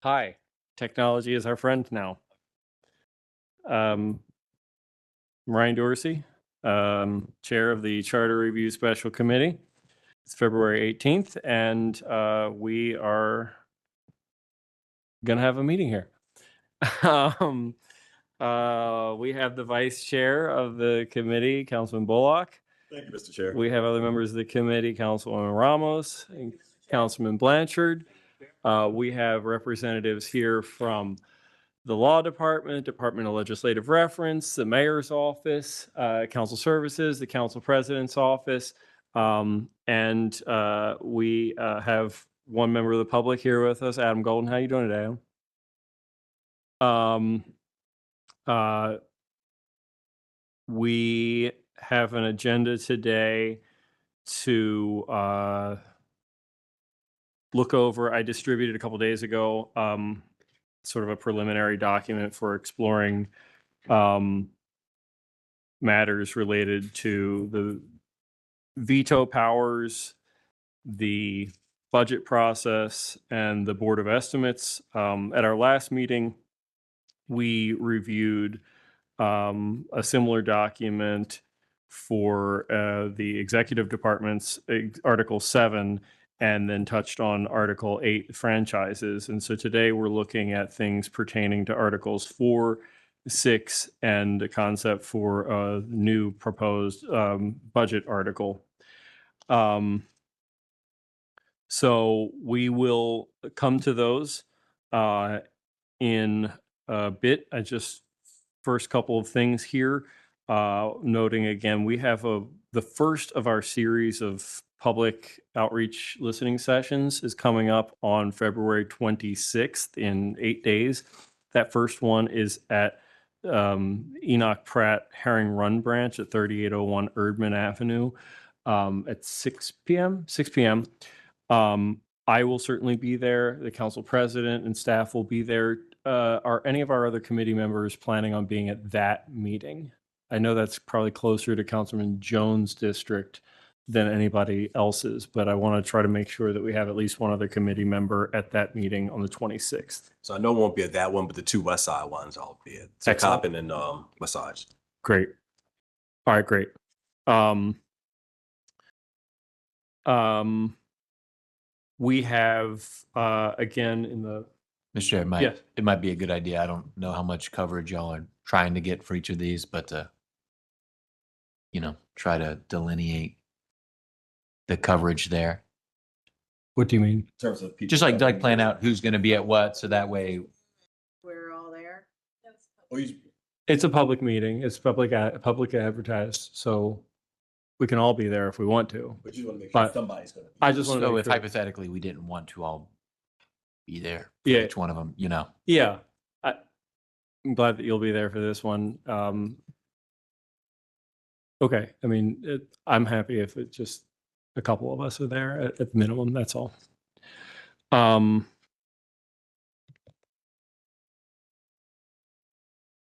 Hi, technology is our friend now. Ryan Dorsey, Chair of the Charter Review Special Committee. It's February 18th, and we are going to have a meeting here. We have the Vice Chair of the committee, Councilman Bullock. Thank you, Mr. Chair. We have other members of the committee, Councilwoman Ramos and Councilman Blanchard. We have representatives here from the Law Department, Department of Legislative Reference, the Mayor's Office, Council Services, the Council President's Office, and we have one member of the public here with us, Adam Golden. How you doing today, Adam? We have an agenda today to look over. I distributed a couple days ago sort of a preliminary document for exploring matters related to the veto powers, the budget process, and the Board of Estimates. At our last meeting, we reviewed a similar document for the executive department's Article 7, and then touched on Article 8 franchises. And so today we're looking at things pertaining to Articles 4, 6, and a concept for a new proposed budget article. So we will come to those in a bit. I just first couple of things here, noting again, we have the first of our series of public outreach listening sessions is coming up on February 26th in 8 days. That first one is at Enoch Pratt Herring Run Branch at 3801 Erdman Avenue at 6 p.m. I will certainly be there. The council president and staff will be there. Are any of our other committee members planning on being at that meeting? I know that's probably closer to Councilman Jones' district than anybody else's, but I want to try to make sure that we have at least one other committee member at that meeting on the 26th. So I know I won't be at that one, but the two West Side ones I'll be at. So Coppin and Massage. Great. All right, great. We have again in the Mr. Chair, it might be a good idea. I don't know how much coverage y'all are trying to get for each of these, but try to delineate the coverage there. What do you mean? In terms of people, just like plan out who's going to be at what, so that way we're all there. It's a public meeting. It's public advertised, so we can all be there if we want to. But you want to make sure somebody's going to be. I just want to know know if hypothetically we didn't want to all be there for Yeah. each one of them, Yeah, I'm glad that you'll be there for this one. Okay, I mean, I'm happy if it's just a couple of us are there at the minimum. That's all.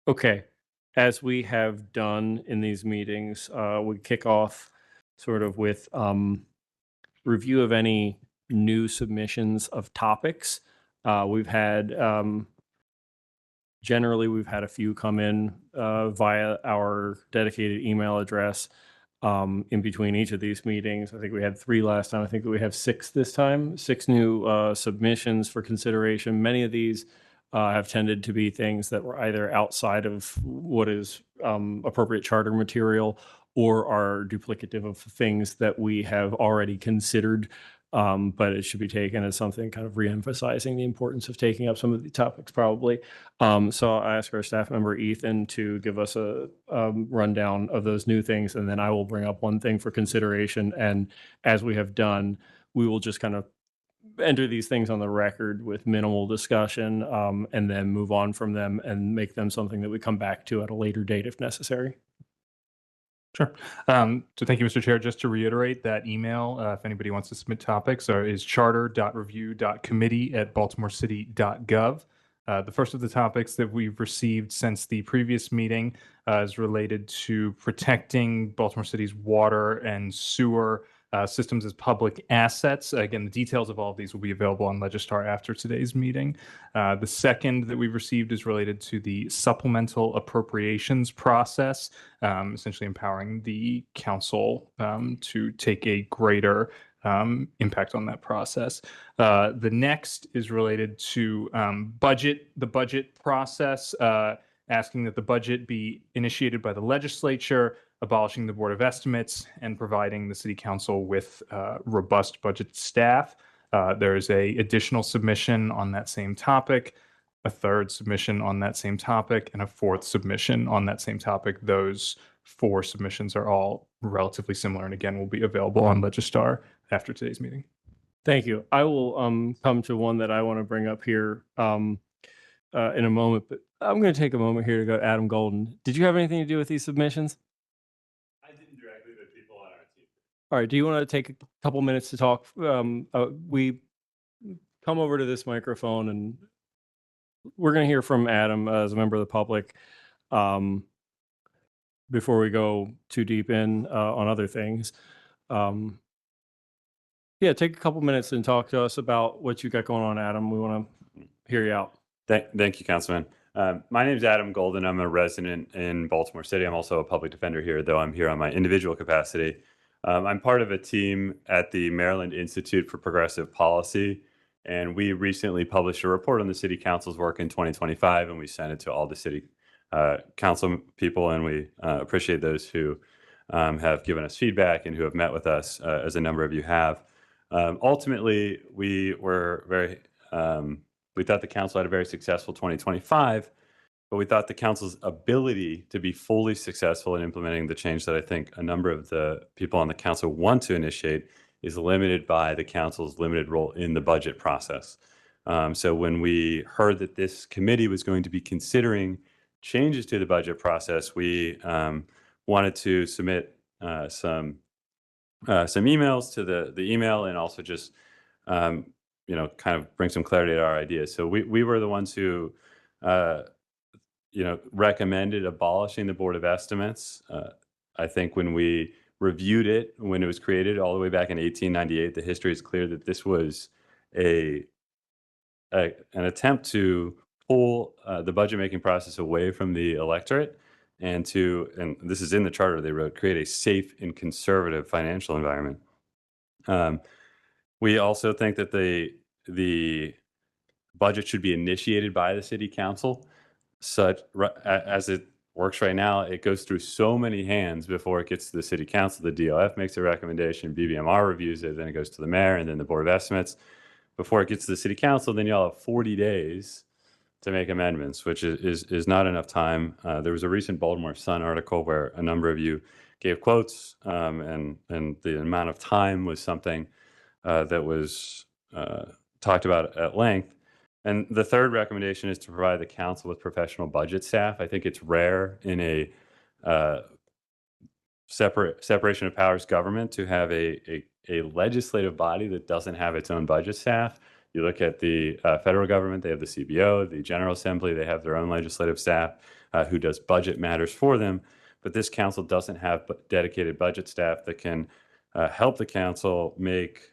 Okay, as we have done in these meetings, we kick off sort of with review of any new submissions of topics. We've had generally we've had a few come in via our dedicated email address in between each of these meetings. I think we had 3 last time. I think we have 6 this time, 6 new submissions for consideration. Many of these have tended to be things that were either outside of what is appropriate charter material or are duplicative of things that we have already considered. But it should be taken as something kind of reemphasizing the importance of taking up some of the topics probably. So I ask our staff member Ethan to give us a rundown of those new things, and then I will bring up one thing for consideration. And as we have done, we will just kind of enter these things on the record with minimal discussion and then move on from them and make them something that we come back to at a later date if necessary. Sure. So thank you, Mr. Chair. Just to reiterate, that email, if anybody wants to submit topics, is charter.review.committee@baltimorecity.gov. The first of the topics that we've received since the previous meeting is related to protecting Baltimore City's water and sewer systems as public assets. Again, the details of all of these will be available on Legistar after today's meeting. The second that we've received is related to the supplemental appropriations process, essentially empowering the council to take a greater impact on that process. The next is related to the budget process, asking that the budget be initiated by the legislature, abolishing the Board of Estimates, and providing the City Council with robust budget staff. There is a additional submission on that same topic, a third submission on that same topic, and a fourth submission on that same topic. Those 4 submissions are all relatively similar, and again, will be available on Legistar after today's meeting. Thank you. I will come to one that I want to bring up here in a moment, but I'm going to take a moment here to go to Adam Golden. Did you have anything to do with these submissions? I didn't directly, but people on our team. All right. Do you want to take a couple minutes to talk? We come over to this microphone and we're going to hear from Adam as a member of the public before we go too deep in on other things. Yeah, take a couple minutes and talk to us about what you got going on, Adam. We want to hear you out. Thank you, Councilman. My name is Adam Golden. I'm a resident in Baltimore City. I'm also a public defender here, though I'm here on my individual capacity. I'm part of a team at the Maryland Institute for Progressive Policy, and we recently published a report on the City Council's work in 2025, and we sent it to all the City Council people, and we appreciate those who have given us feedback and who have met with us, as a number of you have. Ultimately, we thought the council had a very successful 2025, but we thought the council's ability to be fully successful in implementing the change that I think a number of the people on the council want to initiate is limited by the council's limited role in the budget process. So when we heard that this committee was going to be considering changes to the budget process, we wanted to submit some emails to the email and also just kind of bring some clarity to our ideas. So we were the ones who recommended abolishing the Board of Estimates. I think when we reviewed it when it was created all the way back in 1898, the history is clear that this was an attempt to pull the budget making process away from the electorate and this is in the charter they wrote, create a safe and conservative financial environment. We also think that the budget should be initiated by the City Council. As it works right now, it goes through so many hands before it gets to the City Council. The DOF makes a recommendation, BBMR reviews it, then it goes to the mayor and then the Board of Estimates. Before it gets to the City Council, then you'll have 40 days to make amendments, which is not enough time. There was a recent Baltimore Sun article where a number of you gave quotes, and the amount of time was something that was talked about at length. And the third recommendation is to provide the council with professional budget staff. I think it's rare in a separation of powers government to have a legislative body that doesn't have its own budget staff. You look at the federal government, they have the CBO, the General Assembly, they have their own legislative staff who does budget matters for them. But this council doesn't have dedicated budget staff that can help the council make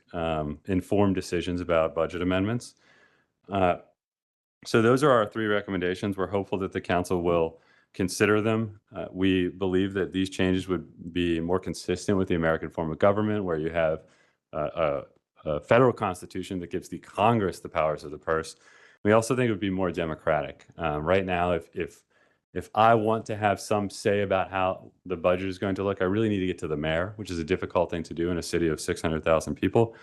informed decisions about budget amendments. So those are our 3 recommendations. We're hopeful that the council will consider them. We believe that these changes would be more consistent with the American form of government, where you have a federal constitution that gives the Congress the powers of the purse. We also think it would be more democratic. Right now, if I want to have some say about how the budget is going to look, I really need to get to the mayor, which is a difficult thing to do in a city of 600,000 people.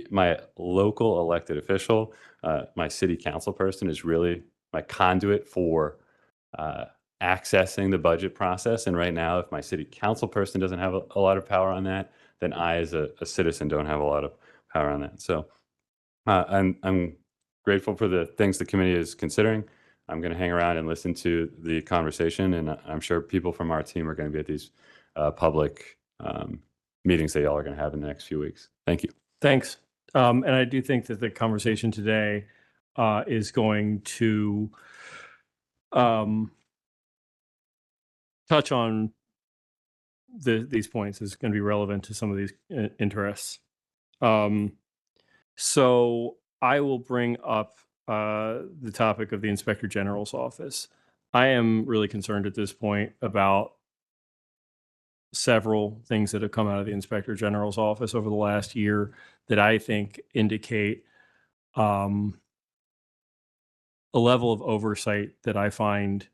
My local elected official, my city council person, is really my conduit for accessing the budget process. And right now, if my city council person doesn't have a lot of power on that, then I, as a citizen, don't have a lot of power on that. So I'm grateful for the things the committee is considering. I'm going to hang around and listen to the conversation, and I'm sure people from our team are going to be at these public meetings that y'all are going to have in the next few weeks. Thank you. Thanks. And I do think that the conversation today is going to touch on these points is going to be relevant to some of these interests. So I will bring up the topic of the Inspector General's office. I am really concerned at this point about several things that have come out of the Inspector General's office over the last year that I think indicate a level of oversight that I find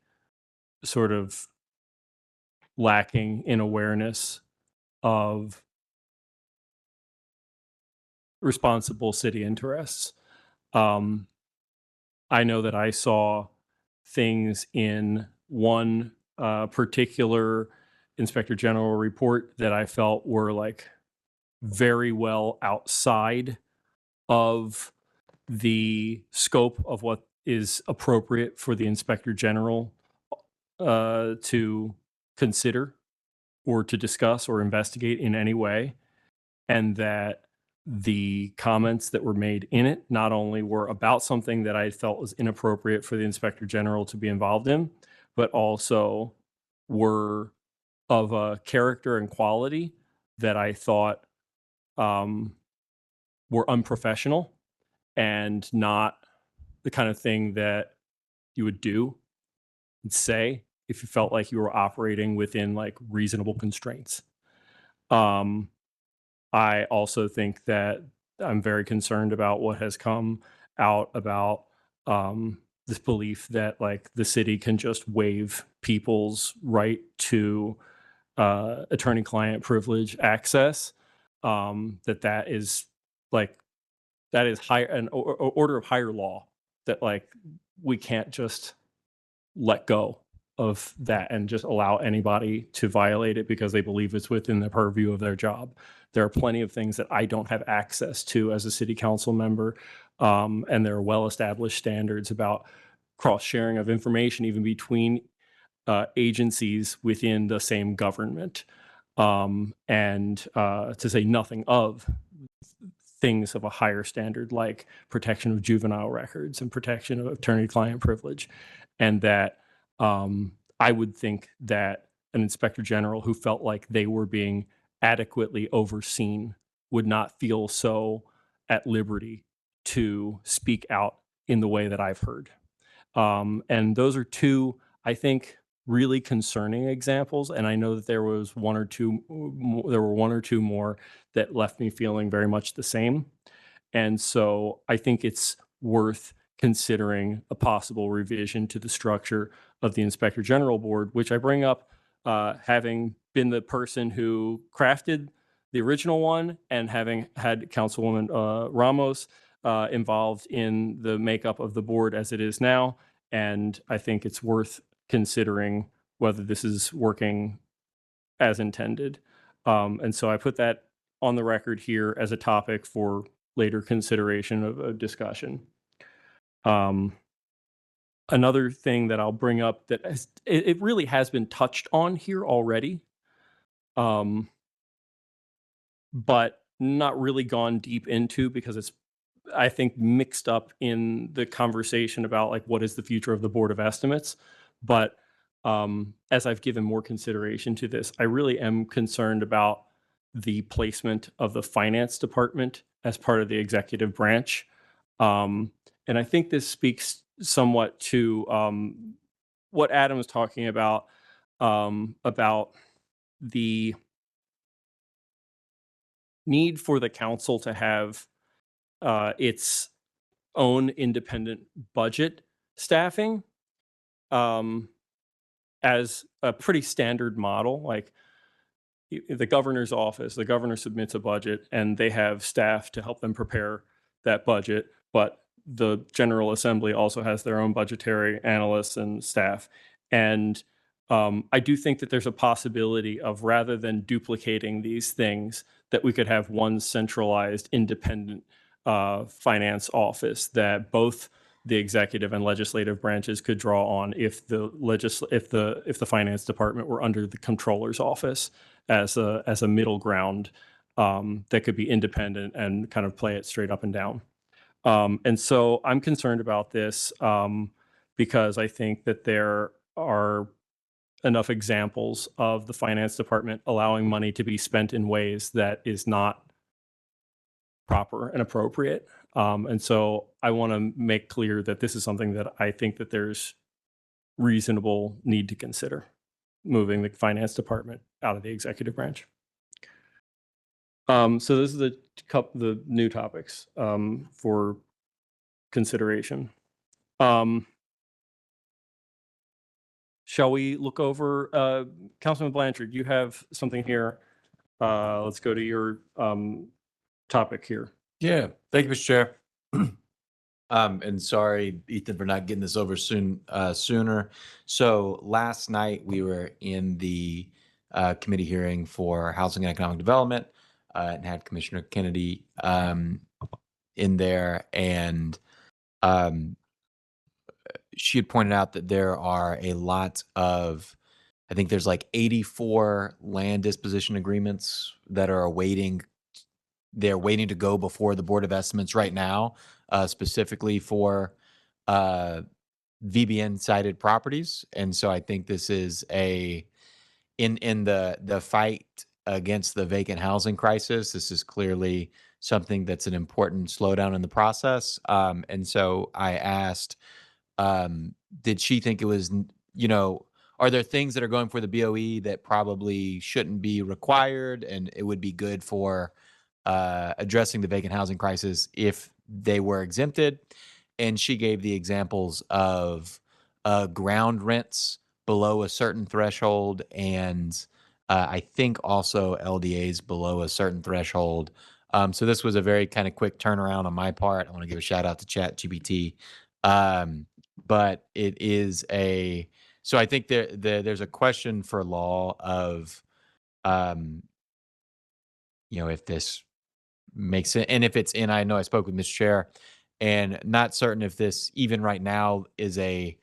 sort of lacking in awareness of responsible city interests. I know that I saw things in one particular Inspector General report that I felt were like very well outside of the scope of what is appropriate for the Inspector General to consider or to discuss or investigate in any way. And that the comments that were made in it not only were about something that I felt was inappropriate for the Inspector General to be involved in, but also were of a character and quality that I thought were unprofessional and not the kind of thing that you would do and say if you felt like you were operating within like reasonable constraints. I also think that I'm very concerned about what has come out about this belief that like the city can just waive people's right to attorney-client privilege access. That is like that is higher an order of higher law that like we can't just let go of that and just allow anybody to violate it because they believe it's within the purview of their job. There are plenty of things that I don't have access to as a city council member, and there are well-established standards about cross-sharing of information even between agencies within the same government, and to say nothing of things of a higher standard like protection of juvenile records and protection of attorney-client privilege, and that I would think that an inspector general who felt like they were being adequately overseen would not feel so at liberty to speak out in the way that I've heard. And those are two, I think, really concerning examples. And I know that there was one or two more that left me feeling very much the same. And so I think it's worth considering a possible revision to the structure of the Inspector General Board, which I bring up having been the person who crafted the original one and having had Councilwoman Ramos involved in the makeup of the board as it is now. And I think it's worth considering whether this is working as intended. And so I put that on the record here as a topic for later consideration of a discussion. Another thing that I'll bring up that it really has been touched on here already, but not really gone deep into because it's, I think, mixed up in the conversation about like what is the future of the Board of Estimates. But as I've given more consideration to this, I really am concerned about the placement of the finance department as part of the executive branch. And I think this speaks somewhat to what Adam was talking about the need for the council to have its own independent budget staffing as a pretty standard model. Like the governor's office, the governor submits a budget and they have staff to help them prepare that budget, but the General Assembly also has their own budgetary analysts and staff. And I do think that there's a possibility of, rather than duplicating these things, that we could have one centralized independent finance office that both the executive and legislative branches could draw on if the finance department were under the controller's office as a middle ground that could be independent and kind of play it straight up and down. And so I'm concerned about this because I think that there are enough examples of the finance department allowing money to be spent in ways that is not proper and appropriate. And so I want to make clear that this is something that I think that there's reasonable need to consider, moving the finance department out of the executive branch. So this is the new topics for consideration. Shall we look over, Councilman Blanchard, you have something here. Let's go to your topic here. Yeah, thank you, Mr. Chair. And sorry, Ethan, for not getting this over sooner. So last night we were in the committee hearing for Housing and Economic Development and had Commissioner Kennedy in there, and she had pointed out that there are a lot of, I think there's like 84 land disposition agreements that are awaiting. They're waiting to go before the Board of Estimates right now, specifically for VBN cited properties. And so I think this is in the fight against the vacant housing crisis, this is clearly something that's an important slowdown in the process. And so I asked, did she think it was, are there things that are going for the BOE that probably shouldn't be required and it would be good for addressing the vacant housing crisis if they were exempted? And she gave the examples of ground rents below a certain threshold, and I think also LDAs below a certain threshold. So this was a very kind of quick turnaround on my part. I want to give a shout out to ChatGPT. But it is so I think there's a question for law of, if this makes it, and if it's in, I know I spoke with Mr. Chair, and not certain if this even right now is a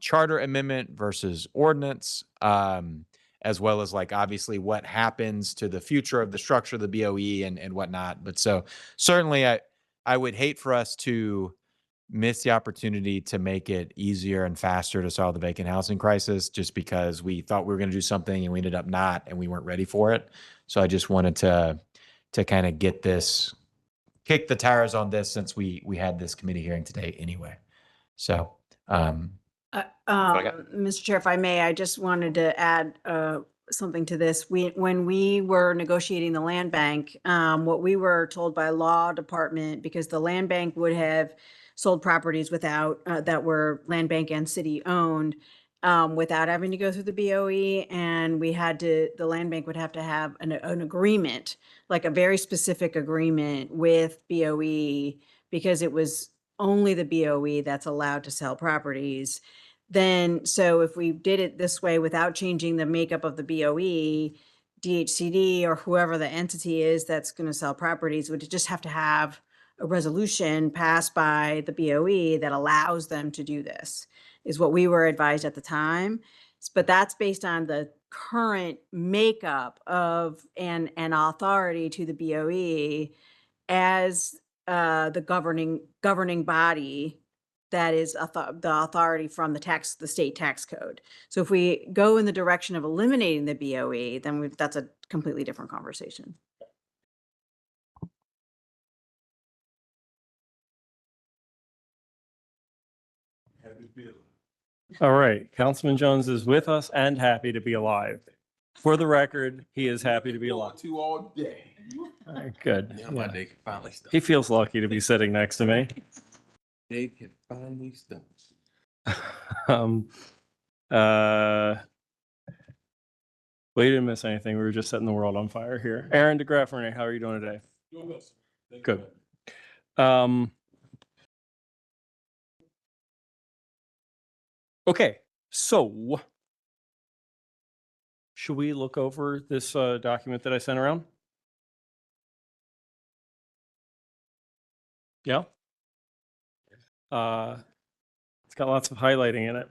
charter amendment versus ordinance, as well as like obviously what happens to the future of the structure of the BOE and whatnot. But so certainly I would hate for us to miss the opportunity to make it easier and faster to solve the vacant housing crisis just because we thought we were going to do something and we ended up not, and we weren't ready for it. So I just wanted to kind of kick the tires on this since we had this committee hearing today anyway. So, Mr. Chair, if I may, I just wanted to add something to this. When we were negotiating the land bank, what we were told by law department, because the land bank would have sold properties without that were land bank and city owned, without having to go through the BOE, and the land bank would have to have an agreement, like a very specific agreement with BOE, because it was only the BOE that's allowed to sell properties. Then, so if we did it this way without changing the makeup of the BOE, DHCD or whoever the entity is that's going to sell properties would just have to have a resolution passed by the BOE that allows them to do this, is what we were advised at the time. But that's based on the current makeup of and authority to the BOE as the governing body that is the authority from the state tax code. So if we go in the direction of eliminating the BOE, then that's a completely different conversation. All right, Councilman Jones is with us and happy to be alive. For the record, he is happy to be alive. All day. All right, good. Now my Yeah. day can finally stop. He feels lucky to be sitting next to me. Day can finally stop. We didn't miss anything. We were just setting the world on fire here. Aaron DeGraff, Renee, how are you doing today? Good. Okay, so should we look over this document that I sent around? Yeah. It's got lots of highlighting in it.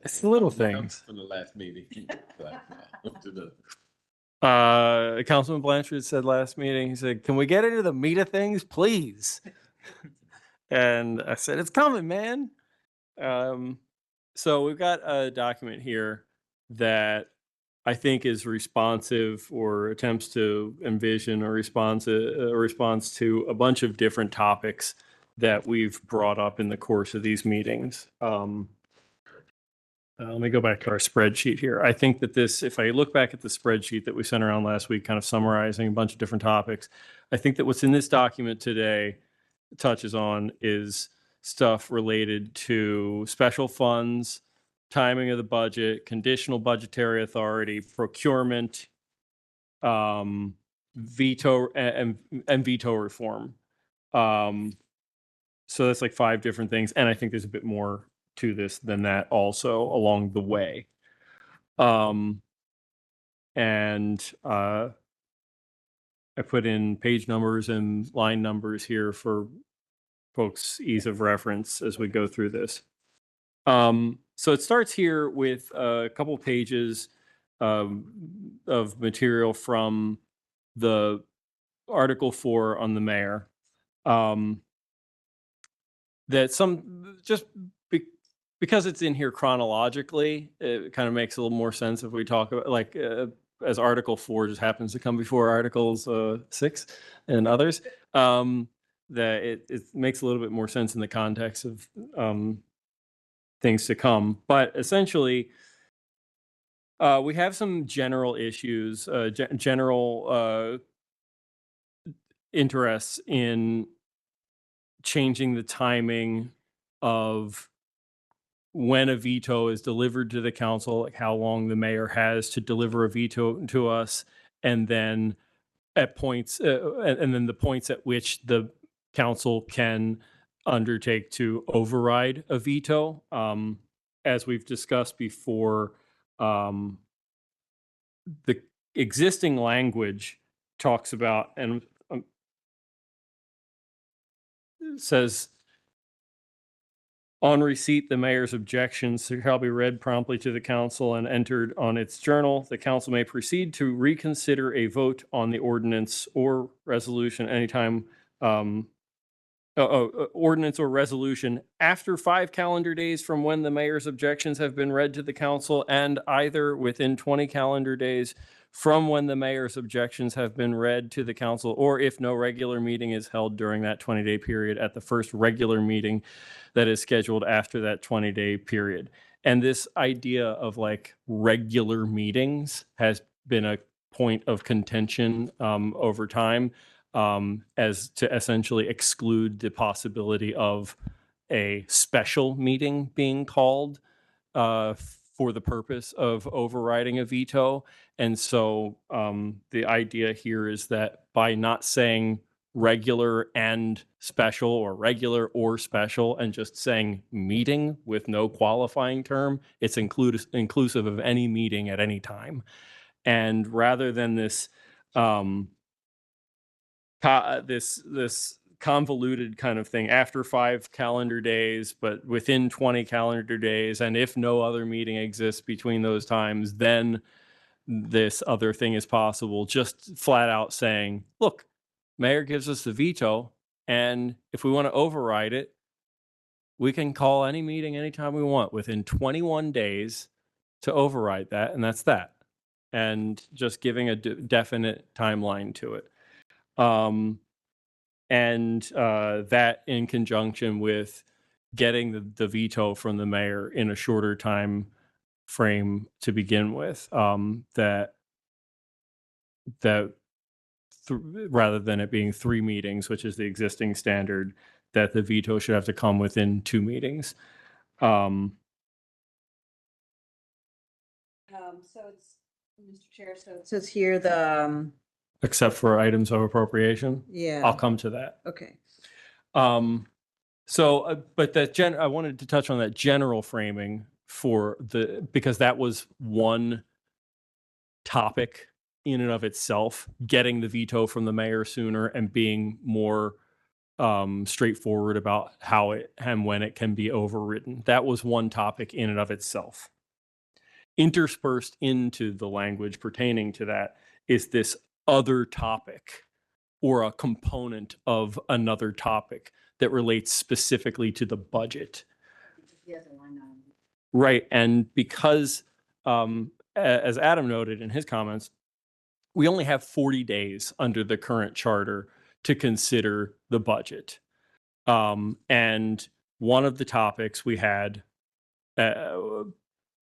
It's the little things. From the last meeting. Councilman Blanchard said last meeting, he said, "Can we get into the meat of things, please?" And I said, "It's coming, man." So we've got a document here that I think is responsive or attempts to envision a response to a bunch of different topics that we've brought up in the course of these meetings. Let me go back to our spreadsheet here. I think that this, if I look back at the spreadsheet that we sent around last week, kind of summarizing a bunch of different topics, I think that what's in this document today touches on is stuff related to special funds, timing of the budget, conditional budgetary authority, procurement, veto and veto reform. So that's like 5 different things. And I think there's a bit more to this than that also along the way. I put in page numbers and line numbers here for folks' ease of reference as we go through this. So it starts here with a couple pages of material from the Article 4 on the mayor. That because it's in here chronologically, it kind of makes a little more sense if we talk about as Article 4 just happens to come before Articles 6 and others. That it makes a little bit more sense in the context of things to come. But essentially, we have some general issues, general interests in changing the timing of when a veto is delivered to the council, like how long the mayor has to deliver a veto to us, and then at points, and then the points at which the council can undertake to override a veto. As we've discussed before, the existing language talks about and says, on receipt, the mayor's objections shall be read promptly to the council and entered on its journal. The council may proceed to reconsider a vote on the ordinance or resolution anytime, ordinance or resolution after 5 calendar days from when the mayor's objections have been read to the council, and either within 20 calendar days from when the mayor's objections have been read to the council, or if no regular meeting is held during that 20-day period, at the first regular meeting that is scheduled after that 20-day period. And this idea of like regular meetings has been a point of contention over time, as to essentially exclude the possibility of a special meeting being called for the purpose of overriding a veto. And so the idea here is that by not saying regular and special, or regular or special, and just saying meeting with no qualifying term, it's inclusive of any meeting at any time. And rather than this this convoluted kind of thing, after 5 calendar days, but within 20 calendar days, and if no other meeting exists between those times, then this other thing is possible. Just flat out saying, look, mayor gives us the veto, and if we want to override it, we can call any meeting anytime we want within 21 days to override that, and that's that. And just giving a definite timeline to it. That in conjunction with getting the veto from the mayor in a shorter time frame to begin with, rather than it being 3 meetings, which is the existing standard, that the veto should have to come within 2 meetings. So it's, Mr. Chair, so it says here Except for items of appropriation. yeah. I'll come to that. Okay. But I wanted to touch on that general framing because that was one topic in and of itself, getting the veto from the mayor sooner and being more straightforward about how it and when it can be overridden. That was one topic in and of itself. Interspersed into the language pertaining to that is this other topic or a component of another topic that relates specifically to the budget. Right. And because, as Adam noted in his comments, we only have 40 days under the current charter to consider the budget. And one of the topics we had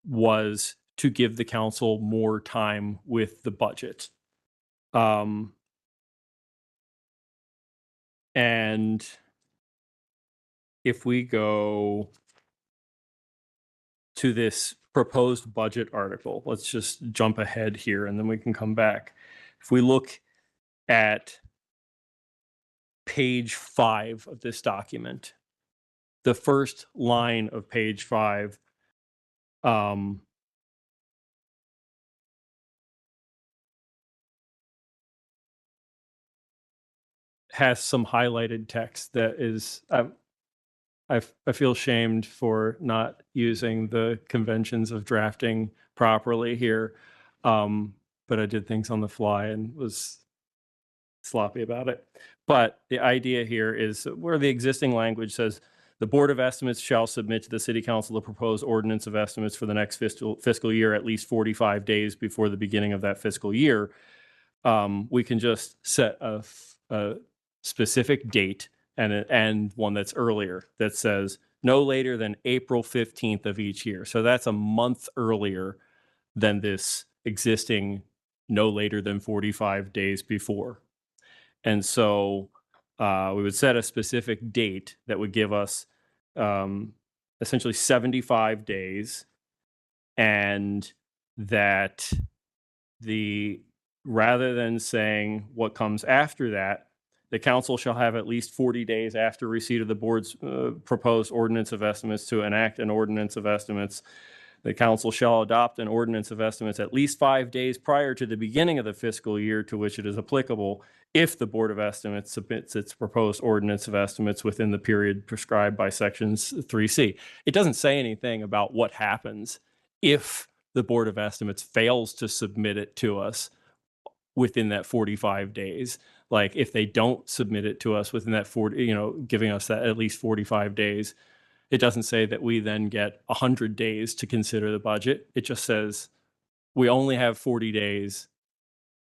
was to give the council more time with the budget. And if we go to this proposed budget article, let's just jump ahead here and then we can come back. If we look at page 5 of this document, the first line of page 5 has some highlighted text that is, I feel shamed for not using the conventions of drafting properly here, but I did things on the fly and was sloppy about it. But the idea here is where the existing language says, the Board of Estimates shall submit to the City Council the proposed ordinance of estimates for the next fiscal year at least 45 days before the beginning of that fiscal year. We can just set a specific date and one that's earlier that says no later than April 15th of each year. So that's a month earlier than this existing no later than 45 days before. And so we would set a specific date that would give us essentially 75 days, and that rather than saying what comes after that, the council shall have at least 40 days after receipt of the board's proposed ordinance of estimates to enact an ordinance of estimates. The council shall adopt an ordinance of estimates at least 5 days prior to the beginning of the fiscal year to which it is applicable, if the Board of Estimates submits its proposed ordinance of estimates within the period prescribed by sections 3C. It doesn't say anything about what happens if the Board of Estimates fails to submit it to us within that 45 days. Like if they don't submit it to us within that 40, giving us that at least 45 days, it doesn't say that we then get 100 days to consider the budget. It just says we only have 40 days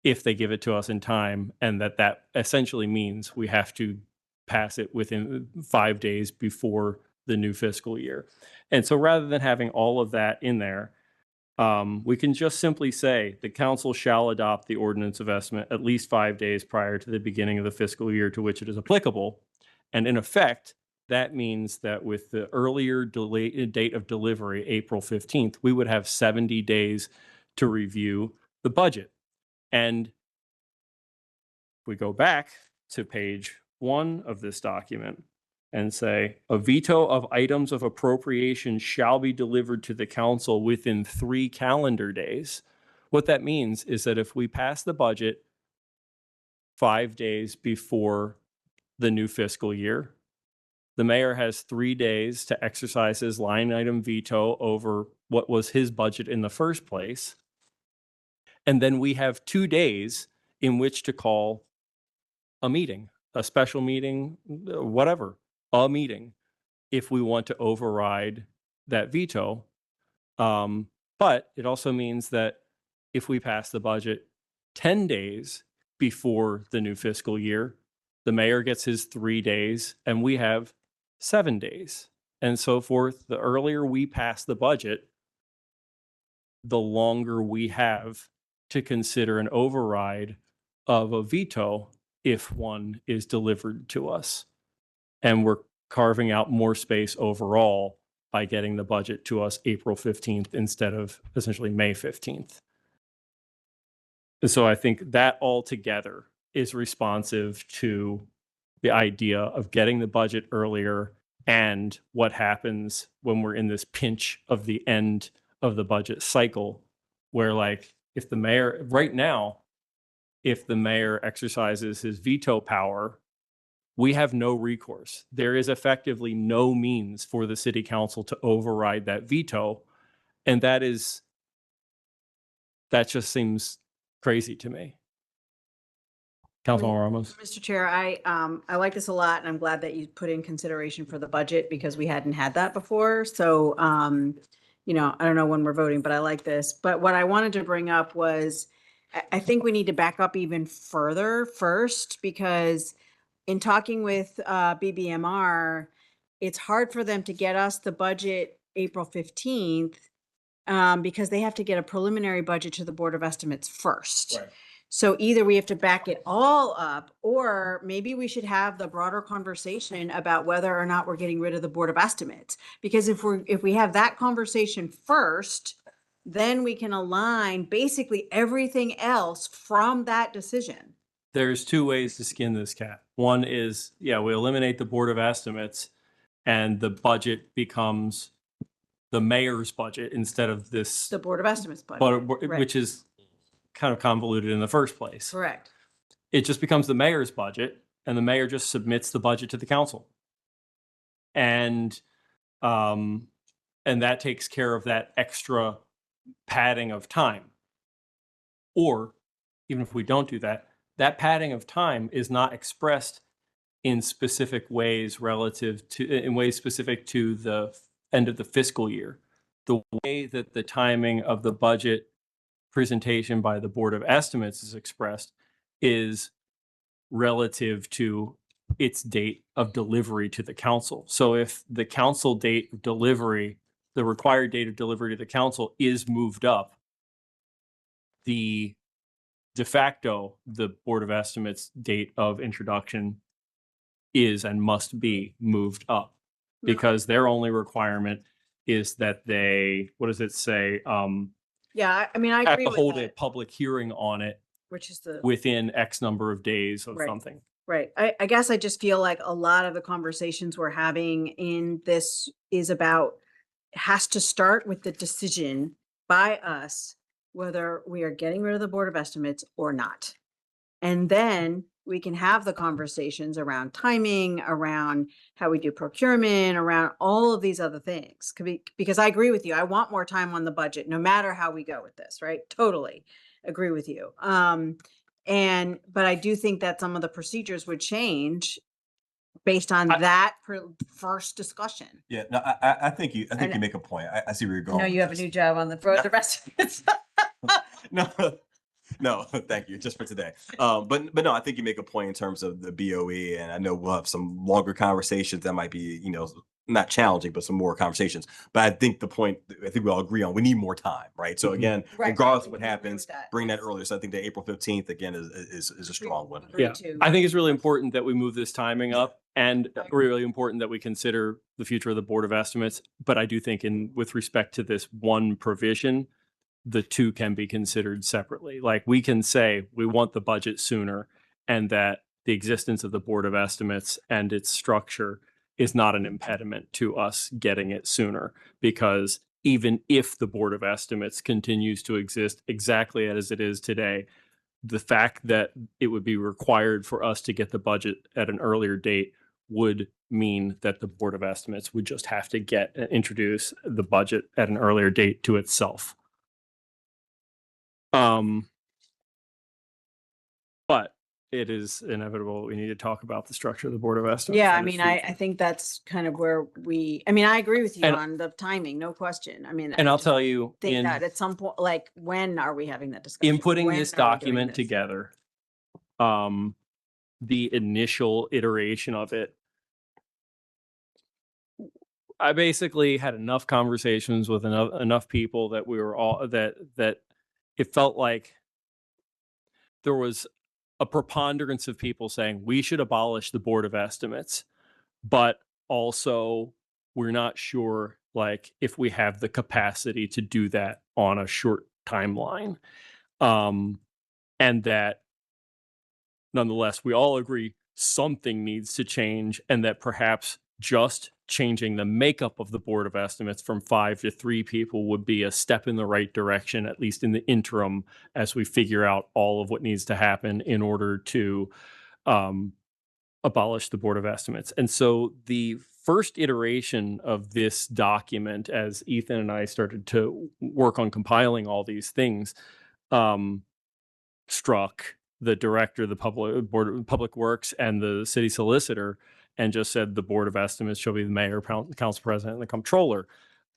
if they give it to us in time, and that essentially means we have to pass it within 5 days before the new fiscal year. And so rather than having all of that in there, we can just simply say the council shall adopt the ordinance of estimate at least 5 days prior to the beginning of the fiscal year to which it is applicable. And in effect, that means that with the earlier date of delivery, April 15th, we would have 70 days to review the budget. And if we go back to page 1 of this document and say, a veto of items of appropriation shall be delivered to the council within 3 calendar days. What that means is that if we pass the budget 5 days before the new fiscal year, the mayor has 3 days to exercise his line item veto over what was his budget in the first place. And then we have 2 days in which to call a meeting, a special meeting, whatever, a meeting, if we want to override that veto. But it also means that if we pass the budget 10 days before the new fiscal year, the mayor gets his 3 days and we have 7 days and so forth. The earlier we pass the budget, the longer we have to consider an override of a veto if one is delivered to us. And we're carving out more space overall by getting the budget to us April 15th instead of essentially May 15th. And so I think that altogether is responsive to the idea of getting the budget earlier and what happens when we're in this pinch of the end of the budget cycle, where like if the mayor right now, if the mayor exercises his veto power, we have no recourse. There is effectively no means for the city council to override that veto. And that just seems crazy to me. Councilman Ramos. Mr. Chair, I like this a lot, and I'm glad that you put in consideration for the budget because we hadn't had that before. So, you know, I don't know when we're voting, but I like this. But what I wanted to bring up was, I think we need to back up even further first, because in talking with BBMR, it's hard for them to get us the budget April 15th because they have to get a preliminary budget to the Board of Estimates first. Right. So either we have to back it all up, or maybe we should have the broader conversation about whether or not we're getting rid of the Board of Estimates. Because if we have that conversation first, then we can align basically everything else from that decision. There's two ways to skin this cat. One is, yeah, we eliminate the Board of Estimates and the budget becomes the mayor's budget instead of this, The Board of Estimates budget. but Right. which is kind of convoluted in the first place. Correct. It just becomes the mayor's budget and the mayor just submits the budget to the council. And that takes care of that extra padding of time. Or even if we don't do that, that padding of time is not expressed in specific ways in ways specific to the end of the fiscal year. The way that the timing of the budget presentation by the Board of Estimates is expressed is relative to its date of delivery to the council. So if the council date of delivery, the required date of delivery to the council is moved up, the de facto, the Board of Estimates date of introduction is and must be moved up because their only requirement is that they, what does it say? Yeah, I mean, I Have agree to with hold a that, public hearing on it which is the. within X number of days of Right. something. Right. I guess I just feel like a lot of the conversations we're having in this is about, has to start with the decision by us whether we are getting rid of the Board of Estimates or not. And then we can have the conversations around timing, around how we do procurement, around all of these other things. Because I agree with you. I want more time on the budget, no matter how we go with this, right? Totally agree with you. But I do think that some of the procedures would change based on that first discussion. Yeah, no, I think you know. make a point. I see where you're I going. know you with have a this. new job on the rest of it. No, no, thank you. Just for today. But no, I think you make a point in terms of the BOE, and I know we'll have some longer conversations that might be, not challenging, but some more conversations. But I think the point, I think we all agree on, we need more time, right? So again, Right, regardless right, of what we agree happens, with that. bring that earlier. So I think the April 15th again is a strong one. Agree Yeah, too. I think it's really important that we move this timing up and really important that we consider the future of the Board of Estimates. But I do think with respect to this one provision, the two can be considered separately. Like we can say we want the budget sooner and that the existence of the Board of Estimates and its structure is not an impediment to us getting it sooner, because even if the Board of Estimates continues to exist exactly as it is today, the fact that it would be required for us to get the budget at an earlier date would mean that the Board of Estimates would just have to introduce the budget at an earlier date to itself. But it is inevitable. We need to talk about the structure of the Board of Estimates. Yeah, I and its mean, I future. think that's kind of where I agree with you And- on the timing, no question. I mean. And I I'll just tell you, think that at some point, like, when are we having that discussion? in putting When this are we doing document this? together, the initial iteration of it, I basically had enough conversations with enough people that we were all that it felt like there was a preponderance of people saying we should abolish the Board of Estimates, but also we're not sure like if we have the capacity to do that on a short timeline. And that nonetheless, we all agree something needs to change, and that perhaps just changing the makeup of the Board of Estimates from 5 to 3 people would be a step in the right direction, at least in the interim, as we figure out all of what needs to happen in order to abolish the Board of Estimates. And so the first iteration of this document, as Ethan and I started to work on compiling all these things, struck the director, the public board of public works, and the city solicitor, and just said the board of estimates shall be the mayor, council president, and the comptroller.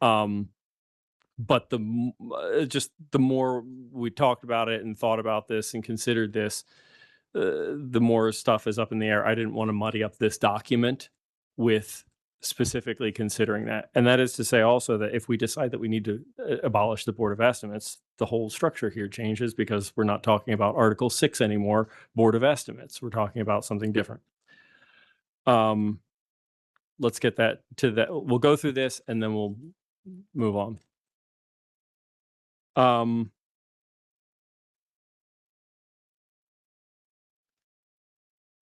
But just the more we talked about it and thought about this and considered this, the more stuff is up in the air. I didn't want to muddy up this document with specifically considering that. And that is to say also that if we decide that we need to abolish the Board of Estimates, the whole structure here changes, because we're not talking about Article 6 anymore, Board of Estimates. We're talking about something different. Let's get that to that. We'll go through this and then we'll move on.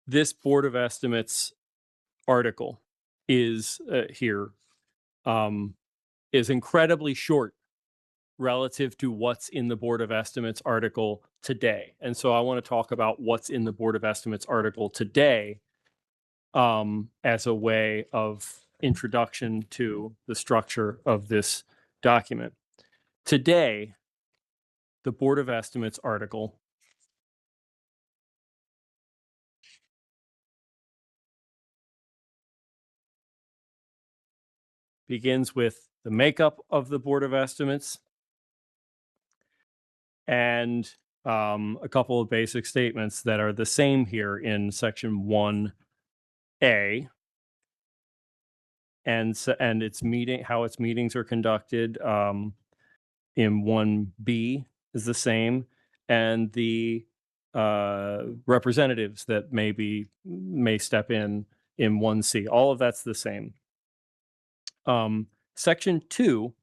This Board of Estimates article is is incredibly short relative to what's in the Board of Estimates article today. And so I want to talk about what's in the Board of Estimates article today as a way of introduction to the structure of this document. Today, the Board of Estimates article begins with the makeup of the Board of Estimates and a couple of basic statements that are the same here in section 1A. And its how its meetings are conducted in 1B is the same, and the representatives that may step in 1C. All of that's the same. Section 2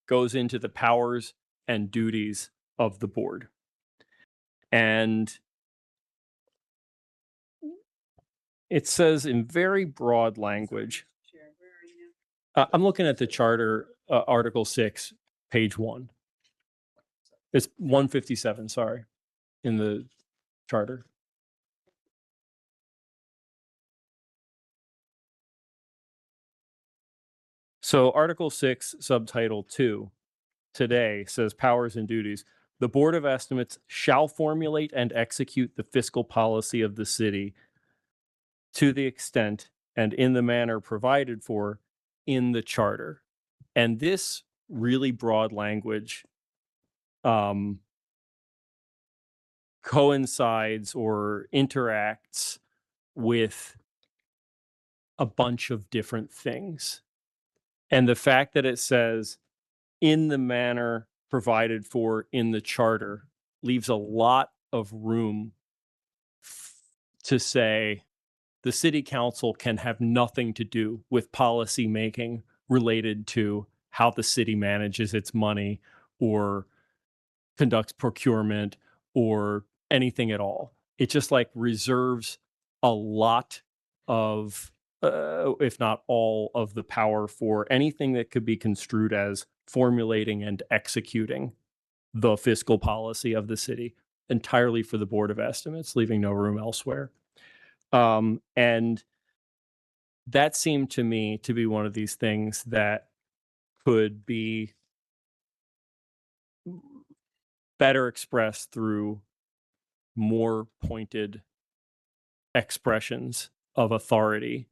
goes into the powers and duties of the board. And it says in very broad language, I'm looking at the charter, Article 6, page 1. It's 157, sorry, in the charter. So Article 6, subtitle 2, today says powers and duties. The Board of Estimates shall formulate and execute the fiscal policy of the city to the extent and in the manner provided for in the charter. And this really broad language coincides or interacts with a bunch of different things. And the fact that it says in the manner provided for in the charter leaves a lot of room to say the city council can have nothing to do with policy making related to how the city manages its money or conducts procurement or anything at all. It just like reserves a lot of if not all of the power for anything that could be construed as formulating and executing the fiscal policy of the city entirely for the Board of Estimates, leaving no room elsewhere. And that seemed to me to be one of these things that could be better expressed through more pointed expressions of authority,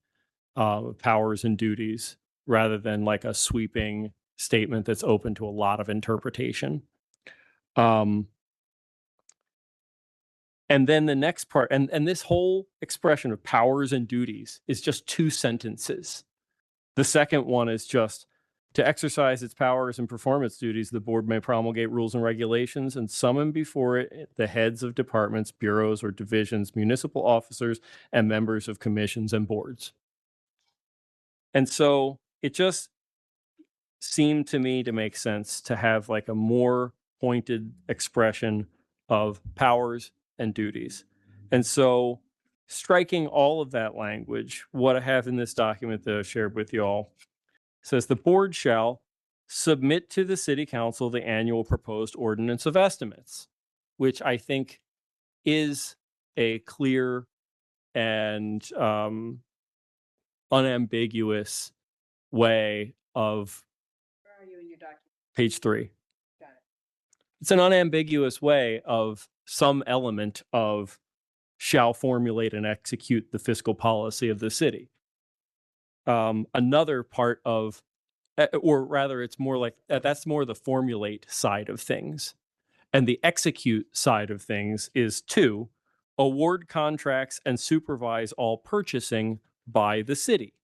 powers and duties, rather than like a sweeping statement that's open to a lot of interpretation. And then the next part, and this whole expression of powers and duties is just 2 sentences. The second one is just to exercise its powers and perform its duties, the board may promulgate rules and regulations and summon before it the heads of departments, bureaus, or divisions, municipal officers, and members of commissions and boards. And so it just seemed to me to make sense to have like a more pointed expression of powers and duties. And so striking all of that language, what I have in this document that I've shared with you all says the board shall submit to the city council the annual proposed ordinance of estimates, which I think is a clear and unambiguous way of. Where are you in your document? Page 3. Got it. It's an unambiguous way of some element of shall formulate and execute the fiscal policy of the city. Another part of, or rather, it's more like that's more the formulate side of things. And the execute side of things is to award contracts and supervise all purchasing by the city.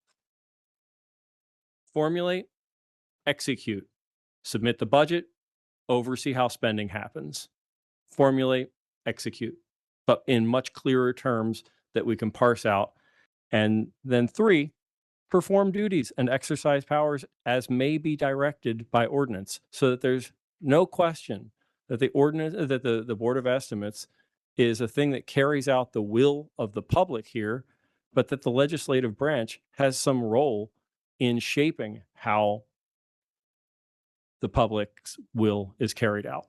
Formulate, execute, submit the budget, oversee how spending happens. Formulate, execute, but in much clearer terms that we can parse out. And then 3, perform duties and exercise powers as may be directed by ordinance, so that there's no question that the ordinance, that the Board of Estimates is a thing that carries out the will of the public here, but that the legislative branch has some role in shaping how the public's will is carried out.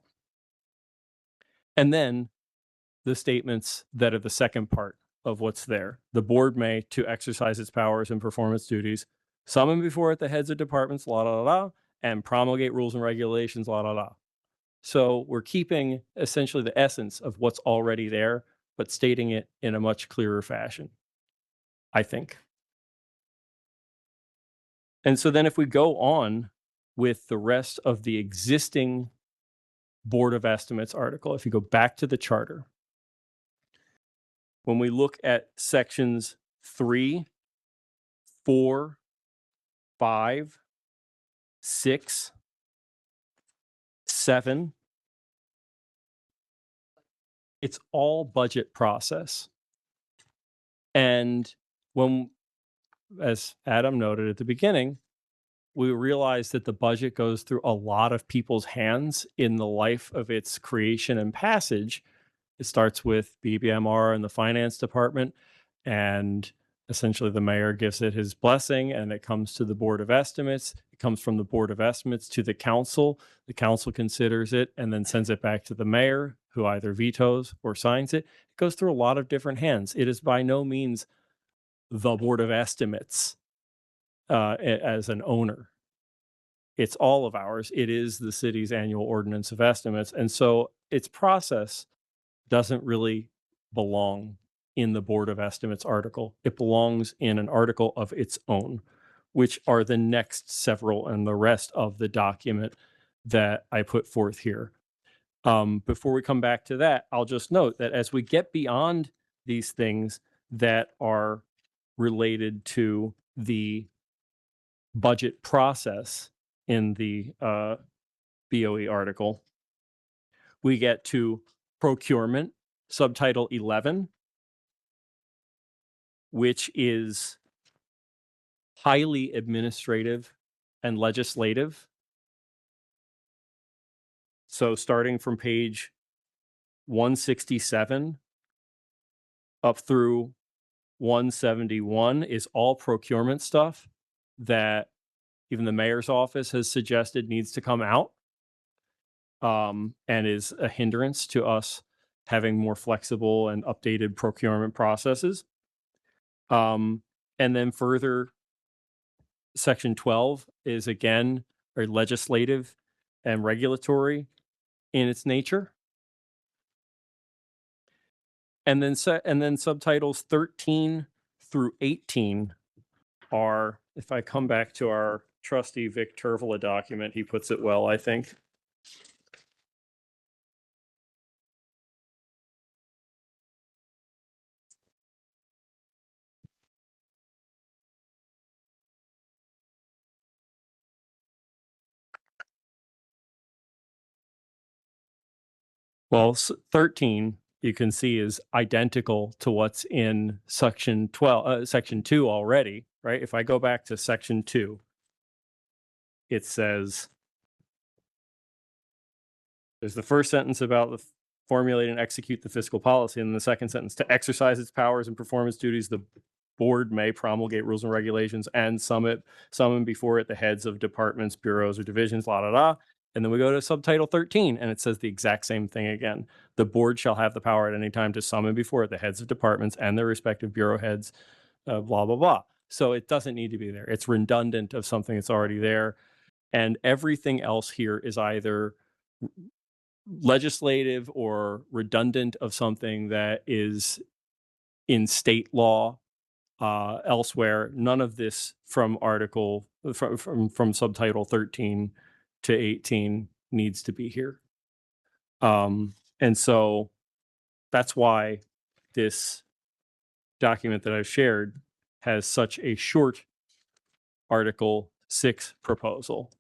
And then the statements that are the second part of what's there. The board may, to exercise its powers and perform its duties, summon before it the heads of departments, la la la, and promulgate rules and regulations, la la la. So we're keeping essentially the essence of what's already there, but stating it in a much clearer fashion, I think. And so then if we go on with the rest of the existing Board of Estimates article, if you go back to the charter, when we look at sections 3, 4, 5, 6, 7, it's all budget process. And when, as Adam noted at the beginning, we realize that the budget goes through a lot of people's hands in the life of its creation and passage. It starts with BBMR and the finance department, and essentially the mayor gives it his blessing, and it comes to the Board of Estimates. It comes from the Board of Estimates to the council. The council considers it and then sends it back to the mayor, who either vetoes or signs it. It goes through a lot of different hands. It is by no means the Board of Estimates as an owner. It's all of ours. It is the city's annual ordinance of estimates. And so its process doesn't really belong in the Board of Estimates article. It belongs in an article of its own, which are the next several and the rest of the document that I put forth here. Before we come back to that, I'll just note that as we get beyond these things that are related to the budget process in the BOE article, we get to procurement, subtitle 11, which is highly administrative and legislative. So starting from page 167 up through 171 is all procurement stuff that even the mayor's office has suggested needs to come out, and is a hindrance to us having more flexible and updated procurement processes. And then further, section 12 is again very legislative and regulatory in its nature. And then subtitles 13 through 18 are, if I come back to our trusty Vic Tervala document, he puts it well, I think. Well, 13 you can see is identical to what's in section 12, section 2 already, right? If I go back to section 2, it says, there's the first sentence about the formulate and execute the fiscal policy, and the second sentence, to exercise its powers and perform its duties, the board may promulgate rules and regulations and summon before it the heads of departments, bureaus, or divisions, la da da. And then we go to subtitle 13, and it says the exact same thing again. The board shall have the power at any time to summon before it the heads of departments and their respective bureau heads, blah, blah, blah. So it doesn't need to be there. It's redundant of something that's already there. And everything else here is either legislative or redundant of something that is in state law elsewhere. None of this from subtitle 13 to 18 needs to be here. And so that's why this document that I've shared has such a short Article 6 proposal.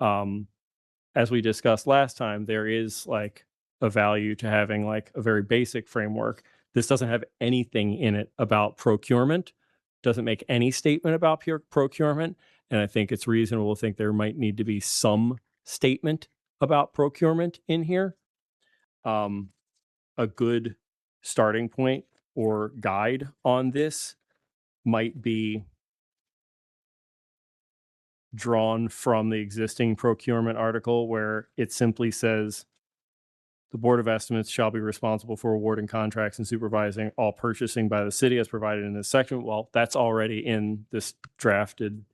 As we discussed last time, there is like a value to having like a very basic framework. This doesn't have anything in it about procurement, doesn't make any statement about pure procurement. And I think it's reasonable to think there might need to be some statement about procurement in here. A good starting point or guide on this might be drawn from the existing procurement article, where it simply says the Board of Estimates shall be responsible for awarding contracts and supervising all purchasing by the city as provided in this section. Well, that's already in this drafted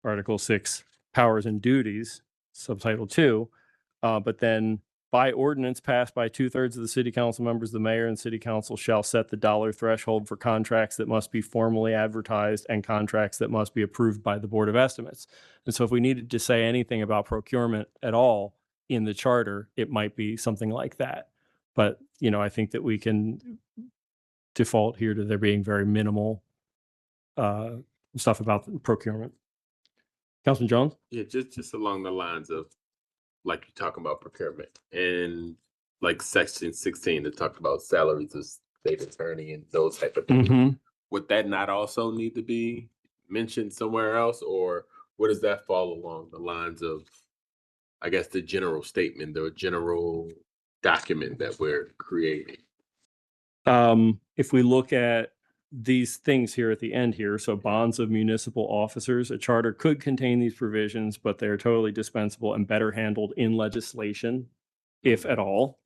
Article 6 powers and duties, subtitle 2. But then by ordinance passed by 2/3 of the city council members, the mayor and city council shall set the dollar threshold for contracts that must be formally advertised and contracts that must be approved by the Board of Estimates. And so if we needed to say anything about procurement at all in the charter, it might be something like that. But, you know, I think that we can default here to there being very minimal stuff about procurement. Councilman Jones? Yeah, just along the lines of, like you're talking about procurement, and like section 16 that talked about salaries of state attorney and those type of things. Mm-hmm. Would that not also need to be mentioned somewhere else, or where does that fall along the lines of, I guess, the general statement, the general document that we're creating? If we look at these things here at the end here, so bonds of municipal officers, a charter could contain these provisions, but they're totally dispensable and better handled in legislation, if at all.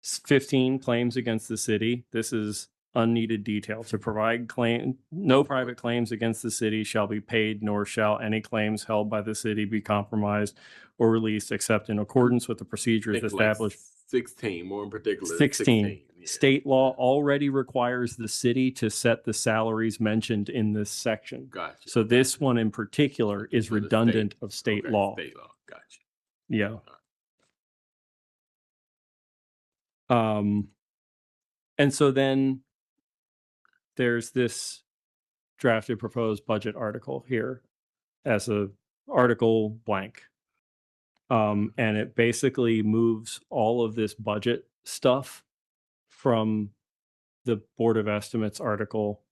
15, claims against the city. This is unneeded detail. To provide claim, no private claims against the city shall be paid, nor shall any claims held by the city be compromised or released except in accordance with the procedures Think like established. 16, more in particular. 16. Yeah. State law already requires the city to set the salaries mentioned in this section. Gotcha. So this one in particular is For the redundant of state Okay, law. State law. Gotcha. Yeah. And so then there's this drafted proposed budget article here as a article blank. And it basically moves all of this budget stuff from the Board of Estimates article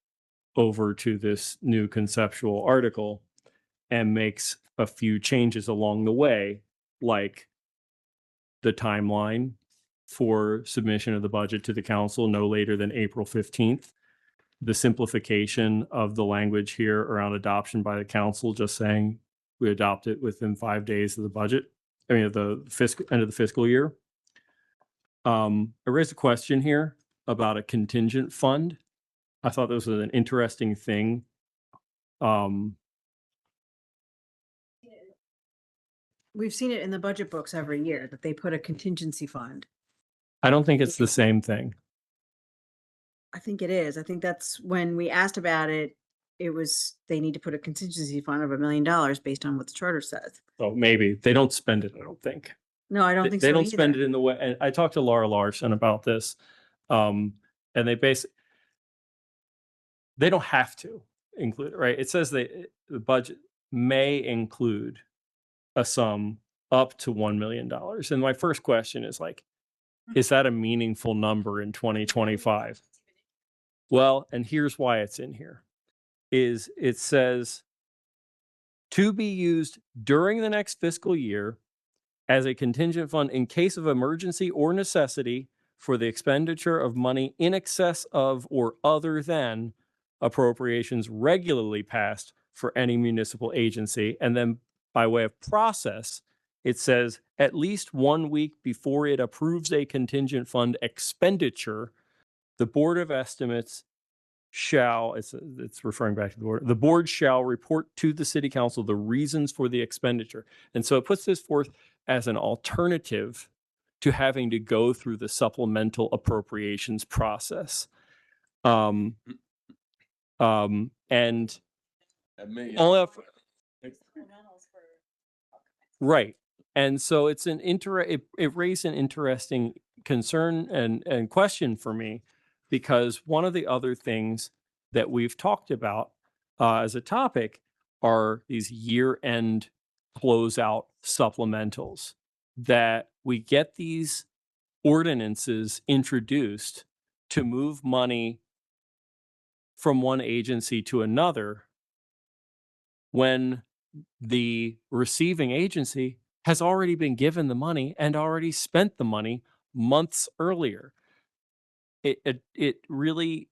over to this new conceptual article and makes a few changes along the way, like the timeline for submission of the budget to the council no later than April 15th. The simplification of the language here around adoption by the council, just saying we adopt it within 5 days of the budget. I mean, of the end of the fiscal year. I raised a question here about a contingent fund. I thought this was an interesting thing. We've seen it in the budget books every year that they put a contingency fund. I don't think it's the same thing. I think it is. I think that's when we asked about it, it was, they need to put a contingency fund of $1 million based on what the charter says. So maybe they don't spend it, I don't think. No, I don't They think so don't spend either. it in the way. And I talked to Laura Larson about this. And they they don't have to include it, right? It says the budget may include a sum up to $1 million. And my first question is like, is that a meaningful number in 2025? Well, and here's why it's in here. Is it says to be used during the next fiscal year as a contingent fund in case of emergency or necessity for the expenditure of money in excess of or other than appropriations regularly passed for any municipal agency. And then by way of process, it says at least 1 week before it approves a contingent fund expenditure, the Board of Estimates it's referring back to the board shall report to the city council the reasons for the expenditure. And so it puts this forth as an alternative to having to go through the supplemental appropriations process. And only right. And so it's it raised an interesting concern and question for me, because one of the other things that we've talked about as a topic are these year-end closeout supplementals, that we get these ordinances introduced to move money from one agency to another when the receiving agency has already been given the money and already spent the money months earlier. It really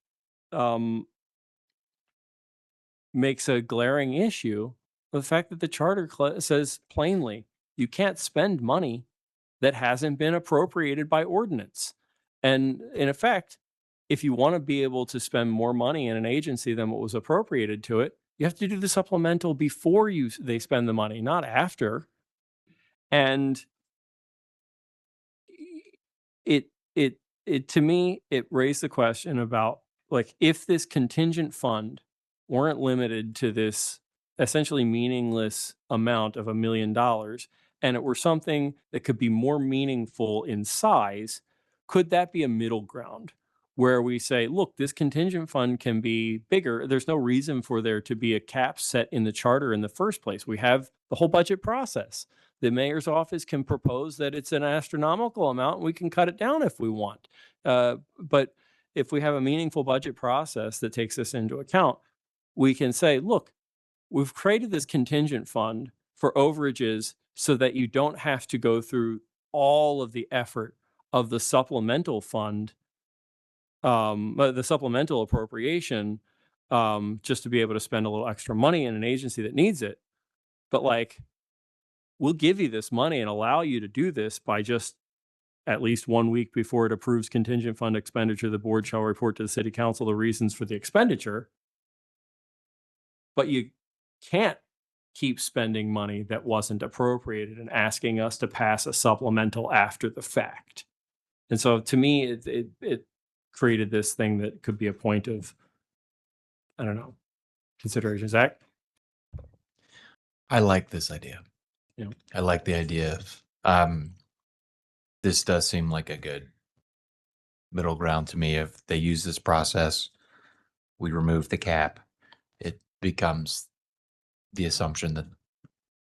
makes a glaring issue the fact that the charter says plainly you can't spend money that hasn't been appropriated by ordinance. And in effect, if you want to be able to spend more money in an agency than what was appropriated to it, you have to do the supplemental before they spend the money, not after. And it to me, it raised the question about, like, if this contingent fund weren't limited to this essentially meaningless amount of $1 million, and it were something that could be more meaningful in size, could that be a middle ground where we say, look, this contingent fund can be bigger. There's no reason for there to be a cap set in the charter in the first place. We have the whole budget process. The mayor's office can propose that it's an astronomical amount, and we can cut it down if we want. But if we have a meaningful budget process that takes this into account, we can say, look, we've created this contingent fund for overages so that you don't have to go through all of the effort of the supplemental fund, the supplemental appropriation, just to be able to spend a little extra money in an agency that needs it. But like, we'll give you this money and allow you to do this by just at least 1 week before it approves contingent fund expenditure, the board shall report to the city council the reasons for the expenditure. But you can't keep spending money that wasn't appropriated and asking us to pass a supplemental after the fact. And so to me, it created this thing that could be a point of, I don't know, consideration. Zach? I like this idea. Yeah. I like the idea of this does seem like a good middle ground to me. If they use this process, we remove the cap, it becomes the assumption that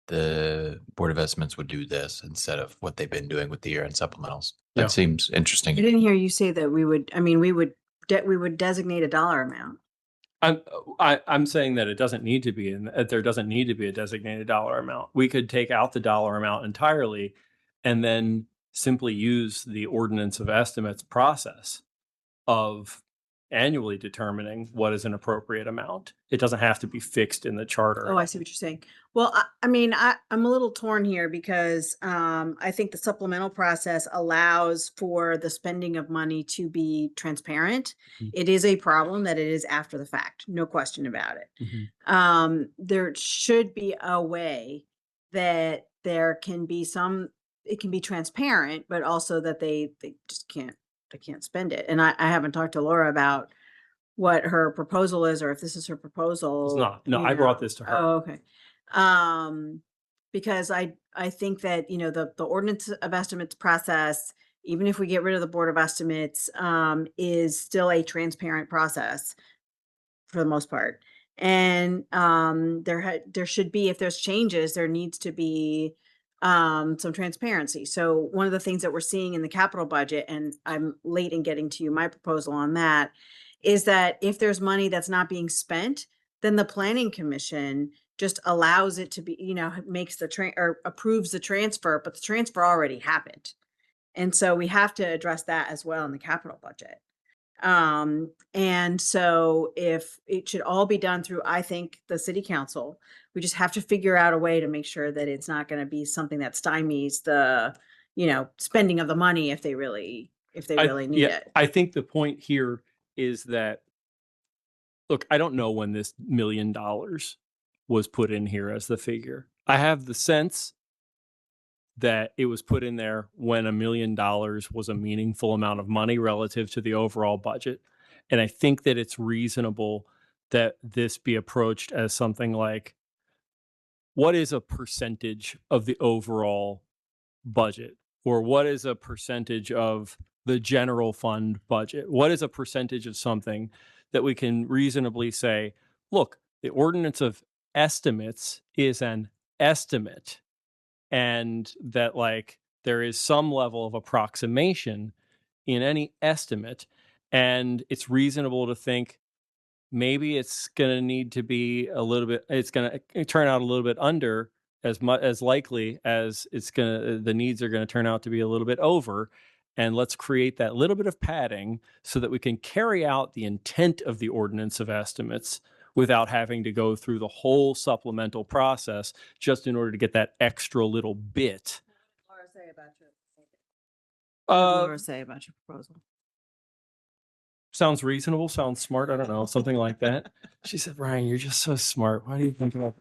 the Board of Estimates would do this instead of what they've been doing with the year-end supplementals. That Yeah. seems I interesting. didn't hear you say that we would designate a dollar amount. I'm saying that it doesn't need to be, and there doesn't need to be a designated dollar amount. We could take out the dollar amount entirely and then simply use the ordinance of estimates process of annually determining what is an appropriate amount. It doesn't have to be fixed in the charter. Oh, I see what you're saying. Well, I'm a little torn here because I think the supplemental process allows for the spending of money to be transparent. Mhm. It is a problem that it is after the fact, no question about it. Mhm. There should be a way that there can be it can be transparent, but also that they just can't spend it. And I haven't talked to Laura about what her proposal is, or if this is her proposal. It's not. No, you I brought know. this to her. Oh, okay. Because I think that, the ordinance of estimates process, even if we get rid of the Board of Estimates, is still a transparent process for the most part. And there should be, if there's changes, there needs to be some transparency. So one of the things that we're seeing in the capital budget, and I'm late in getting to you my proposal on that, is that if there's money that's not being spent, then the planning commission just allows it to be, makes or approves the transfer, but the transfer already happened. And so we have to address that as well in the capital budget. And so if it should all be done through, I think, the city council, we just have to figure out a way to make sure that it's not going to be something that stymies the, spending of the money if they really need it. I think the point here is that look, I don't know when this $1 million was put in here as the figure. I have the sense that it was put in there when $1 million was a meaningful amount of money relative to the overall budget. And I think that it's reasonable that this be approached as something like, what is a percentage of the overall budget? Or what is a percentage of the general fund budget? What is a percentage of something that we can reasonably say, look, the ordinance of estimates is an estimate, and that like there is some level of approximation in any estimate, and it's reasonable to think maybe it's going to need to be a little bit, it's going to turn out a little bit under, as much as likely as it's going to, the needs are going to turn out to be a little bit over. And let's create that little bit of padding so that we can carry out the intent of the ordinance of estimates without having to go through the whole supplemental process just in order to get that extra little bit. Laura say about your Laura say about your proposal? Sounds reasonable, sounds smart. I don't know, something like that. She said, Ryan, you're just so smart. Why do you think about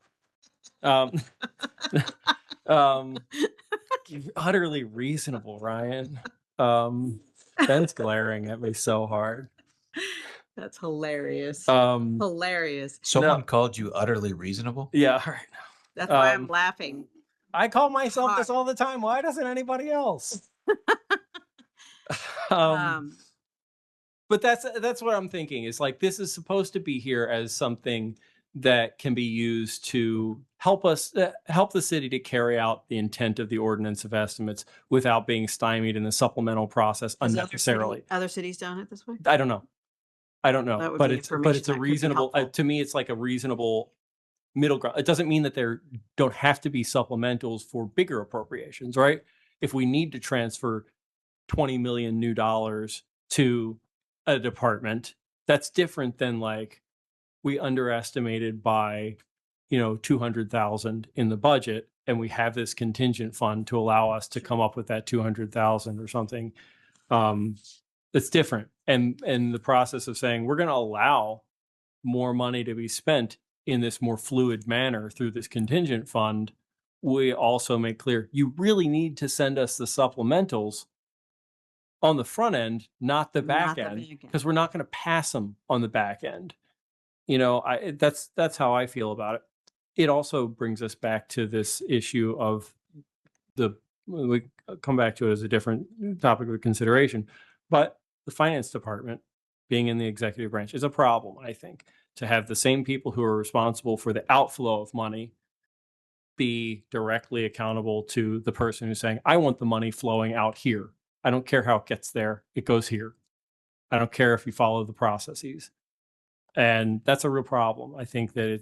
utterly reasonable, Ryan. Ben's glaring at me so hard. That's hilarious. Um, Hilarious. Someone No. called you utterly reasonable? yeah, all right. That's why I'm um, laughing. I call myself this Hard. all the time. Why doesn't anybody else? But that's what I'm thinking. Is like, this is supposed to be here as something that can be used to help us help the city to carry out the intent of the ordinance of estimates without being stymied in the supplemental process Has unnecessarily. Other cities done it this way? I don't know. That would But be it's information a that could be reasonable helpful. to me. It's like a reasonable middle ground. It doesn't mean that there don't have to be supplementals for bigger appropriations, right? If we need to transfer $20 million new dollars to a department, that's different than like we underestimated by, 200,000 in the budget, and we have this contingent fund to allow us to come up with that 200,000 or something. It's different. And the process of saying we're going to allow more money to be spent in this more fluid manner through this contingent fund, we also make clear you really need to send us the supplementals on the front end, not the back Not the end, back end. because we're not going to pass them on the back end. That's how I feel about it. It also brings us back to this issue of we come back to it as a different topic of consideration, but the finance department being in the executive branch is a problem, I think, to have the same people who are responsible for the outflow of money be directly accountable to the person who's saying, I want the money flowing out here. I don't care how it gets there. It goes here. I don't care if you follow the processes. And that's a real problem. I think that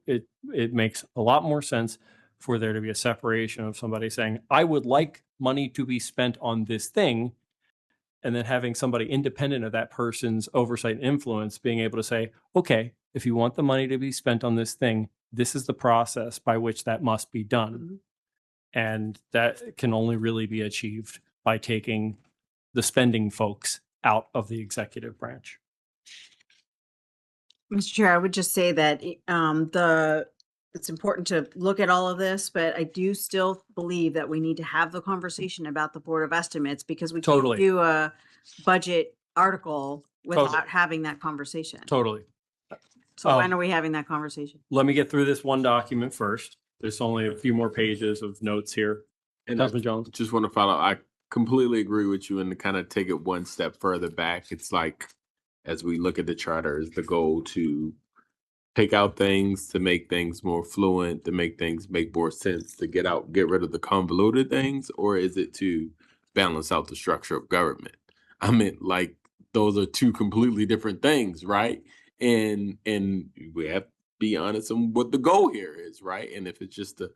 it makes a lot more sense for there to be a separation of somebody saying, I would like money to be spent on this thing, and then having somebody independent of that person's oversight and influence being able to say, okay, if you want the money to be spent on this thing, this is the process by which that must be done. Mhm. And that can only really be achieved by taking the spending folks out of the executive branch. Mr. Chair, I would just say that it's important to look at all of this, but I do still believe that we need to have the conversation about the Board of Estimates, because we can't Totally. do a budget article without Totally. having that conversation. Totally. So when are we having that conversation? Let me get through this one document first. There's only a few more pages of notes here. And I Councilman Jones. just want to follow. I completely agree with you, and to kind of take it one step further back, it's like, as we look at the charter, is the goal to take out things to make things more fluent, to make things make more sense, to get rid of the convoluted things, or is it to balance out the structure of government? I mean, like, those are two completely different things, right? And we have to be honest on what the goal here is, right? And if it's just to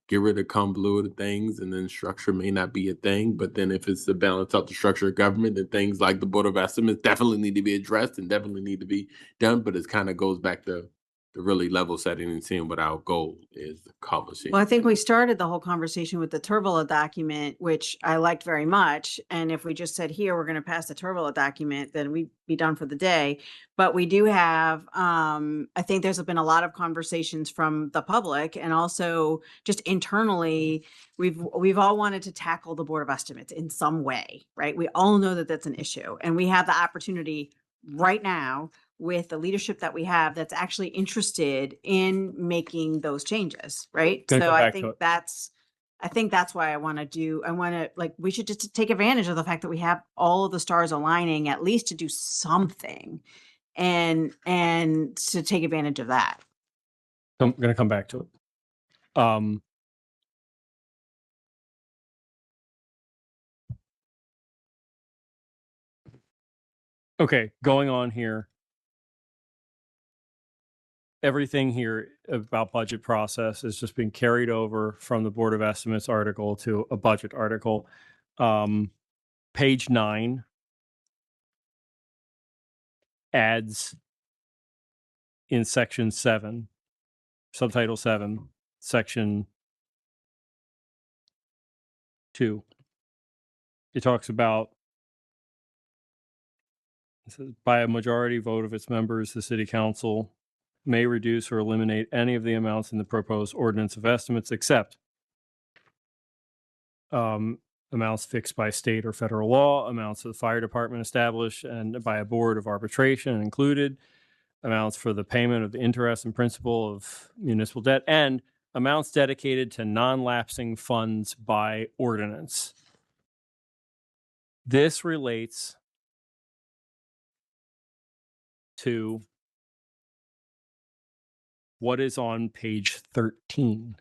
get rid of convoluted things, and then structure may not be a thing, but then if it's to balance out the structure of government, then things like the Board of Estimates definitely need to be addressed and definitely need to be done. But it kind of goes back to really level setting and seeing what our goal is accomplishing. Well, I think we started the whole conversation with the Turbola document, which I liked very much. And if we just said, here, we're going to pass the Turbola document, then we'd be done for the day. But we do have, I think there's been a lot of conversations from the public and also just internally, we've all wanted to tackle the Board of Estimates in some way, right? We all know that that's an issue, and we have the opportunity right now with the leadership that we have that's actually interested in making those changes, right? Gonna So come I back to think it. I think that's why I want to like, we should just take advantage of the fact that we have all of the stars aligning at least to do something and to take advantage of that. I'm going to come back to it. Okay, going on here. Everything here about budget process is just being carried over from the Board of Estimates article to a budget article. Page 9 adds in section 7, subtitle 7, section 2. It talks about, it says, by a majority vote of its members, the city council may reduce or eliminate any of the amounts in the proposed ordinance of estimates except amounts fixed by state or federal law, amounts that the fire department established and by a board of arbitration included, amounts for the payment of the interest and principal of municipal debt, and amounts dedicated to non-lapsing funds by ordinance. This relates to what is on page 13.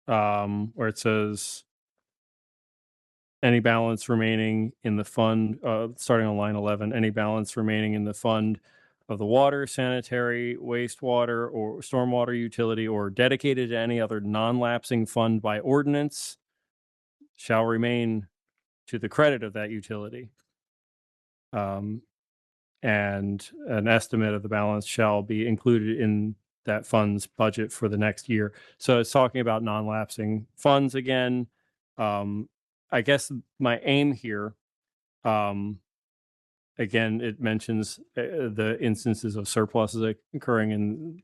Where it says any balance remaining in the fund, starting on line 11, any balance remaining in the fund of the water, sanitary, wastewater, or stormwater utility, or dedicated to any other non-lapsing fund by ordinance shall remain to the credit of that utility. And an estimate of the balance shall be included in that fund's budget for the next year. So it's talking about non-lapsing funds again. I guess my aim here, again, it mentions the instances of surpluses occurring in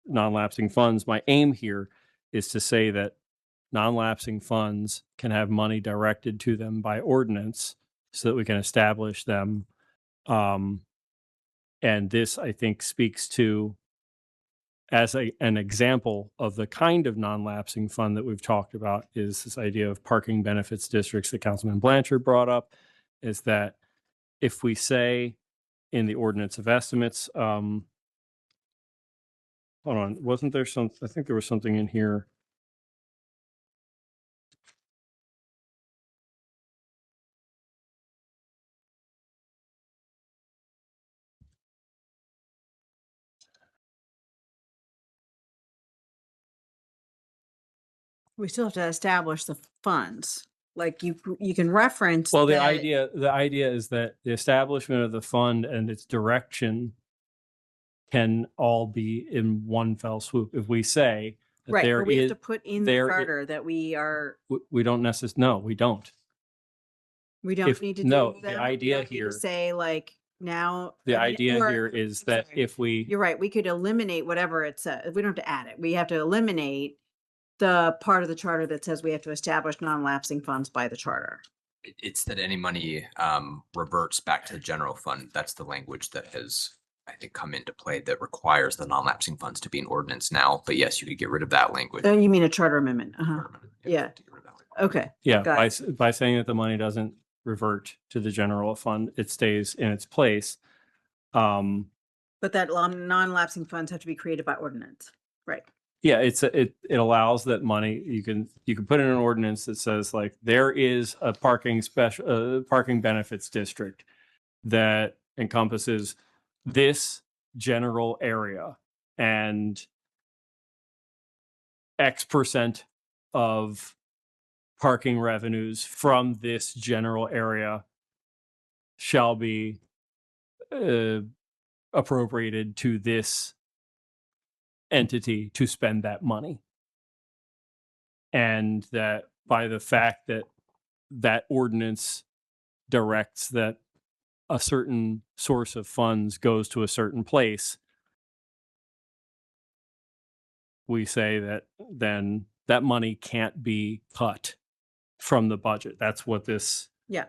non-lapsing funds. My aim here is to say that non-lapsing funds can have money directed to them by ordinance so that we can establish them. And this, I think, speaks to, as an example of the kind of non-lapsing fund that we've talked about, is this idea of parking benefits districts that Councilman Blanchard brought up, is that if we say in the ordinance of estimates, hold on, wasn't there some, I think there was something in here. We still have to establish the funds. Like you can reference. Well, the that- idea is that the establishment of the fund and its direction can all be in one fell swoop. If we say that Right, there but we have is, to put in the there i- charter that we are, we don't necessarily, no, we don't. we don't if- need to no, do the that. We idea don't need to here- say like now. The I mean, idea or- here is I'm that sorry. if we, You're right, we could eliminate whatever it says. We don't have to add it. We have to eliminate the part of the charter that says we have to establish non-lapsing funds by the charter. It's that any money reverts back to the general fund. That's the language that has, I think, come into play that requires the non-lapsing funds to be an ordinance now. But yes, you could get rid of that language. You mean a charter amendment? Uh-huh. Yeah. To get rid of that language. Okay. yeah, got it. by saying that the money doesn't revert to the general fund, it stays in its place. But that non-lapsing funds have to be created by ordinance, right? Yeah, it allows that money, you can put in an ordinance that says like there is a parking benefits district that encompasses this general area, and X% of parking revenues from this general area shall be appropriated to this entity to spend that money. And that by the fact that that ordinance directs that a certain source of funds goes to a certain place, we say that then that money can't be cut from the budget. That's what this Yeah.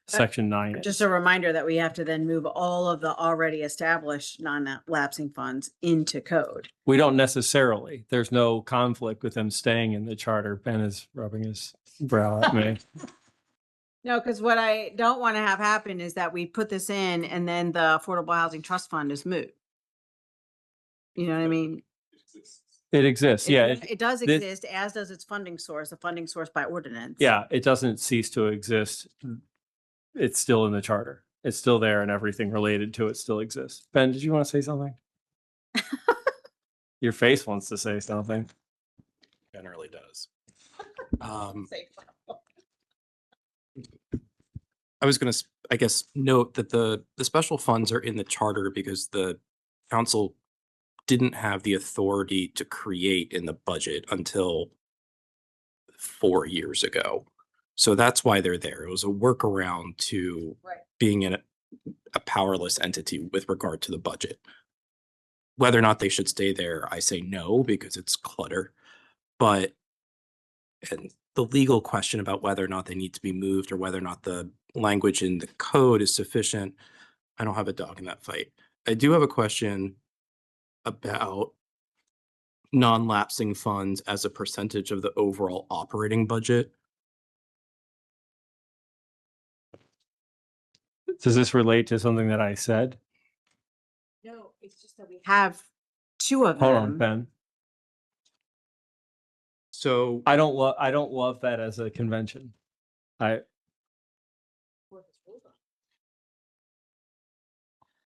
section 9 Just is. a reminder that we have to then move all of the already established non-lapsing funds into code. We don't necessarily. There's no conflict with them staying in the charter. Ben is rubbing his brow at me. No, because what I don't want to have happen is that we put this in and then the Affordable Housing Trust Fund is moot. You know what I mean? It exists. Yeah. It does this- exist, as does its funding source, a funding source by ordinance. Yeah. It doesn't cease to exist. It's still in the charter. It's still there and everything related to it still exists. Ben, did you want to say something? Your face wants to say something. Generally does. I was going to, I guess, note that the special funds are in the charter because the council didn't have the authority to create in the budget until 4 years ago. So that's why they're there. It was a workaround to Right. being in a powerless entity with regard to the budget. Whether or not they should stay there, I say no, because it's clutter. But, and the legal question about whether or not they need to be moved or whether or not the language in the code is sufficient, I don't have a dog in that fight. I do have a question about non-lapsing funds as a percentage of the overall operating budget. Does this relate to something that I said? No, it's just that we have two of Hold on, them. Ben. So I don't love that as a convention.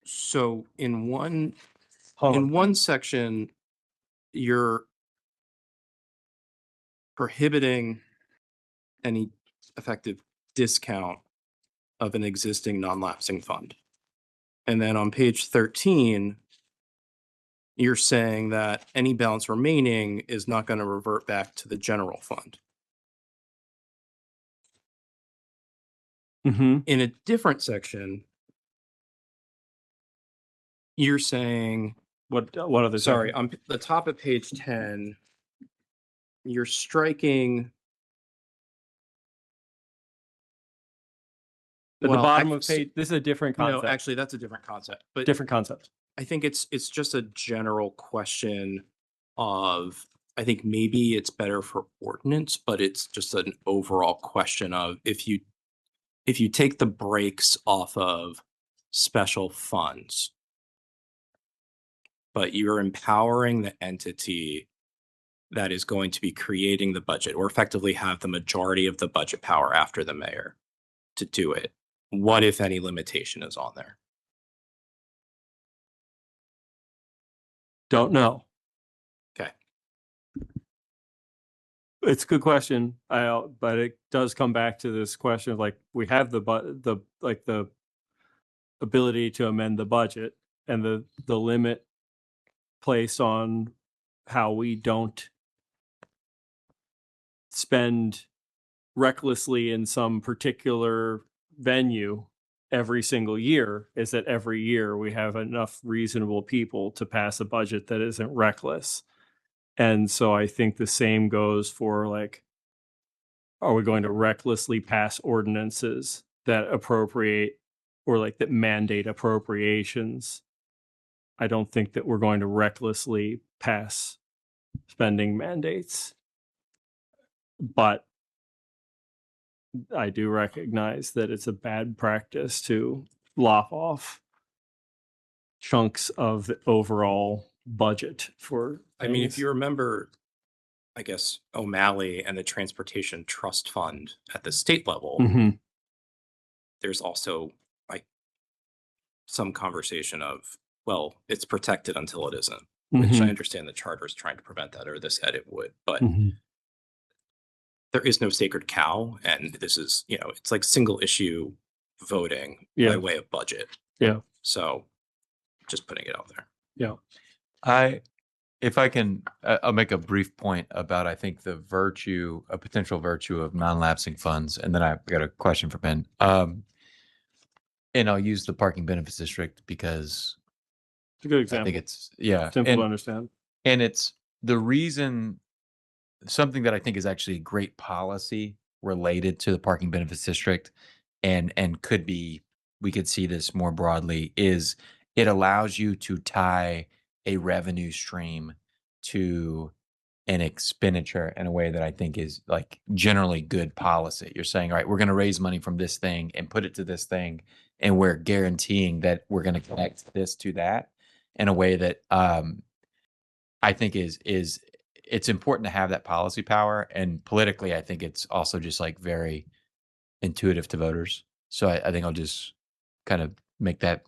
so in one Hold on. in one section, you're prohibiting any effective discount of an existing non-lapsing fund. And then on page 13, you're saying that any balance remaining is not going to revert back to the general fund. Mhm. In a different section, you're saying, What other? sorry, section? on the top of page 10, you're striking. At the well, bottom of actually- page, this is a different No, concept. actually, that's a different concept. But Different concept. I think it's just a general question of, I think maybe it's better for ordinance, but it's just an overall question of if you take the brakes off of special funds, but you're empowering the entity that is going to be creating the budget or effectively have the majority of the budget power after the mayor to do it, what if any limitation is on there? Don't know. Okay. It's a good question. But it does come back to this question of like we have the ability to amend the budget and the limit placed on how we don't spend recklessly in some particular venue every single year is that every year we have enough reasonable people to pass a budget that isn't reckless. And so I think the same goes for like, are we going to recklessly pass ordinances that appropriate or like that mandate appropriations? I don't think that we're going to recklessly pass spending mandates. But I do recognize that it's a bad practice to lop off chunks of the overall budget for. I mean, if things. you remember, I guess O'Malley and the Transportation Trust Fund at the state level, Mhm. there's also like some conversation of, well, it's protected until it isn't, which I Mhm. understand the charter is trying to prevent that, or this edit would, but Mhm. there is no sacred cow, and this is, it's like single issue voting Yeah. by way of budget. Yeah. So just putting it out there. If I can, I'll make a brief point about, I think, a potential virtue of non-lapsing funds, and then I've got a question for Ben. And I'll use the parking benefits district because It's a good I example. think it's, yeah. Simple and, to understand. And it's the reason, something that I think is actually great policy related to the parking benefits district, and could be, we could see this more broadly, is it allows you to tie a revenue stream to an expenditure in a way that I think is like generally good policy. You're saying, all right, we're going to raise money from this thing and put it to this thing, and we're guaranteeing that we're going to connect this to that in a way that I think is it's important to have that policy power. And politically, I think it's also just like very intuitive to voters. So I think I'll just kind of make that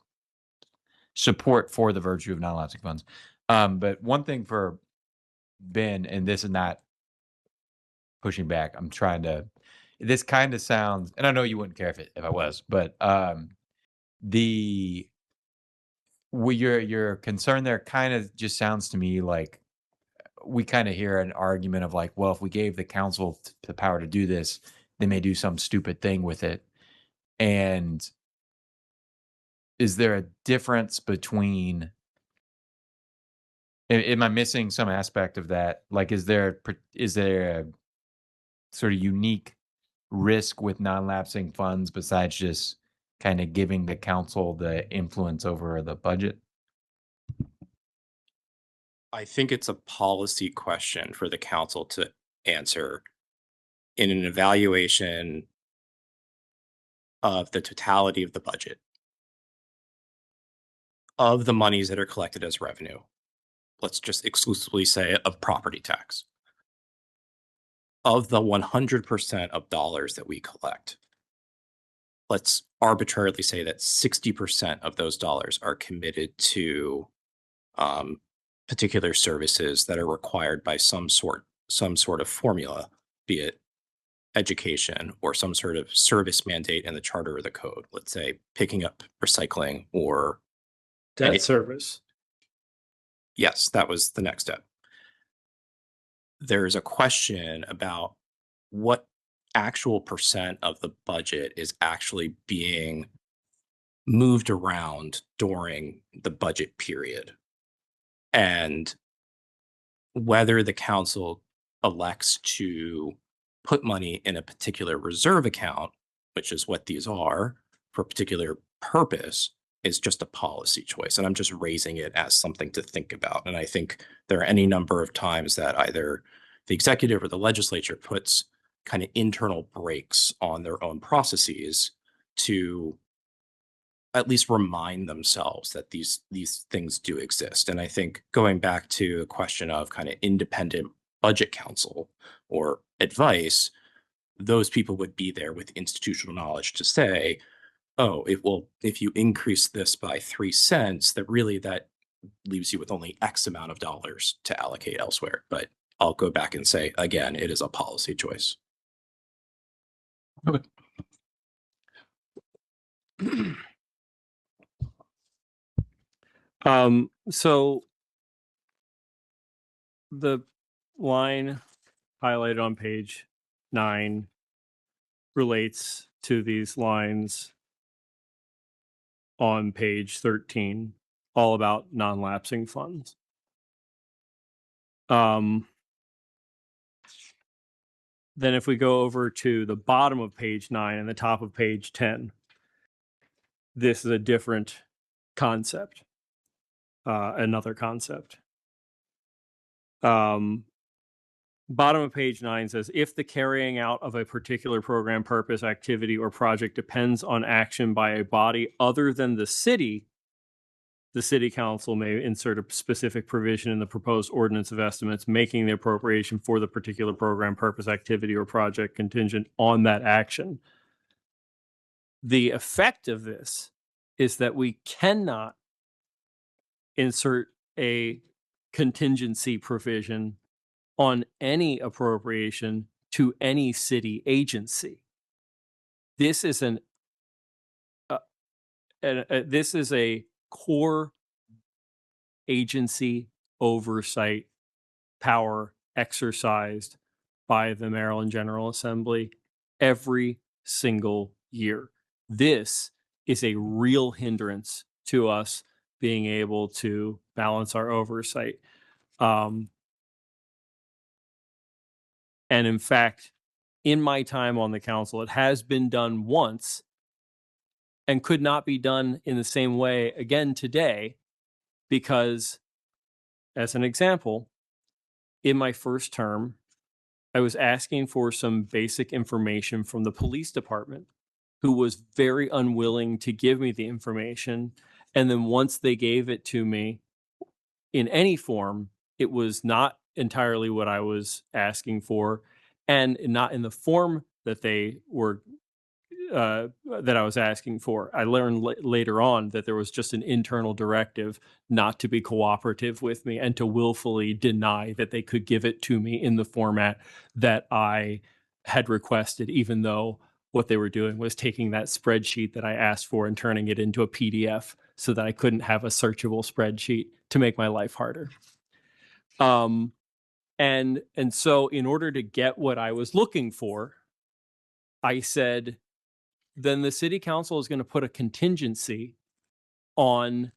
support for the virtue of non-lapsing funds. But one thing for Ben, and this is not pushing back, I'm trying to, this kind of sounds, and I know you wouldn't care if I was, but your concern there kind of just sounds to me like we kind of hear an argument of like, well, if we gave the council the power to do this, they may do some stupid thing with it. And is there a difference between, am I missing some aspect of that? Like, is there a sort of unique risk with non-lapsing funds besides just kind of giving the council the influence over the budget? I think it's a policy question for the council to answer in an evaluation of the totality of the budget, of the monies that are collected as revenue. Let's just exclusively say of property tax. Of the 100% of dollars that we collect, let's arbitrarily say that 60% of those dollars are committed to particular services that are required by some sort of formula, be it education or some sort of service mandate in the charter or the code. Let's say picking up recycling or Debt service. Yes, that was the next step. There's a question about what actual percent of the budget is actually being moved around during the budget period, and whether the council elects to put money in a particular reserve account, which is what these are, for a particular purpose, is just a policy choice. And I'm just raising it as something to think about. And I think there are any number of times that either the executive or the legislature puts kind of internal brakes on their own processes to at least remind themselves that these things do exist. And I think going back to the question of kind of independent budget counsel or advice, those people would be there with institutional knowledge to say, oh, if you increase this by 3 cents, that leaves you with only X amount of dollars to allocate elsewhere. But I'll go back and say, again, it is a policy choice. Okay. So the line highlighted on page 9 relates to these lines on page 13, all about non-lapsing funds. Then if we go over to the bottom of page 9 and the top of page 10, this is a different concept, another concept. Bottom of page 9 says, if the carrying out of a particular program, purpose, activity, or project depends on action by a body other than the city council may insert a specific provision in the proposed ordinance of estimates, making the appropriation for the particular program, purpose, activity, or project contingent on that action. The effect of this is that we cannot insert a contingency provision on any appropriation to any city agency. This is this is a core agency oversight power exercised by the Maryland General Assembly every single year. This is a real hindrance to us being able to balance our oversight. And in fact, in my time on the council, it has been done once and could not be done in the same way again today, because, as an example, in my first term, I was asking for some basic information from the police department, who was very unwilling to give me the information. And then once they gave it to me in any form, it was not entirely what I was asking for, and not in the form that they were that I was asking for. I learned later on that there was just an internal directive not to be cooperative with me and to willfully deny that they could give it to me in the format that I had requested, even though what they were doing was taking that spreadsheet that I asked for and turning it into a PDF so that I couldn't have a searchable spreadsheet to make my life harder. And so in order to get what I was looking for, I said, then the city council is going to put a contingency on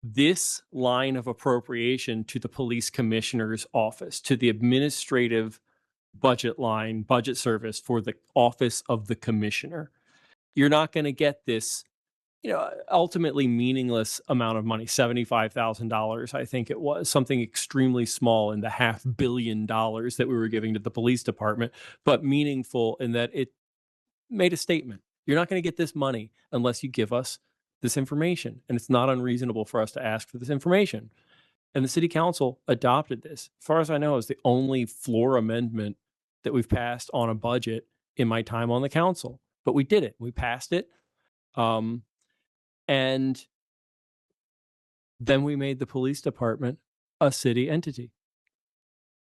this line of appropriation to the police commissioner's office, to the administrative budget line, budget service for the office of the commissioner. You're not going to get this, ultimately meaningless amount of money, $75,000, I think it was, something extremely small in the $500 million that we were giving to the police department, but meaningful in that it made a statement. You're not going to get this money unless you give us this information. And it's not unreasonable for us to ask for this information. And the city council adopted this. As far as I know, it's the only floor amendment that we've passed on a budget in my time on the council. But we did it. We passed it. And then we made the police department a city entity.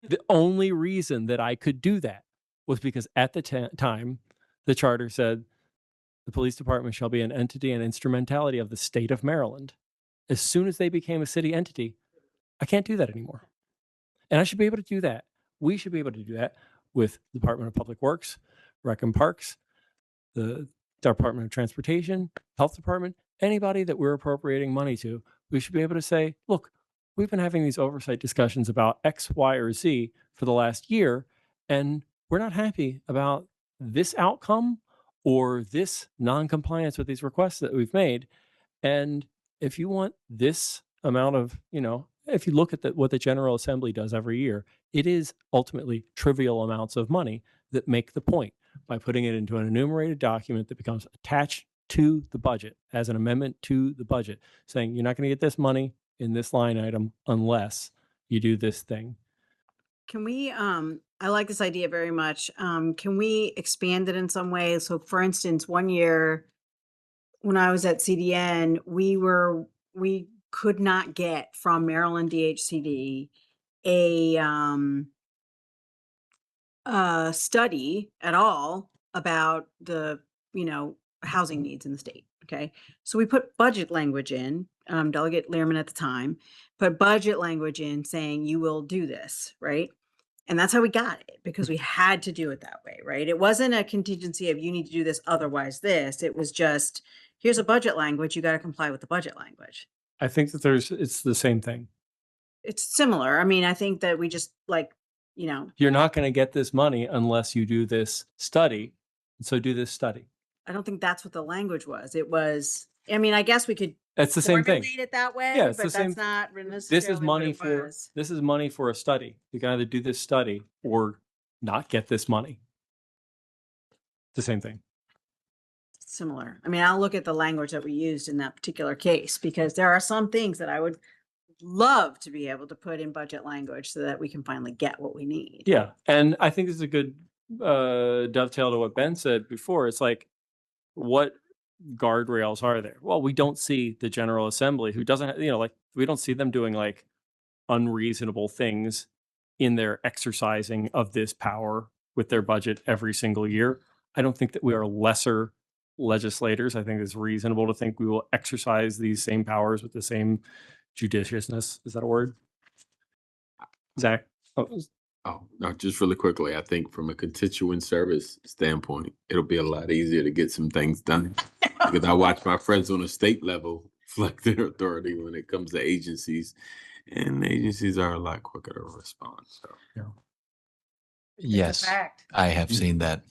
The only reason that I could do that was because at the time, the charter said the police department shall be an entity and instrumentality of the state of Maryland. As soon as they became a city entity, I can't do that anymore. And I should be able to do that. We should be able to do that with the Department of Public Works, Rec and Parks, the Department of Transportation, Health Department, anybody that we're appropriating money to. We should be able to say, look, we've been having these oversight discussions about X, Y, or Z for the last year, and we're not happy about this outcome or this non-compliance with these requests that we've made. And if you want this amount of, if you look at what the General Assembly does every year, it is ultimately trivial amounts of money that make the point by putting it into an enumerated document that becomes attached to the budget as an amendment to the budget, saying you're not going to get this money in this line item unless you do this thing. Can we, I like this idea very much. Can we expand it in some way? So for instance, one year when I was at CDN, we could not get from Maryland DHCD a study at all about the, housing needs in the state. Okay. So we put budget language in, Delegate Lehrman at the time, put budget language in saying you will do this, right? And that's how we got it, because we had to do it that way, right? It wasn't a contingency of you need to do this, otherwise this. It was just, here's a budget language, you got to comply with the budget language. I think that it's the same thing. It's similar. I mean, I think that we just you're not going to get this money unless you do this study. So do this study. I don't think that's what the language was. It was, I mean, I guess we could It's the same thing. formulate it that way, Yeah, it's but the same. that's not This necessarily is what money it for was. this is money for a study. You can either do this study or not get this money. It's the same thing. Similar. I mean, I'll look at the language that we used in that particular case, because there are some things that I would love to be able to put in budget language so that we can finally get what we need. Yeah, and I think this is a good dovetail to what Ben said before. It's like, what guardrails are there? Well, we don't see the General Assembly, who doesn't, we don't see them doing unreasonable things in their exercising of this power with their budget every single year. I don't think that we are lesser legislators. I think it's reasonable to think we will exercise these same powers with the same judiciousness. Is that a word? Zach? Oh, Oh, no, just really quickly, I think from a constituent service standpoint, it'll be a lot easier to get some things done. Because I watch my friends on the state level flex their authority when it comes to agencies, and agencies are a lot quicker to respond. So Yes, Fact. I have seen that.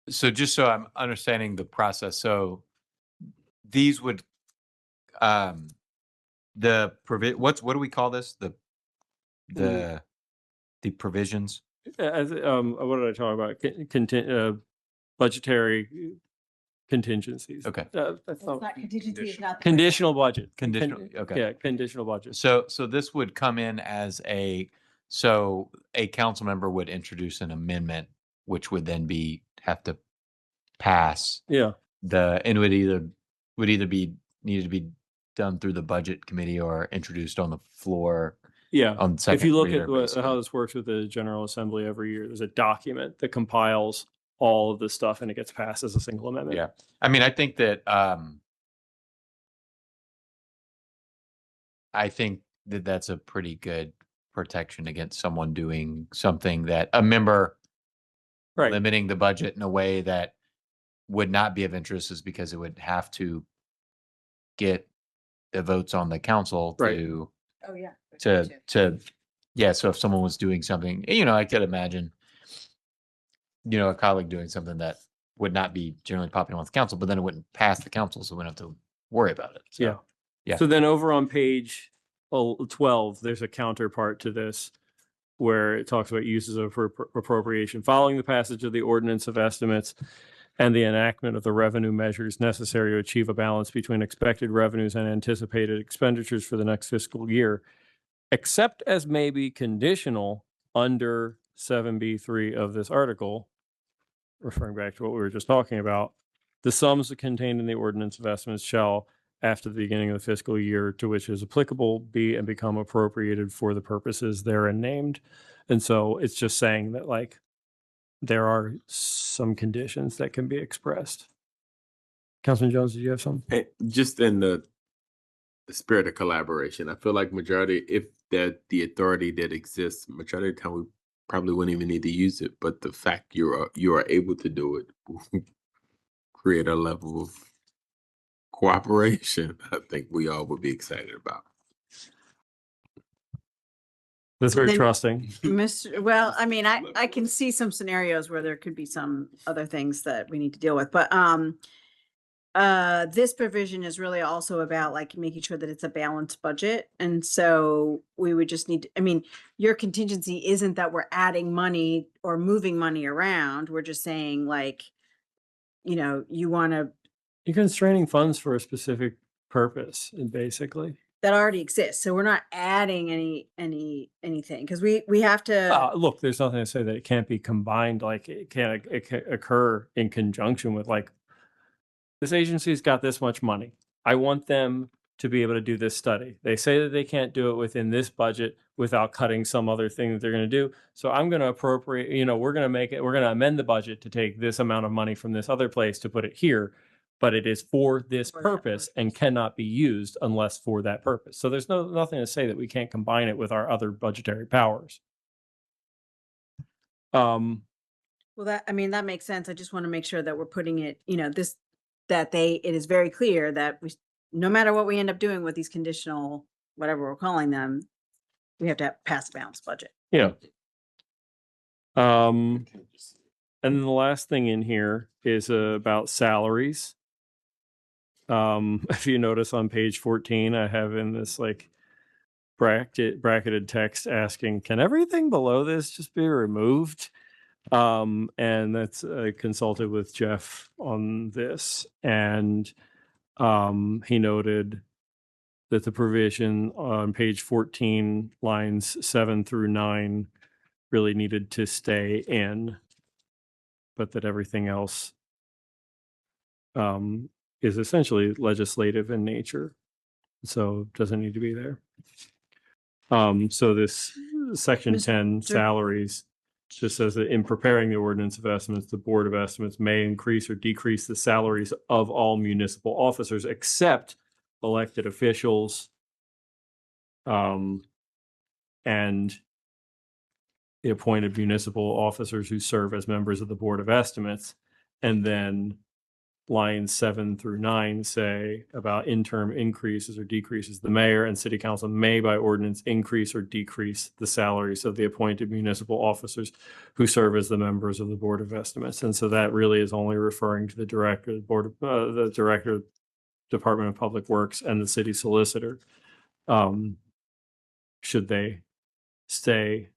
So just so I'm understanding the process, so these would, what do we call this? The provisions? what did I talk about? Budgetary contingencies. Okay. That's not- contingency is not. Conditional budget. Conditional, okay. Yeah, conditional budget. So this would come in as so a council member would introduce an amendment, which would then have to pass Yeah. and it would either be needed to be done through the budget committee or introduced on the floor Yeah. on second If you look reader, at basically. how this works with the General Assembly every year, there's a document that compiles all of this stuff and it gets passed as a single amendment. Yeah. I mean, I think that that's a pretty good protection against someone doing something that a member Right. limiting the budget in a way that would not be of interest, is because it would have to get the votes on the council Right. to Oh, yeah. yeah. So if someone was doing something, I could imagine, a colleague doing something that would not be generally popular with the council, but then it wouldn't pass the council, so we wouldn't have to worry about it. So, Yeah. Yeah. So then over on page 12, there's a counterpart to this where it talks about uses of appropriation following the passage of the ordinance of estimates and the enactment of the revenue measures necessary to achieve a balance between expected revenues and anticipated expenditures for the next fiscal year, except as may be conditional under 7B3 of this article, referring back to what we were just talking about. The sums contained in the ordinance of estimates shall, after the beginning of the fiscal year to which is applicable, be and become appropriated for the purposes therein named. And so it's just saying that, like, there are some conditions that can be expressed. Councilman Jones, did you have something? hey, just in the spirit of collaboration, I feel like if the authority that exists, majority of the time we probably wouldn't even need to use it. But the fact you are able to do it will create a level of cooperation I think we all would be excited about. That's very Then- trusting. Well, I mean, I can see some scenarios where there could be some other things that we need to deal with, but this provision is really also about like making sure that it's a balanced budget. And so we would just need, your contingency isn't that we're adding money or moving money around. We're just saying like, you want to, You're constraining funds for a specific purpose, basically. that already exists. So we're not adding anything because we have to. Look, there's nothing to say that it can't be combined. Like it can occur in conjunction with, like, this agency's got this much money. I want them to be able to do this study. They say that they can't do it within this budget without cutting some other thing that they're going to do. So I'm going to appropriate, we're going to amend the budget to take this amount of money from this other place to put it here, but it is for this For that purpose and cannot be used unless for that purpose. So there's nothing to say that we can't combine it with our other budgetary powers. Well, that makes sense. I just want to make sure that we're putting it, it is very clear that no matter what we end up doing with these conditional, whatever we're calling them, we have to pass a balanced budget. Yeah. And then the last thing in here is about salaries. If you notice on page 14, I have in this like bracketed text asking, can everything below this just be removed? And that's consulted with Jeff on this, and he noted that the provision on page 14, lines 7 through 9 really needed to stay in, but that everything else is essentially legislative in nature, so doesn't need to be there. So this section Mr. 10 salaries just says that in preparing the ordinance of estimates, the Board of Estimates may increase or decrease the salaries of all municipal officers except elected officials and the appointed municipal officers who serve as members of the Board of Estimates. And then lines 7 through 9 say about interim increases or decreases. The mayor and city council may by ordinance increase or decrease the salaries of the appointed municipal officers who serve as the members of the Board of Estimates. And so that really is only referring to the director, the director, Department of Public Works, and the city solicitor. Should they stay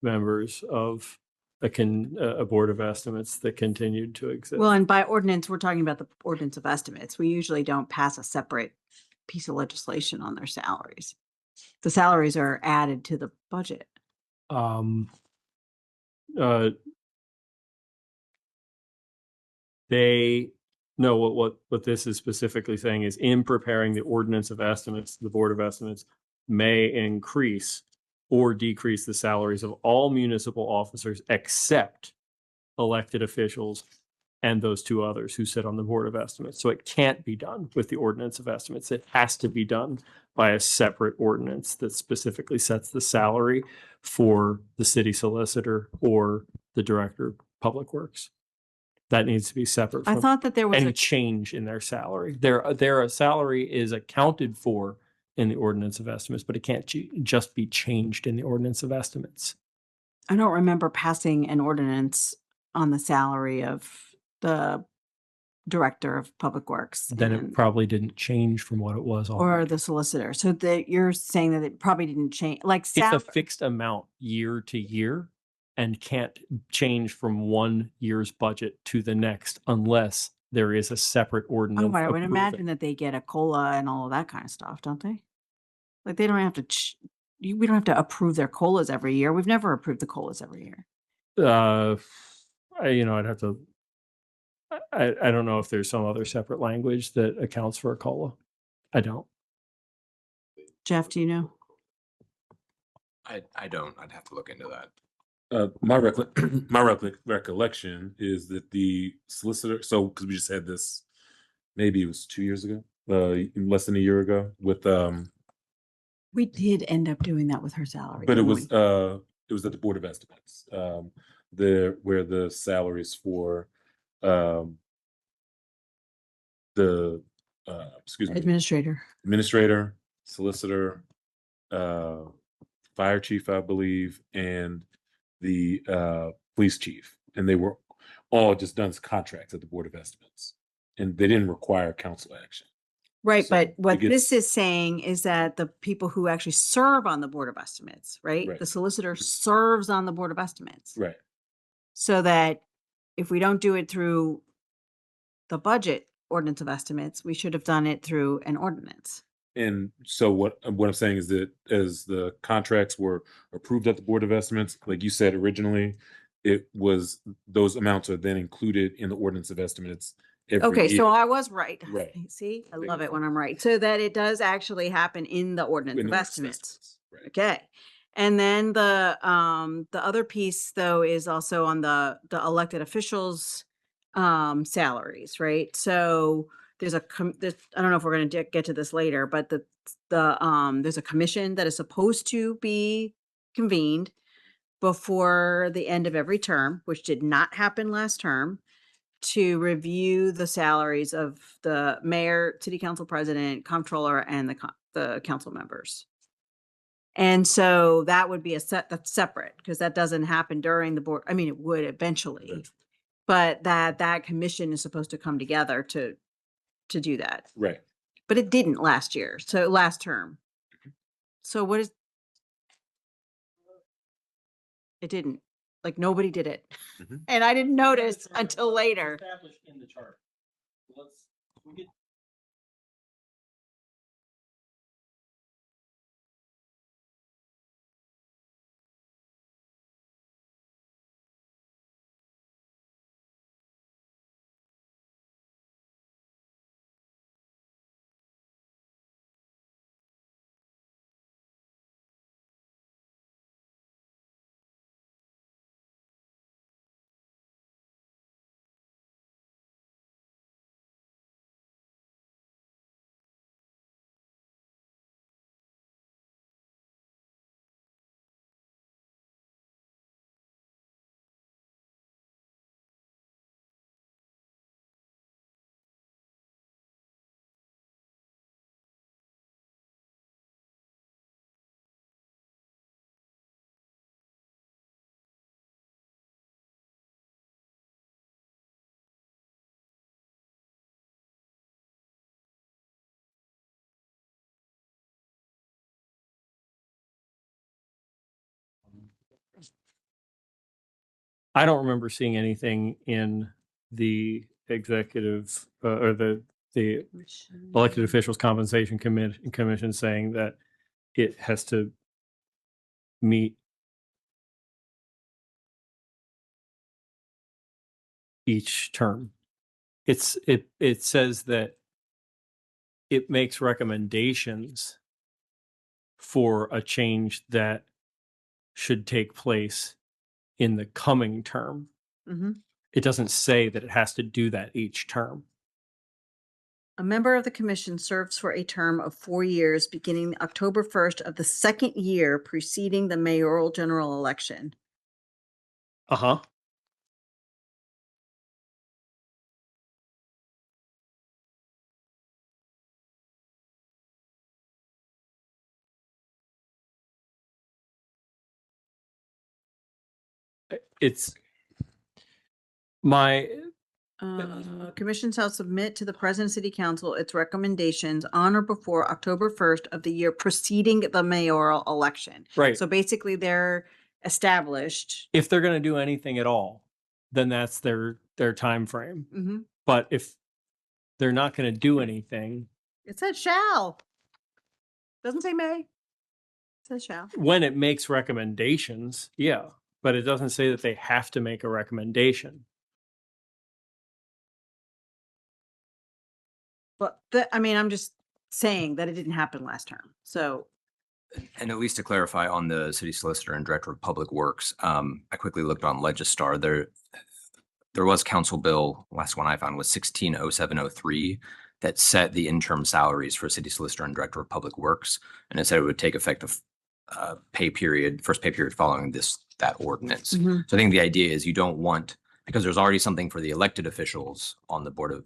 members of a Board of Estimates that continued to exist? Well, and by ordinance, we're talking about the ordinance of estimates. We usually don't pass a separate piece of legislation on their salaries. The salaries are added to the budget. They know what this is specifically saying is in preparing the ordinance of estimates, the Board of Estimates may increase or decrease the salaries of all municipal officers except elected officials and those two others who sit on the Board of Estimates. So it can't be done with the ordinance of estimates. It has to be done by a separate ordinance that specifically sets the salary for the city solicitor or the director of public works. That needs to be separate I from thought that there was any a, change in their salary. Their salary is accounted for in the ordinance of estimates, but it can't just be changed in the ordinance of estimates. I don't remember passing an ordinance on the salary of the director of public works. Then it and- probably didn't change from what it was or already. the solicitor. So that you're saying that it probably didn't change, like It's a salary. fixed amount year to year and can't change from one year's budget to the next unless there is a separate ordinance. Oh, I would approving. imagine that they get a COLA and all of that kind of stuff, don't they? Like they don't have to, we don't have to approve their COLAs every year. We've never approved the COLAs every year. I'd have to, I don't know if there's some other separate language that accounts for a COLA. I don't. Jeff, do you know? I don't. I'd have to look into that. My recollection is that the solicitor, so because we just had this, maybe it was 2 years ago, less than a year ago with We did end up doing that with her salary. but it didn't was we? at the Board of Estimates, where the salaries for the administrator, solicitor, fire chief, I believe, and the police chief, and they were all just done as contracts at the Board of Estimates, and they didn't require council action. Right, So but what it gets- this is saying is that the people who actually serve on the Board of Estimates, right? Right. The solicitor serves on the Board of Estimates. Right. So that if we don't do it through the budget ordinance of estimates, we should have done it through an ordinance. And so what I'm saying is that as the contracts were approved at the Board of Estimates, like you said originally, it was, those amounts are then included in the ordinance of estimates every Okay, year. so I was right. Right. See, I Thank love you. it when I'm right. So that it does actually happen in the ordinance In of the ordinance of estimates. Right. Okay. And then the other piece though is also on the elected officials salaries, right? So there's I don't know if we're going to get to this later, but there's a commission that is supposed to be convened before the end of every term, which did not happen last term, to review the salaries of the mayor, city council president, comptroller, and the council members. And so that would be that's separate because that doesn't happen during the board. I mean, it would eventually, but that commission is supposed to come together to do that. Right. But it didn't last year. So last term. So what is? It didn't. Like nobody did it. Mhm. And I didn't notice until later. Established in the chart. We get I don't remember seeing anything in the executive or the elected officials compensation commission saying that it has to meet each term. It says that it makes recommendations for a change that should take place in the coming term. Mhm. It doesn't say that it has to do that each term. A member of the commission serves for a term of 4 years, beginning October 1st of the second year preceding the mayoral general election. Uh-huh. It's my Commission shall submit to the President City Council its recommendations on or before October 1st of the year preceding the mayoral election. right. So basically, they're established. If they're going to do anything at all, then that's their time frame. Mhm. But if they're not going to do anything, It says shall. Doesn't say may. It says shall. when it makes recommendations, yeah, but it doesn't say that they have to make a recommendation. But I mean, I'm just saying that it didn't happen last term. So And at least to clarify on the city solicitor and director of public works, I quickly looked on Legistar. There was council bill, last one I found was 160703 that set the interim salaries for city solicitor and director of public works. And it said it would take effect of first pay period following that ordinance. Mhm. So I think the idea is you don't want, because there's already something for the elected officials on the board of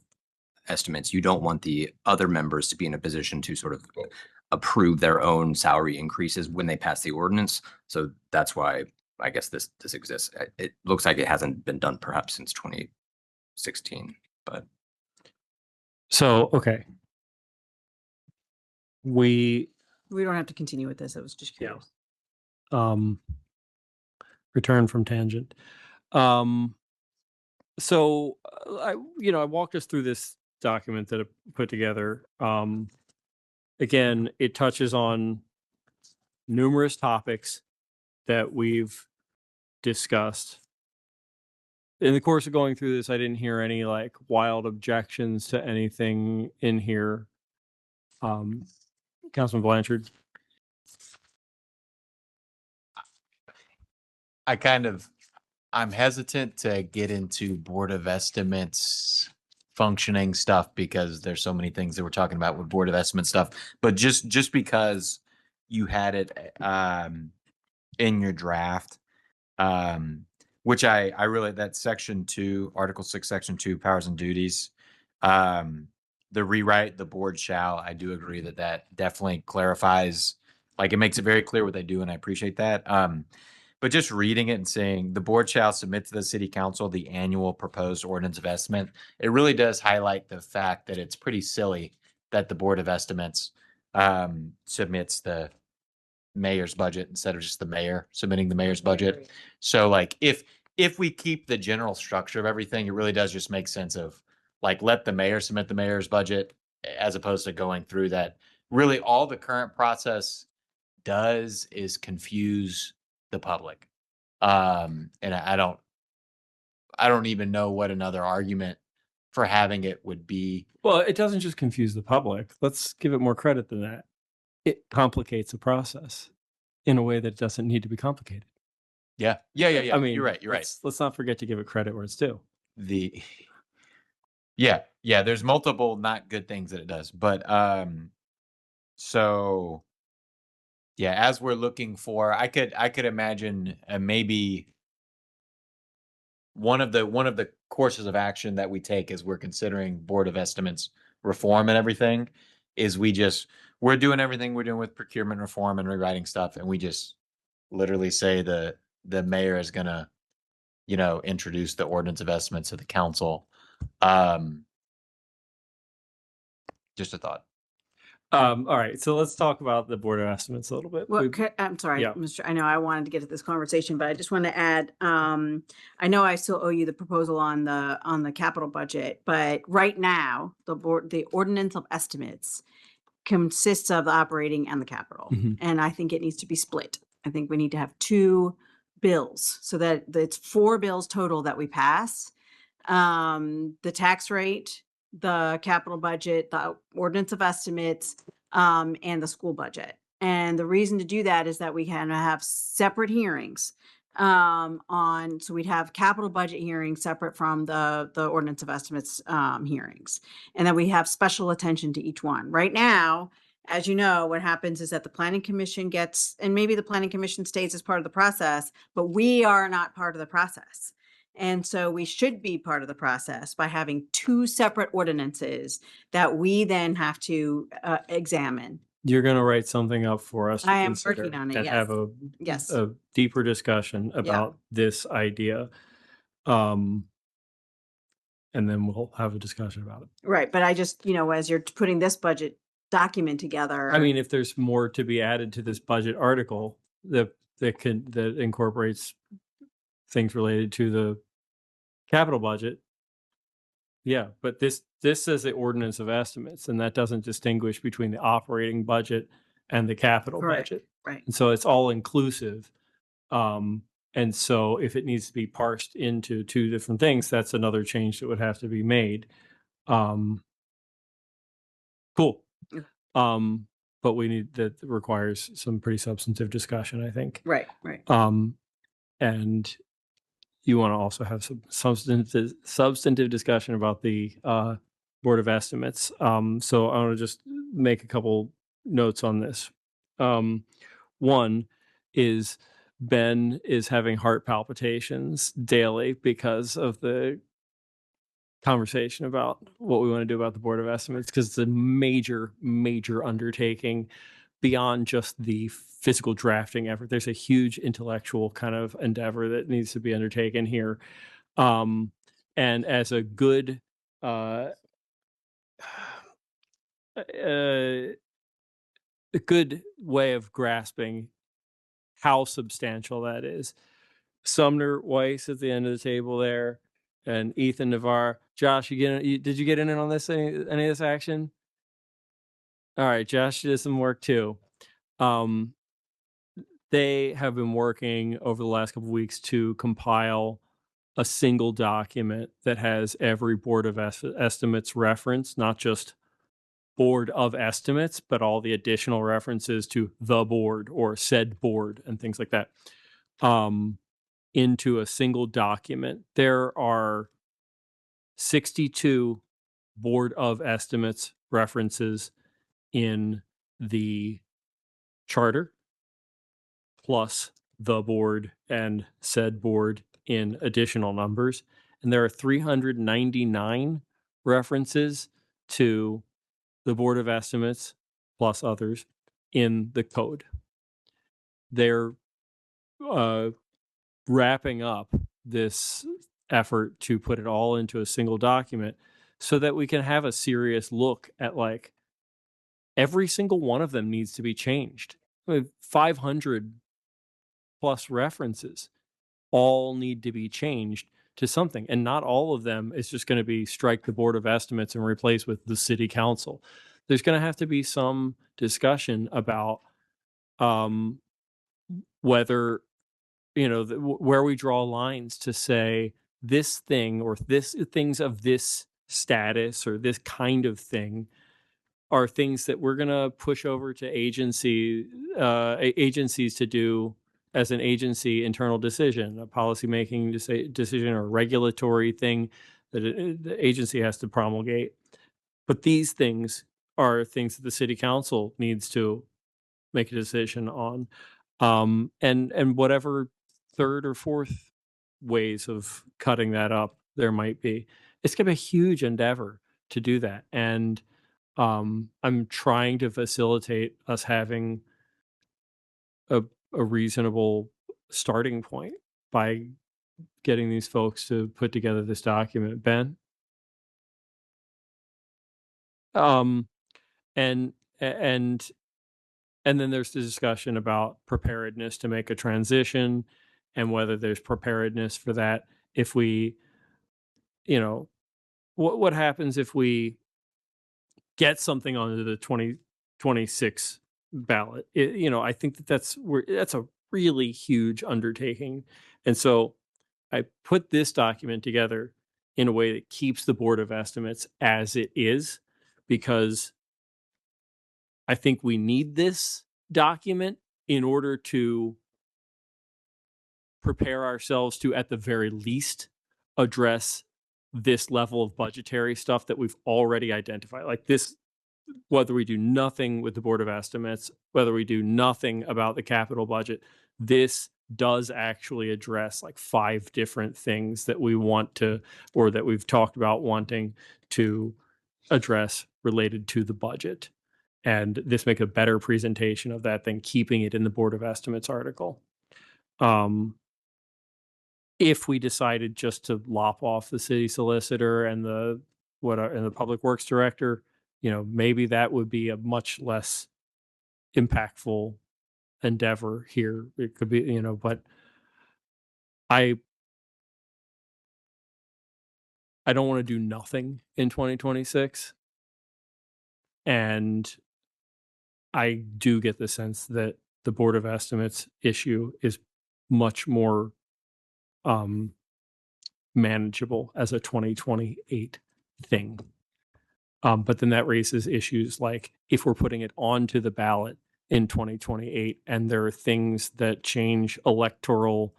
estimates, you don't want the other members to be in a position to sort of approve their own salary increases when they pass the ordinance. So that's why I guess this exists. It looks like it hasn't been done perhaps since 2016, but So, okay. We we don't have to continue with this. I was just Yeah. curious. Return from tangent. So I walked us through this document that I put together. Again, it touches on numerous topics that we've discussed. In the course of going through this, I didn't hear any like wild objections to anything in here. Councilman Blanchard. I'm hesitant to get into Board of Estimates functioning stuff because there's so many things that we're talking about with Board of Estimate stuff. But just because you had it in your draft, which I really, that's section 2, Article 6, section 2, powers and duties. The rewrite, the board shall, I do agree that definitely clarifies, like it makes it very clear what they do, and I appreciate that. But just reading it and saying the board shall submit to the city council the annual proposed ordinance of estimate, it really does highlight the fact that it's pretty silly that the Board of Estimates submits the mayor's budget instead of just the mayor submitting the mayor's budget. So like if we keep the general structure of everything, it really does just make sense of like let the mayor submit the mayor's budget as opposed to going through that. Really all the current process does is confuse the public. And I don't even know what another argument for having it would be. Well, it doesn't just confuse the public. Let's give it more credit than that. It complicates the process in a way that doesn't need to be complicated. Yeah. I mean, you're right. Let's not forget to give it credit where it's due. Yeah, there's multiple not good things that it does, but so yeah, as we're looking for, I could imagine maybe one of the courses of action that we take as we're considering Board of Estimates reform and everything is we're doing everything we're doing with procurement reform and rewriting stuff, and we just literally say the mayor is gonna, introduce the ordinance of estimates to the council. Just a thought. All right, so let's talk about the Board of Estimates a little bit. Well, We- I'm sorry, yeah. Mr. I know I wanted to get to this conversation, but I just want to add, I know I still owe you the proposal on the capital budget, but right now, the ordinance of estimates consists of the operating and the capital. Mhm. And I think it needs to be split. I think we need to have two bills so that it's 4 bills total that we pass. The tax rate, the capital budget, the ordinance of estimates, and the school budget. And the reason to do that is that we can have separate hearings so we'd have capital budget hearings separate from the ordinance of estimates hearings. And then we have special attention to each one. Right now, as you know, what happens is that the planning commission gets, and maybe the planning commission stays as part of the process, but we are not part of the process. And so we should be part of the process by having 2 separate ordinances that we then have to examine. You're going to write something up for us to I am consider working on it, and have Yes. a deeper discussion about this idea. And then we'll have a discussion about it. Right. But I just, as you're putting this budget document together. I mean, if there's more to be added to this budget article that incorporates things related to the capital budget, yeah, but this says the ordinance of estimates, and that doesn't distinguish between the operating budget and the capital Correct. budget. Right. And so it's all inclusive. And so if it needs to be parsed into 2 different things, that's another change that would have to be made. Cool. Yeah. But that requires some pretty substantive discussion, I think. Right. And you want to also have some substantive discussion about the Board of Estimates. So I want to just make a couple notes on this. One is Ben is having heart palpitations daily because of the conversation about what we want to do about the Board of Estimates, because it's a major undertaking beyond just the physical drafting effort. There's a huge intellectual kind of endeavor that needs to be undertaken here. And as a good a good way of grasping how substantial that is, Sumner Weiss at the end of the table there, and Ethan Navarre. Josh, did you get in on this any of this action? All right, Josh did some work too. They have been working over the last couple of weeks to compile a single document that has every Board of Estimates reference, not just Board of Estimates, but all the additional references to the board or said board and things like that, into a single document. There are 62 Board of Estimates references in the charter, plus the board and said board in additional numbers. And there are 399 references to the Board of Estimates plus others in the code. They're wrapping up this effort to put it all into a single document so that we can have a serious look at, like, every single one of them needs to be changed. 500 plus references all need to be changed to something, and not all of them is just going to be strike the Board of Estimates and replace with the city council. There's going to have to be some discussion about whether, where we draw lines to say this thing or this things of this status or this kind of thing are things that we're going to push over to agencies to do as an agency internal decision, a policymaking decision or regulatory thing that the agency has to promulgate. But these things are things that the city council needs to make a decision on. And whatever third or fourth ways of cutting that up there might be, it's going to be a huge endeavor to do that. And I'm trying to facilitate us having a reasonable starting point by getting these folks to put together this document. Ben? And and then there's the discussion about preparedness to make a transition and whether there's preparedness for that. If we, what happens if we get something onto the 2026 ballot? I think that's a really huge undertaking. And so I put this document together in a way that keeps the Board of Estimates as it is, because I think we need this document in order to prepare ourselves to, at the very least, address this level of budgetary stuff that we've already identified. Like this, whether we do nothing with the Board of Estimates, whether we do nothing about the capital budget, this does actually address like 5 different things that we want to, or that we've talked about wanting to address related to the budget. And this makes a better presentation of that than keeping it in the Board of Estimates article. If we decided just to lop off the city solicitor and the public works director, maybe that would be a much less impactful endeavor here. It could be, but I don't want to do nothing in 2026. And I do get the sense that the Board of Estimates issue is much more manageable as a 2028 thing. But then that raises issues like if we're putting it onto the ballot in 2028 and there are things that change electoral,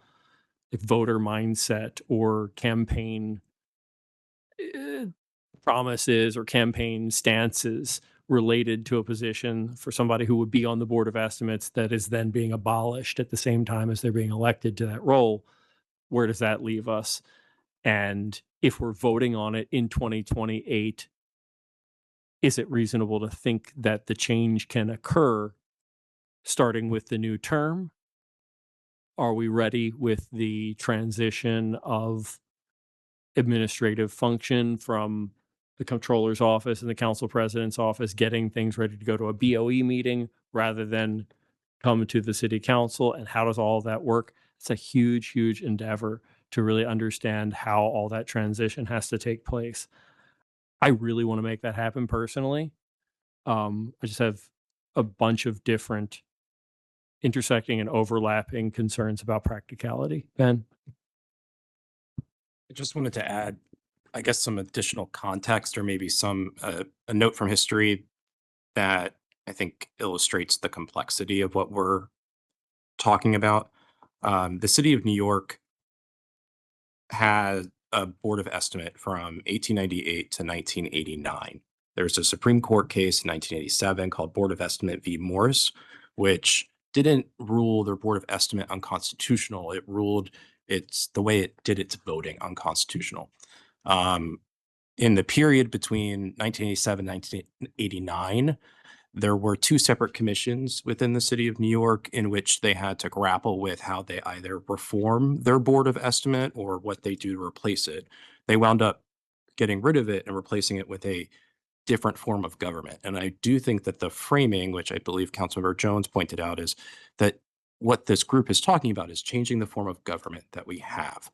like voter mindset or campaign promises or campaign stances related to a position for somebody who would be on the Board of Estimates that is then being abolished at the same time as they're being elected to that role, where does that leave us? And if we're voting on it in 2028, is it reasonable to think that the change can occur starting with the new term? Are we ready with the transition of administrative function from the comptroller's office and the council president's office, getting things ready to go to a BOE meeting rather than come to the city council? And how does all of that work? It's a huge, huge endeavor to really understand how all that transition has to take place. I really want to make that happen personally. I just have a bunch of different intersecting and overlapping concerns about practicality. Ben? I just wanted to add, I guess, some additional context or maybe some a note from history that I think illustrates the complexity of what we're talking about. The city of New York had a Board of Estimate from 1898 to 1989. There's a Supreme Court case in 1987 called Board of Estimate v. Morris, which didn't rule their Board of Estimate unconstitutional. It ruled the way it did its voting unconstitutional. In the period between 1987 and 1989, there were 2 separate commissions within the city of New York in which they had to grapple with how they either reform their Board of Estimate or what they do to replace it. They wound up getting rid of it and replacing it with a different form of government. And I do think that the framing, which I believe Councilmember Jones pointed out, is that what this group is talking about is changing the form of government that we have.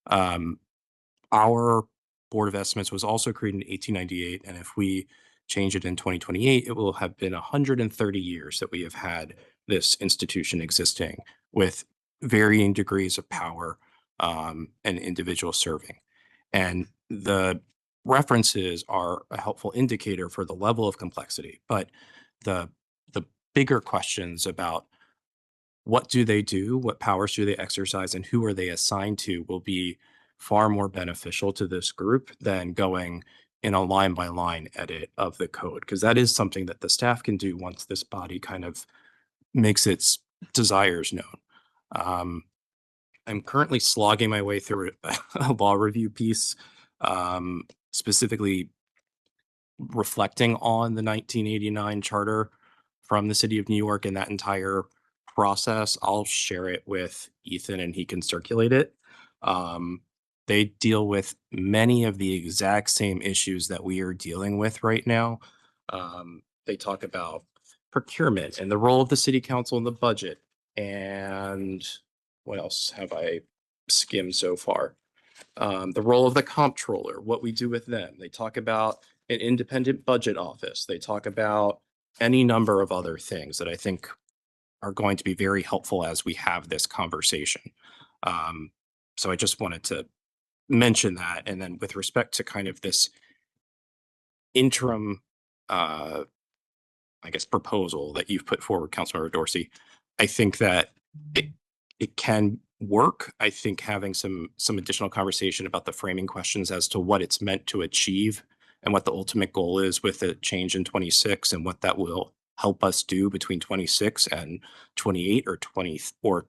Our Board of Estimates was also created in 1898, and if we change it in 2028, it will have been 130 years that we have had this institution existing with varying degrees of power and individual serving. And the references are a helpful indicator for the level of complexity, but the bigger questions about what do they do, what powers do they exercise, and who are they assigned to will be far more beneficial to this group than going in a line by line edit of the code, because that is something that the staff can do once this body kind of makes its desires known. I'm currently slogging my way through a law review piece, specifically reflecting on the 1989 charter from the city of New York and that entire process. I'll share it with Ethan and he can circulate it. They deal with many of the exact same issues that we are dealing with right now. They talk about procurement and the role of the city council in the budget. And what else have I skimmed so far? The role of the comptroller, what we do with them. They talk about an independent budget office. They talk about any number of other things that I think are going to be very helpful as we have this conversation. So I just wanted to mention that. And then with respect to kind of this interim, I guess, proposal that you've put forward, Councilmember Dorsey, I think that it can work. I think having some additional conversation about the framing questions as to what it's meant to achieve and what the ultimate goal is with the change in 26 and what that will help us do between 26 and 28 or 20 or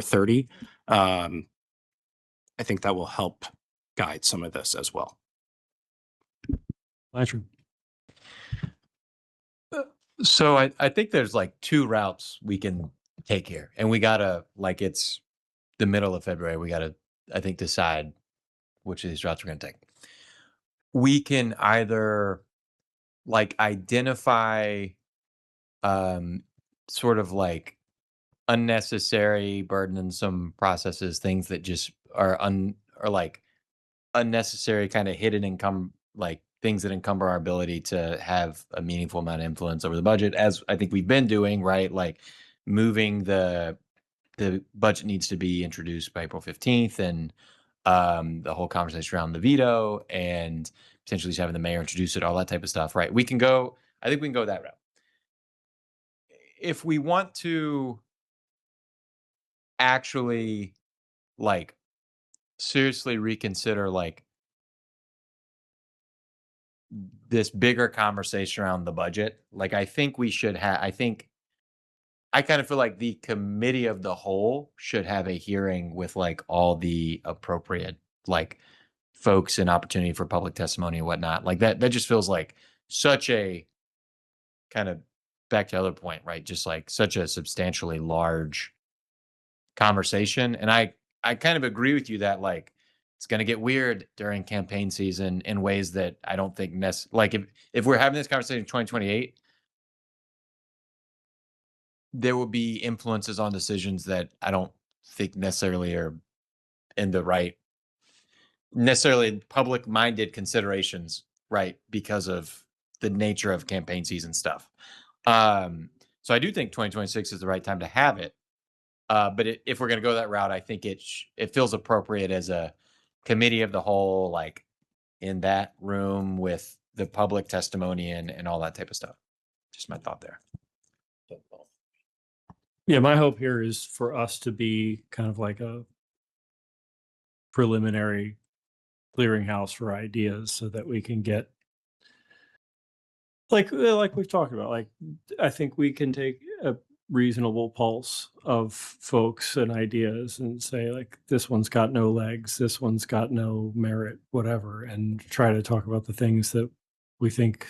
30. I think that will help guide some of this as well. Blanchard. So I think there's like two routes we can take here, and we gotta, like, it's the middle of February. We gotta, I think, decide which of these routes we're gonna take. We can either like identify sort of like unnecessary, burdensome processes, things that just are like unnecessary, kind of hidden like things that encumber our ability to have a meaningful amount of influence over the budget, as I think we've been doing, right? Like moving the budget needs to be introduced by April 15th, and the whole conversation around the veto and potentially just having the mayor introduce it, all that type of stuff, right? I think we can go that route. If we want to actually like seriously reconsider like this bigger conversation around the budget, like I think we should have, I kind of feel like the committee of the whole should have a hearing with like all the appropriate like folks and opportunity for public testimony and whatnot. Like that just feels like such a kind of, back to the other point, right? Just like such a substantially large conversation. And I kind of agree with you that like it's going to get weird during campaign season in ways that I don't think like if we're having this conversation in 2028, there will be influences on decisions that I don't think necessarily are in the right, necessarily public-minded considerations, right? Because of the nature of campaign season stuff. So I do think 2026 is the right time to have it. But if we're going to go that route, I think it feels appropriate as a committee of the whole, like in that room with the public testimony and all that type of stuff. Just my thought there. Yeah, my hope here is for us to be kind of like a preliminary clearinghouse for ideas so that we can get like we've talked about, like I think we can take a reasonable pulse of folks and ideas and say like this one's got no legs, this one's got no merit, whatever, and try to talk about the things that we think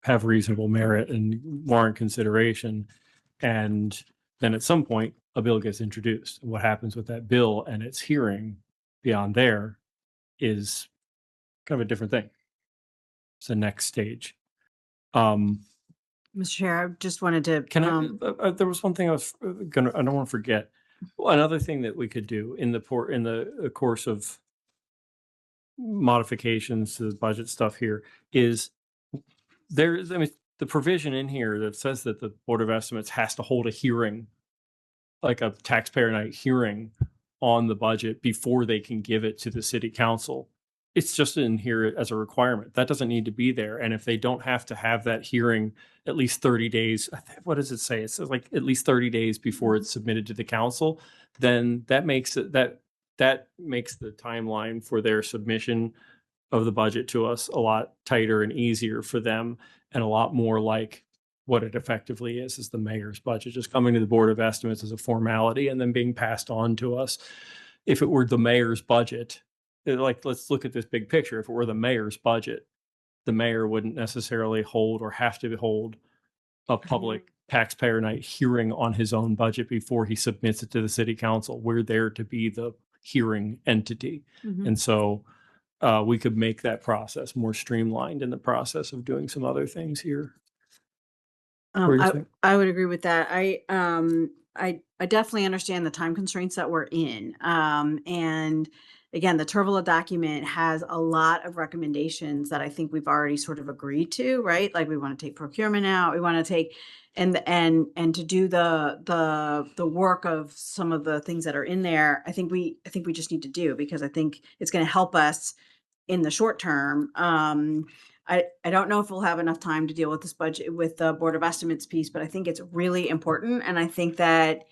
have reasonable merit and warrant consideration. And then at some point a bill gets introduced. What happens with that bill and its hearing beyond there is kind of a different thing. It's the next stage. Mr. Chair, I just wanted to. Can I? There was one thing I was gonna. I don't want to forget. Well, another thing that we could do in the course of modifications to the budget stuff here is there's. I mean, the provision in here that says that the Board of Estimates has to hold a hearing, like a taxpayer night hearing, on the budget before they can give it to the city council. It's just in here as a requirement. That doesn't need to be there. And if they don't have to have that hearing at least 30 days, what does it say? It says like at least 30 days before it's submitted to the council, then that makes it that makes the timeline for their submission of the budget to us a lot tighter and easier for them, and a lot more like what it effectively is the mayor's budget, just coming to the Board of Estimates as a formality and then being passed on to us. If it were the mayor's budget, like, let's look at this big picture. If it were the mayor's budget, the mayor wouldn't necessarily hold or have to hold a public taxpayer night hearing on his own budget before he submits it to the city council. We're there to be the hearing entity. Mhm. And so we could make that process more streamlined in the process of doing some other things here. What do you think? I would agree with that. I definitely understand the time constraints that we're in. And again, the Tervala document has a lot of recommendations that I think we've already sort of agreed to, right? Like we want to take procurement out, we want to take and to do the work of some of the things that are in there. I think we just need to do, because I think it's going to help us in the short term. I don't know if we'll have enough time to deal with this budget with the Board of Estimates piece, but I think it's really important. And I think that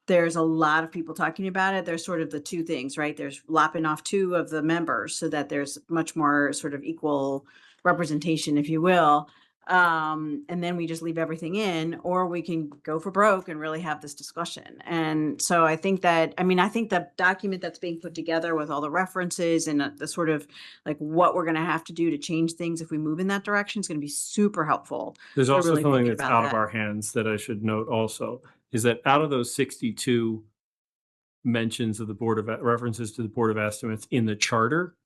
there's a lot of people talking about it. There's sort of the two things, right? There's lopping off 2 of the members so that there's much more sort of equal representation, if you will. And then we just leave everything in, or we can go for broke and really have this discussion. And so I think that, I think the document that's being put together with all the references and the sort of like what we're going to have to do to change things if we move in that direction is going to be super helpful. There's So also really something thinking that's about out of that. our hands that I should note also, is that out of those 62 mentions of the references to the Board of Estimates in the charter,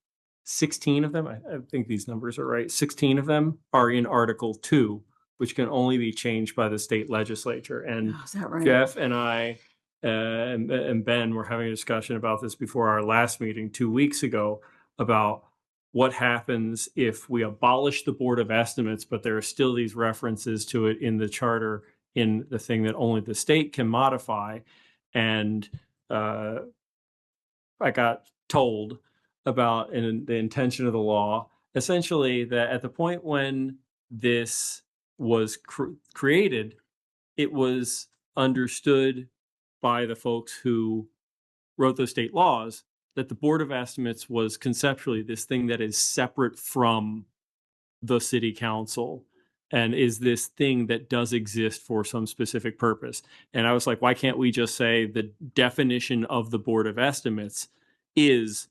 16 of them, I think these numbers are right, 16 of them are in Article 2, which can only be changed by the state legislature. And Oh, is that right? Jeff and I and Ben were having a discussion about this before our last meeting 2 weeks ago about what happens if we abolish the Board of Estimates, but there are still these references to it in the charter in the thing that only the state can modify. And I got told about the intention of the law, essentially that at the point when this was created, it was understood by the folks who wrote those state laws that the Board of Estimates was conceptually this thing that is separate from the city council and is this thing that does exist for some specific purpose. And I was like, why can't we just say the definition of the Board of Estimates is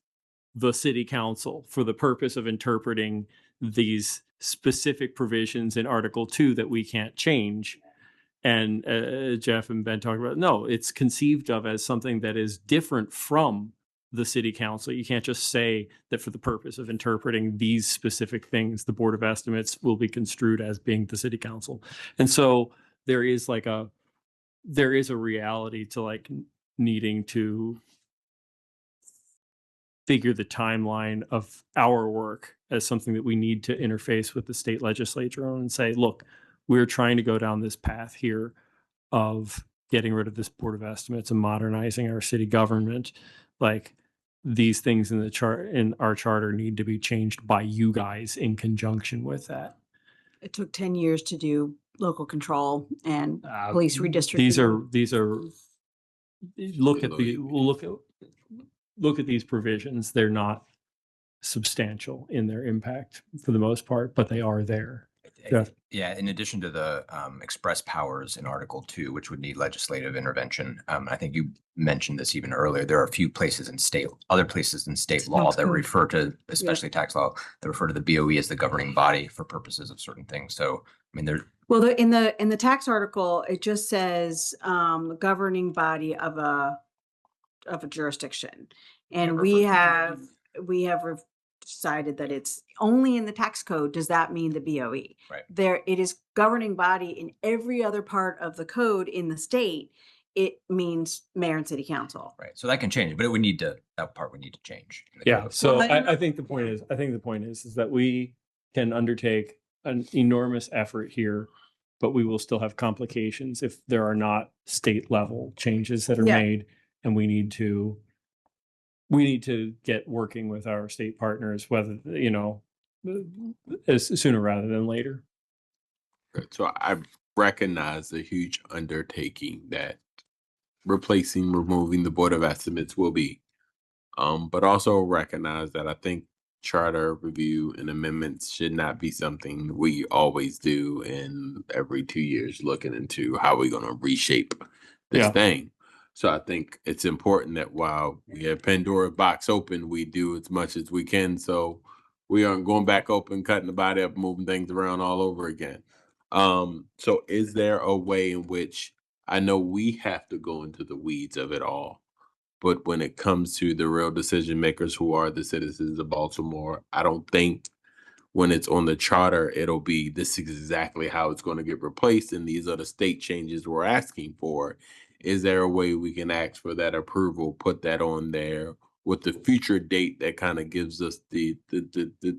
the city council for the purpose of interpreting these specific provisions in Article 2 that we can't change? And Jeff and Ben talked about, no, it's conceived of as something that is different from the city council. You can't just say that for the purpose of interpreting these specific things, the Board of Estimates will be construed as being the city council. And so there is a reality to like needing to figure the timeline of our work as something that we need to interface with the state legislature on and say, look, we're trying to go down this path here of getting rid of this Board of Estimates and modernizing our city government. Like these things in our charter need to be changed by you guys in conjunction with that. It took 10 years to do local control and police redistricting. These are look at these provisions. They're not substantial in their impact for the most part, but they are there. Jeff? Yeah, in addition to the express powers in Article 2, which would need legislative intervention, I think you mentioned this even earlier. There are a few places in other places in state law that refer to, especially tax law, that refer to the BOE as the governing body for purposes of certain things. So, I mean, well, in the tax article, it just says governing body of a jurisdiction, and we have decided that it's only in the tax code. Does that mean the BOE? Right. There, it is governing body in every other part of the code in the state. It means mayor and city council. Right. So that can change, but that part would need to change. Yeah. So Well, I think the point is that we can undertake an enormous effort here, but we will still have complications if there are not state level changes that are made, and we need to get working with our state partners, whether, as sooner rather than later. Good. So I recognize the huge undertaking that removing the Board of Estimates will be, but also recognize that I think charter review and amendments should not be something we always do in every 2 years, looking into how we're going to reshape this thing. So I think it's important that while we have Pandora's box open, we do as much as we can. So we aren't going back open, cutting the body up, moving things around all over again. So is there a way in which, I know we have to go into the weeds of it all, But when it comes to the real decision makers who are the citizens of Baltimore, I don't think when it's on the charter, it'll be this is exactly how it's going to get replaced. And these are the state changes we're asking for. Is there a way we can ask for that approval, put that on there with the future date that kind of gives us the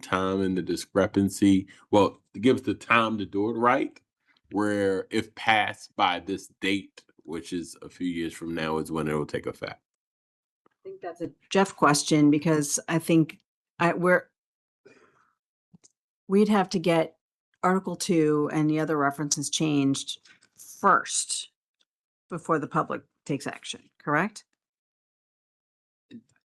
time and the discrepancy? Well, it gives the time to do it right, where if passed by this date, which is a few years from now, is when it will take effect. I think that's a Jeff question because I think we'd have to get Article 2 and the other references changed first before the public takes action, correct?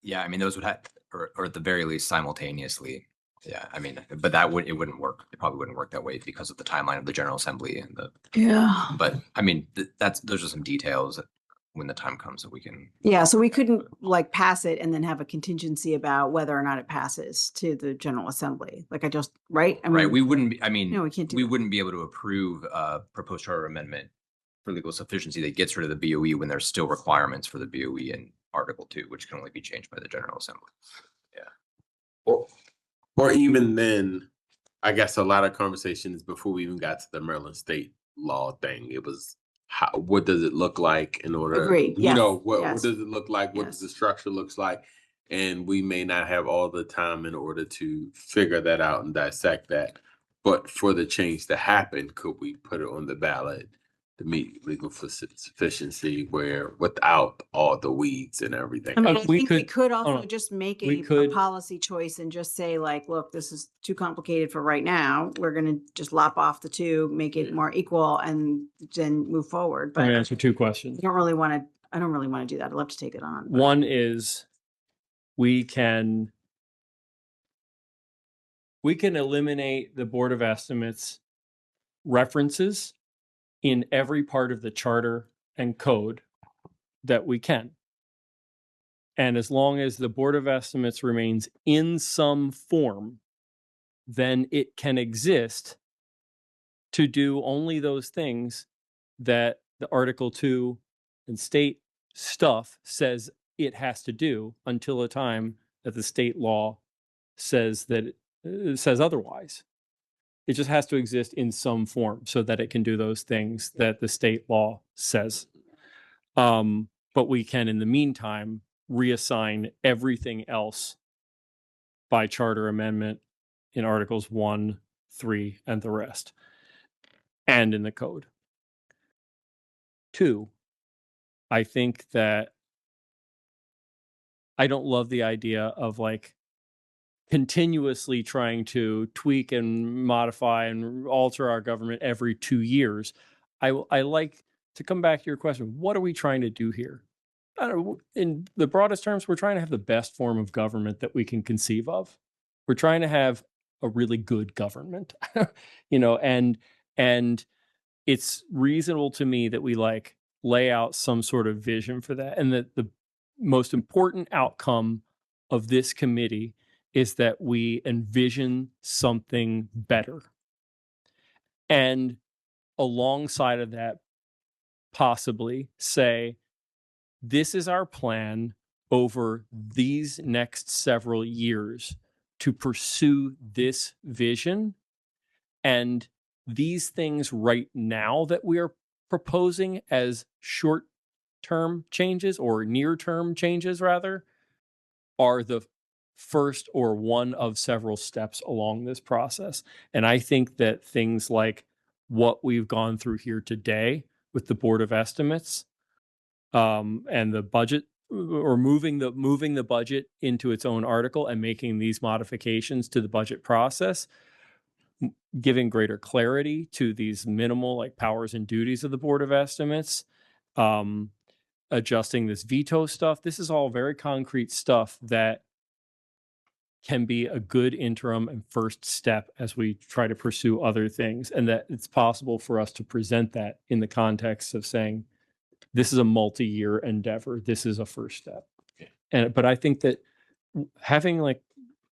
Yeah, I mean, those would have, or at the very least simultaneously. Yeah, I mean, but it wouldn't work. It probably wouldn't work that way because of the timeline of the General Assembly and Yeah. but I mean, those are some details that when the time comes that we can. Yeah, so we couldn't like pass it and then have a contingency about whether or not it passes to the General Assembly. Like right? I Right, mean, we wouldn't be, I mean, no, we can't do we that. wouldn't be able to approve a proposed charter amendment for legal sufficiency that gets rid of the BOE when there's still requirements for the BOE in Article 2, which can only be changed by the General Assembly. Or even then, I guess a lot of conversations before we even got to the Maryland state law thing, it was what does it look like in order, Agreed. you Yes. know, what Yes. does it look like? What Yes. does the structure looks like? And we may not have all the time in order to figure that out and dissect that. But for the change to happen, could we put it on the ballot to meet legal sufficiency where without all the weeds and everything? I mean, I we think we could- could hold also on. just make We a could- policy choice and just say like, look, this is too complicated for right now. We're gonna just lop off the two, make it more equal and then move forward. I'm But gonna I answer two questions. don't really want to, I don't really want to do that. I'd love to take it on. but- One is we can eliminate the Board of Estimates references in every part of the charter and code that we can. And as long as the Board of Estimates remains in some form, then it can exist to do only those things that the Article 2 and state stuff says it has to do until a time that the state law says that says otherwise. It just has to exist in some form so that it can do those things that the state law says. But we can, in the meantime, reassign everything else by charter amendment in Articles 1, 3, and the rest, and in the code. 2, I think that I don't love the idea of like continuously trying to tweak and modify and alter our government every 2 years. I like to come back to your question. What are we trying to do here? I don't know, in the broadest terms, we're trying to have the best form of government that we can conceive of. We're trying to have a really good government, and it's reasonable to me that we like lay out some sort of vision for that. And that the most important outcome of this committee is that we envision something better. And alongside of that, possibly say, this is our plan over these next several years to pursue this vision. And these things right now that we are proposing as short-term changes or near-term changes, rather, are the first or one of several steps along this process. And I think that things like what we've gone through here today with the Board of Estimates and the budget, or moving the budget into its own article and making these modifications to the budget process, giving greater clarity to these minimal like powers and duties of the Board of Estimates, adjusting this veto stuff. This is all very concrete stuff that can be a good interim and first step as we try to pursue other things, and that it's possible for us to present that in the context of saying, this is a multi-year endeavor. This is a first step. But I think that having like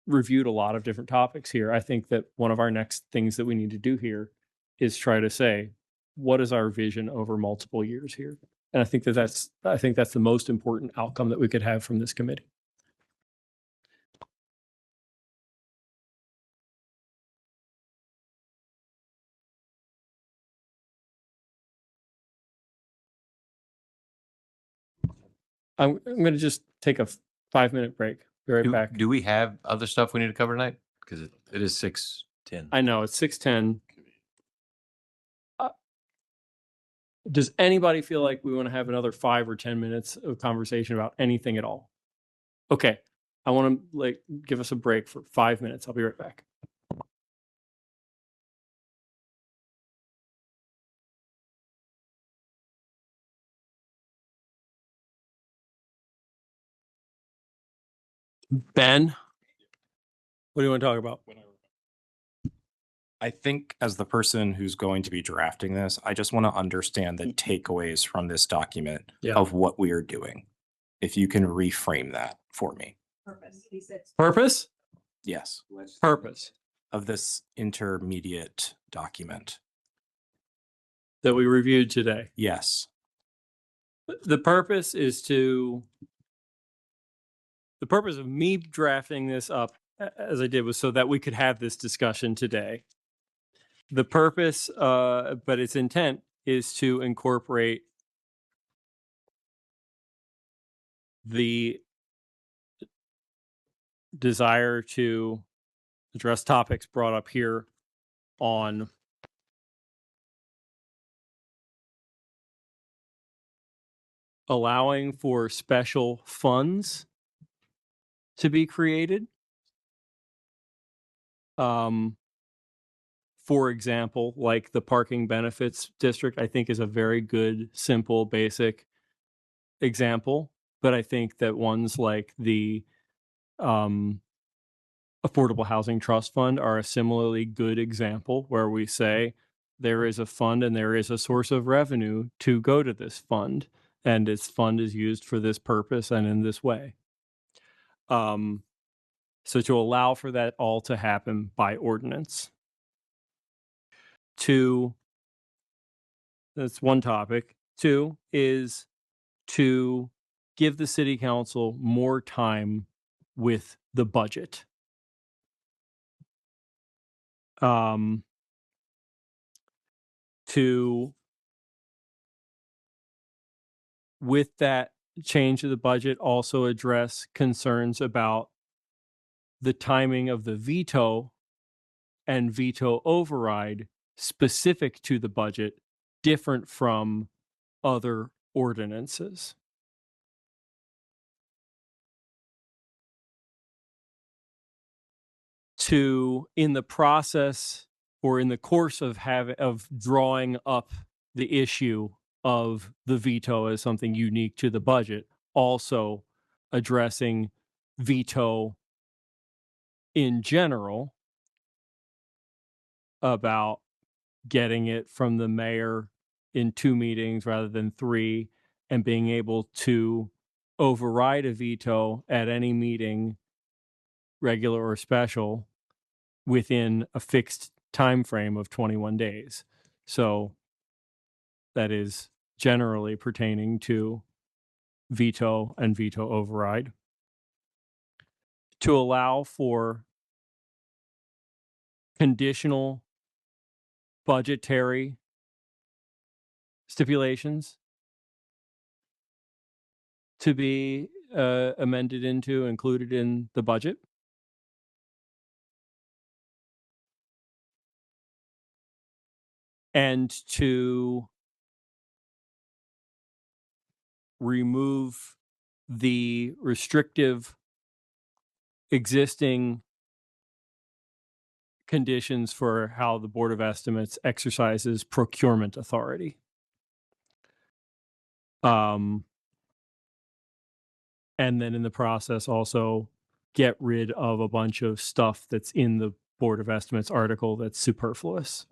reviewed a lot of different topics here, I think that one of our next things that we need to do here is try to say, what is our vision over multiple years here? And I think that's the most important outcome that we could have from this committee. I'm going to just take a 5-minute break. Be right back. Do we have other stuff we need to cover tonight? Because it is 6:10. I know it's 6:10. Does anybody feel like we want to have another 5 or 10 minutes of conversation about anything at all? Okay. I want to give us a break for 5 minutes. I'll be right back. Ben, what do you want to talk about? I think as the person who's going to be drafting this, I just want to understand the takeaways from this document Yeah. of what we are doing. If you can reframe that for me. Purpose? Yes. Purpose Of this intermediate document. that we reviewed today. Yes. The purpose of me drafting this up as I did was so that we could have this discussion today. The purpose, but its intent is to incorporate the desire to address topics brought up here on allowing for special funds to be created. For example, like the parking benefits district, I think is a very good, simple, basic example. But I think that ones like the Affordable Housing Trust Fund are a similarly good example where we say there is a fund and there is a source of revenue to go to this fund, and its fund is used for this purpose and in this way. So to allow for that all to happen by ordinance. Two, that's one topic. Two is to give the city council more time with the budget. With that change of the budget, also address concerns about the timing of the veto and veto override specific to the budget, different from other ordinances. To, in the process or in the course of drawing up the issue of the veto as something unique to the budget, also addressing veto in general, about getting it from the mayor in 2 meetings rather than 3, and being able to override a veto at any meeting, regular or special, within a fixed time frame of 21 days. So that is generally pertaining to veto and veto override. To allow for conditional budgetary stipulations to be amended into, included in the budget. And to remove the restrictive existing conditions for how the Board of Estimates exercises procurement authority. And then in the process also get rid of a bunch of stuff that's in the Board of Estimates article that's superfluous.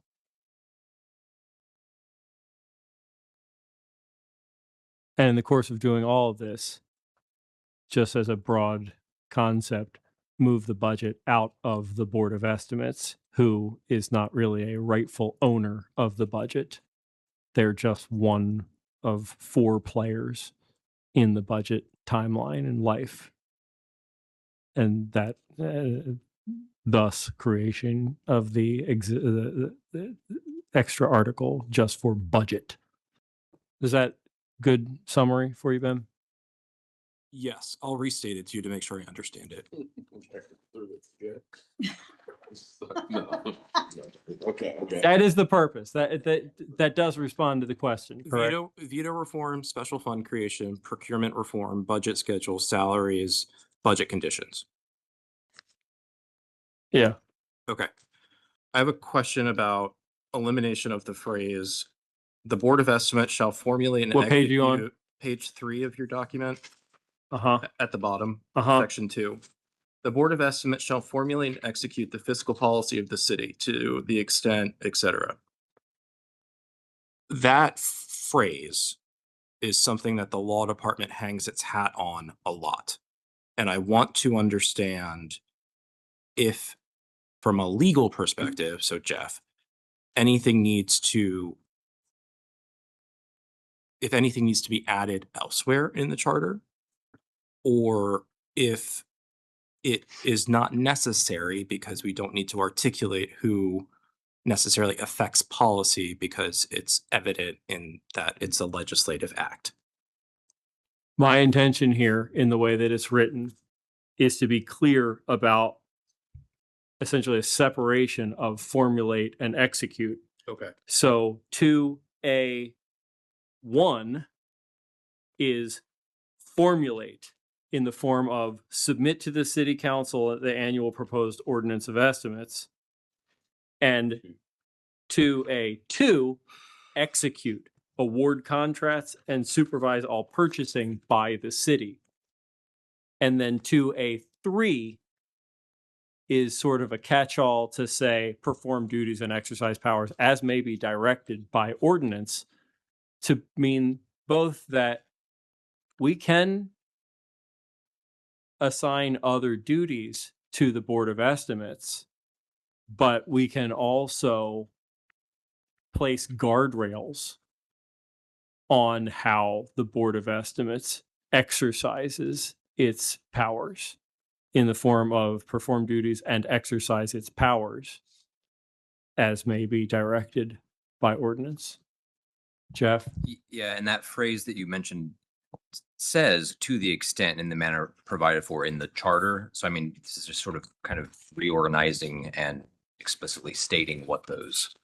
And in the course of doing all of this, just as a broad concept, move the budget out of the Board of Estimates, who is not really a rightful owner of the budget. They're just one of 4 players in the budget timeline and life. And that thus creation of the extra article just for budget. Is that good summary for you, Ben? Yes, I'll restate it to you to make sure I understand it. Okay, okay. That is the purpose. That does respond to the question, correct? Veto reform, special fund creation, procurement reform, budget schedule, salaries, budget conditions. Yeah. Okay. I have a question about elimination of the phrase, the Board of Estimates shall formulate and What page are you on? execute- Page 3 of your document, Uh-huh. at the bottom, Uh-huh. section 2. The Board of Estimates shall formulate and execute the fiscal policy of the city to the extent, et cetera. That phrase is something that the law department hangs its hat on a lot. And I want to understand if, from a legal perspective, so Jeff, if anything needs to be added elsewhere in the charter, or if it is not necessary because we don't need to articulate who necessarily affects policy because it's evident in that it's a legislative act. My intention here in the way that it's written is to be clear about essentially a separation of formulate and execute. Okay. So 2A1 is formulate in the form of submit to the city council the annual proposed ordinance of estimates. And 2A2, execute, award contracts and supervise all purchasing by the city. And then 2A3 is sort of a catch-all to say perform duties and exercise powers as may be directed by ordinance, to mean both that we can assign other duties to the Board of Estimates, but we can also place guardrails on how the Board of Estimates exercises its powers in the form of perform duties and exercise its powers as may be directed by ordinance. Jeff? Yeah, and that phrase that you mentioned says to the extent in the manner provided for in the charter. So I mean, this is just sort of kind of reorganizing and explicitly stating what those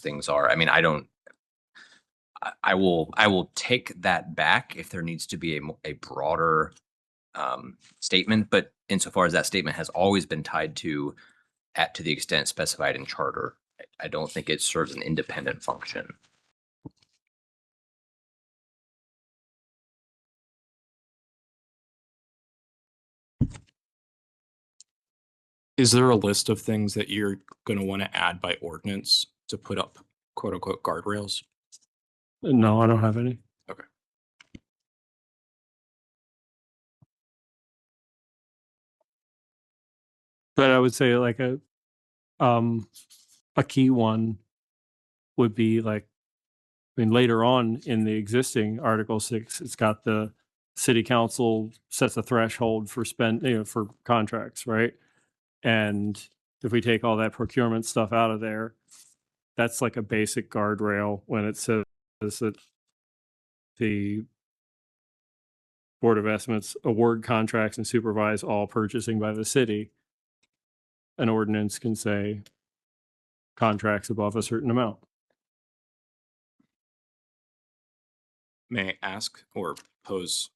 things are. I mean, I will take that back if there needs to be a broader statement, but insofar as that statement has always been tied to the extent specified in charter, I don't think it serves an independent function. Is there a list of things that you're going to want to add by ordinance to put up quote unquote guardrails? No, I don't have any. Okay. But I would say like a key one would be like, I mean, later on in the existing Article 6, it's got the city council sets a threshold for for contracts, right? And if we take all that procurement stuff out of there, that's like a basic guardrail when it says that the Board of Estimates award contracts and supervise all purchasing by the city. An ordinance can say contracts above a certain amount. May I ask or pose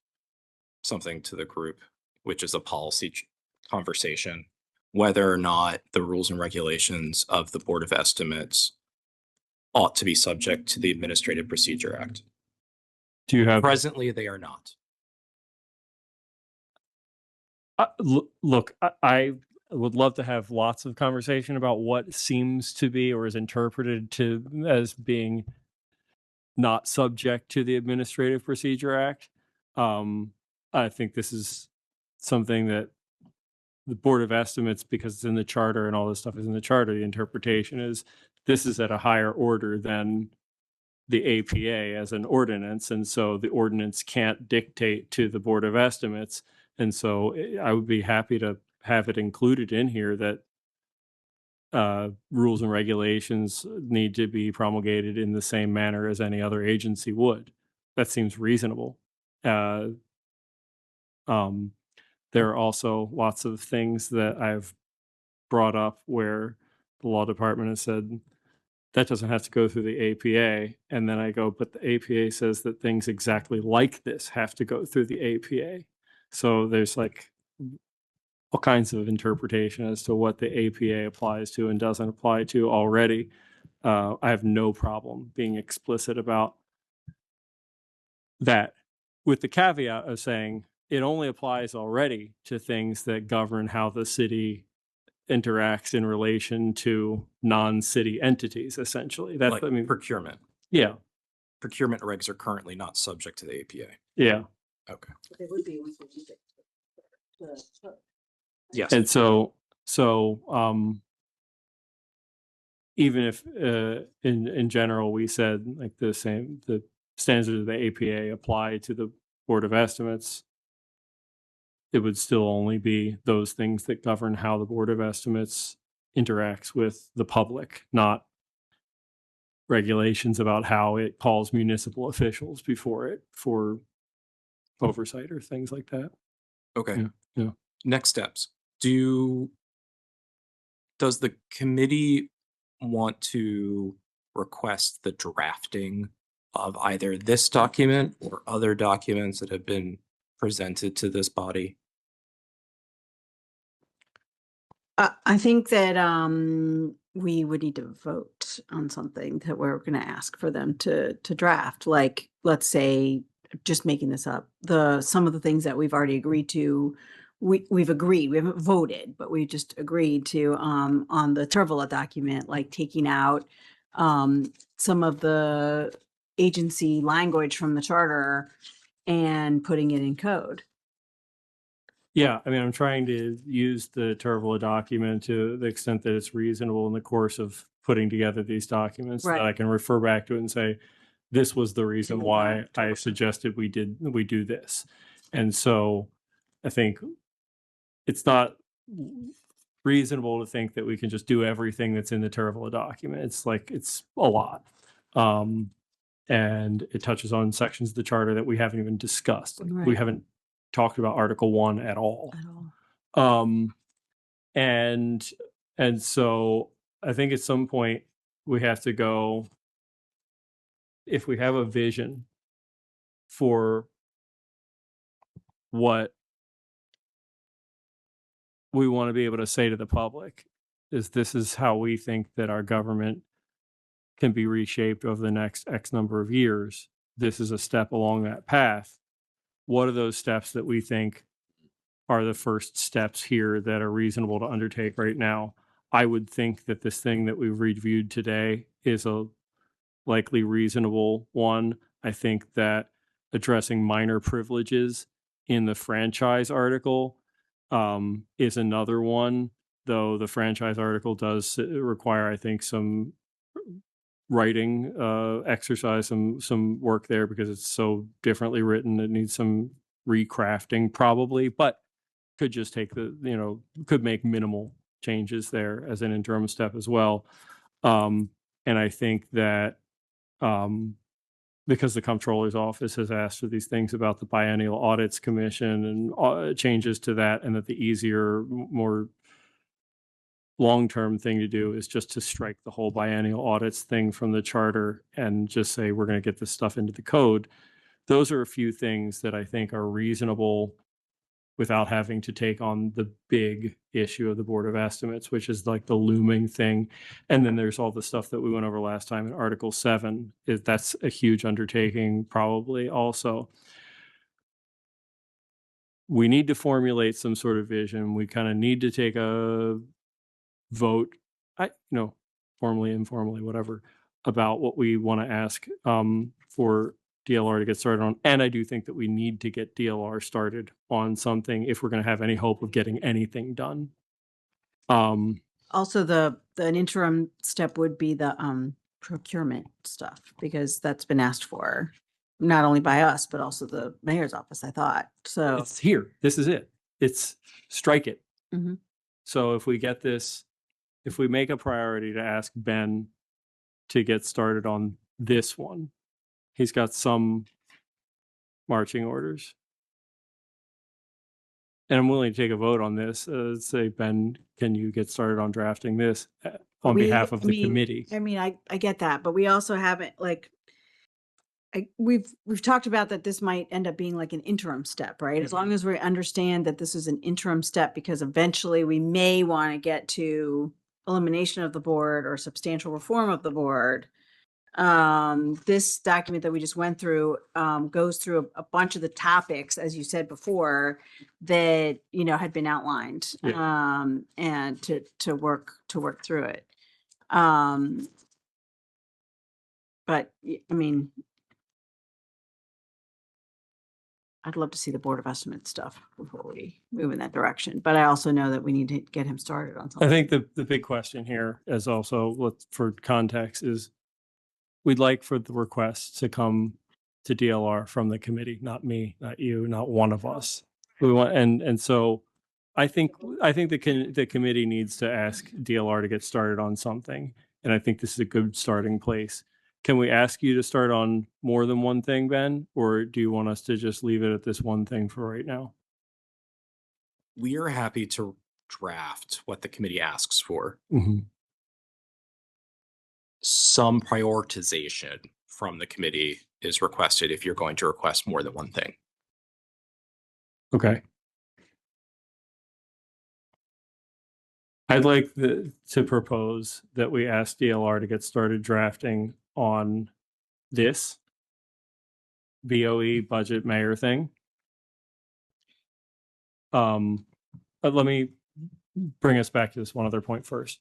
something to the group, which is a policy conversation, whether or not the rules and regulations of the Board of Estimates ought to be subject to the Administrative Procedure Act? Do you have Presently, they are not. look, I would love to have lots of conversation about what seems to be or is interpreted to as being not subject to the Administrative Procedure Act. I think this is something that the Board of Estimates, because it's in the charter and all this stuff is in the charter, the interpretation is this is at a higher order than the APA as an ordinance. And so the ordinance can't dictate to the Board of Estimates. And so I would be happy to have it included in here that rules and regulations need to be promulgated in the same manner as any other agency would. That seems reasonable. There are also lots of things that I've brought up where the law department has said that doesn't have to go through the APA. And then I go, but the APA says that things exactly like this have to go through the APA. So there's like all kinds of interpretation as to what the APA applies to and doesn't apply to already. I have no problem being explicit about that, with the caveat of saying it only applies already to things that govern how the city interacts in relation to non-city entities, essentially. That's, Like I mean, procurement. yeah, Procurement regs are currently not subject to the APA. yeah. Okay. It would be once we use it. Yes. And so even if in general we said like the standards of the APA apply to the Board of Estimates, it would still only be those things that govern how the Board of Estimates interacts with the public, not regulations about how it calls municipal officials before it for oversight or things like that. Okay. Yeah. Next steps. Does the committee want to request the drafting of either this document or other documents that have been presented to this body? I think that we would need to vote on something that we're going to ask for them to draft. Like, let's say, just making this up, some of the things that we've already agreed to, we've agreed. We haven't voted, but we just agreed to on the Tervala document, like taking out some of the agency language from the charter and putting it in code. Yeah, I mean, I'm trying to use the Tervala document to the extent that it's reasonable in the course of putting together these documents, Right. that I can refer back to it and say, this was the reason Yeah, why I totally. suggested we do this. And so I think it's not reasonable to think that we can just do everything that's in the Tervala document. It's like, it's a lot. And it touches on sections of the charter that we haven't even discussed. Like, we Right. haven't talked about Article 1 at all. At all. And so I think at some point we have to go, if we have a vision for what we want to be able to say to the public, this is how we think that our government can be reshaped over the next X number of years. This is a step along that path. What are those steps that we think are the first steps here that are reasonable to undertake right now? I would think that this thing that we've reviewed today is a likely reasonable one. I think that addressing minor privileges in the franchise article is another one, though the franchise article does require, I think, some writing exercise, some work there, because it's so differently written. It needs some recrafting probably, but could just take could make minimal changes there as an interim step as well. And I think that because the comptroller's office has asked for these things about the biennial audits commission and changes to that, and that the easier, more long-term thing to do is just to strike the whole biennial audits thing from the charter and just say, we're going to get this stuff into the code. Those are a few things that I think are reasonable without having to take on the big issue of the Board of Estimates, which is like the looming thing. And then there's all the stuff that we went over last time in Article 7. That's a huge undertaking probably also. We need to formulate some sort of vision. We kind of need to take a vote, formally, informally, whatever, about what we want to ask for DLR to get started on. And I do think that we need to get DLR started on something if we're going to have any hope of getting anything done. Also, an interim step would be the procurement stuff, because that's been asked for, not only by us, but also the mayor's office, I thought. So, It's here. This is it. It's strike it. Mhm. So if we get this, if we make a priority to ask Ben to get started on this one, he's got some marching orders. And I'm willing to take a vote on this. Say, Ben, can you get started on drafting this on behalf of the committee? I mean, I get that, but we also haven't, like, we've talked about that this might end up being like an interim step, right? As long as we understand that this is an interim step, because eventually we may want to get to elimination of the board or substantial reform of the board. This document that we just went through goes through a bunch of the topics, as you said before, that, you know, had been outlined, and to work through it. But I mean, I'd love to see the Board of Estimates stuff before we move in that direction. But I also know that we need to get him started on something. I think the big question here is also, for context, is we'd like for the request to come to DLR from the committee, not me, not you, not one of us. We want, and so I think the committee needs to ask DLR to get started on something. And I think this is a good starting place. Can we ask you to start on more than one thing, Ben? Or do you want us to just leave it at this one thing for right now? We are happy to draft what the committee asks for. Mhm. Some prioritization from the committee is requested if you're going to request more than one thing. Okay. I'd like to propose that we ask DLR to get started drafting on this BOE budget mayor thing. But let me bring us back to this one other point first.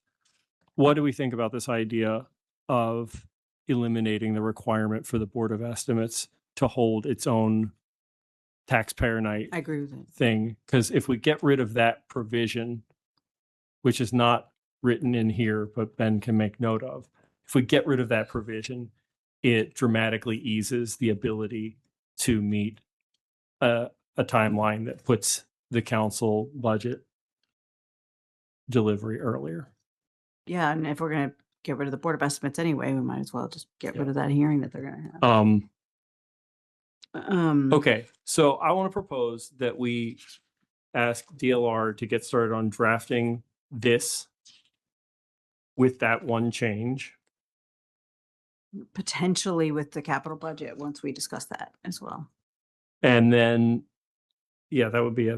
What do we think about this idea of eliminating the requirement for the Board of Estimates to hold its own taxpayer night I agree with it. thing? Because if we get rid of that provision, which is not written in here, but Ben can make note of, if we get rid of that provision, it dramatically eases the ability to meet a timeline that puts the council budget delivery earlier. Yeah, and if we're gonna get rid of the Board of Estimates anyway, we might as well just get rid Yeah. of that hearing that they're gonna have. Okay, so I want to propose that we ask DLR to get started on drafting this with that one change. Potentially with the capital budget, once we discuss that as well. And then, yeah, that would be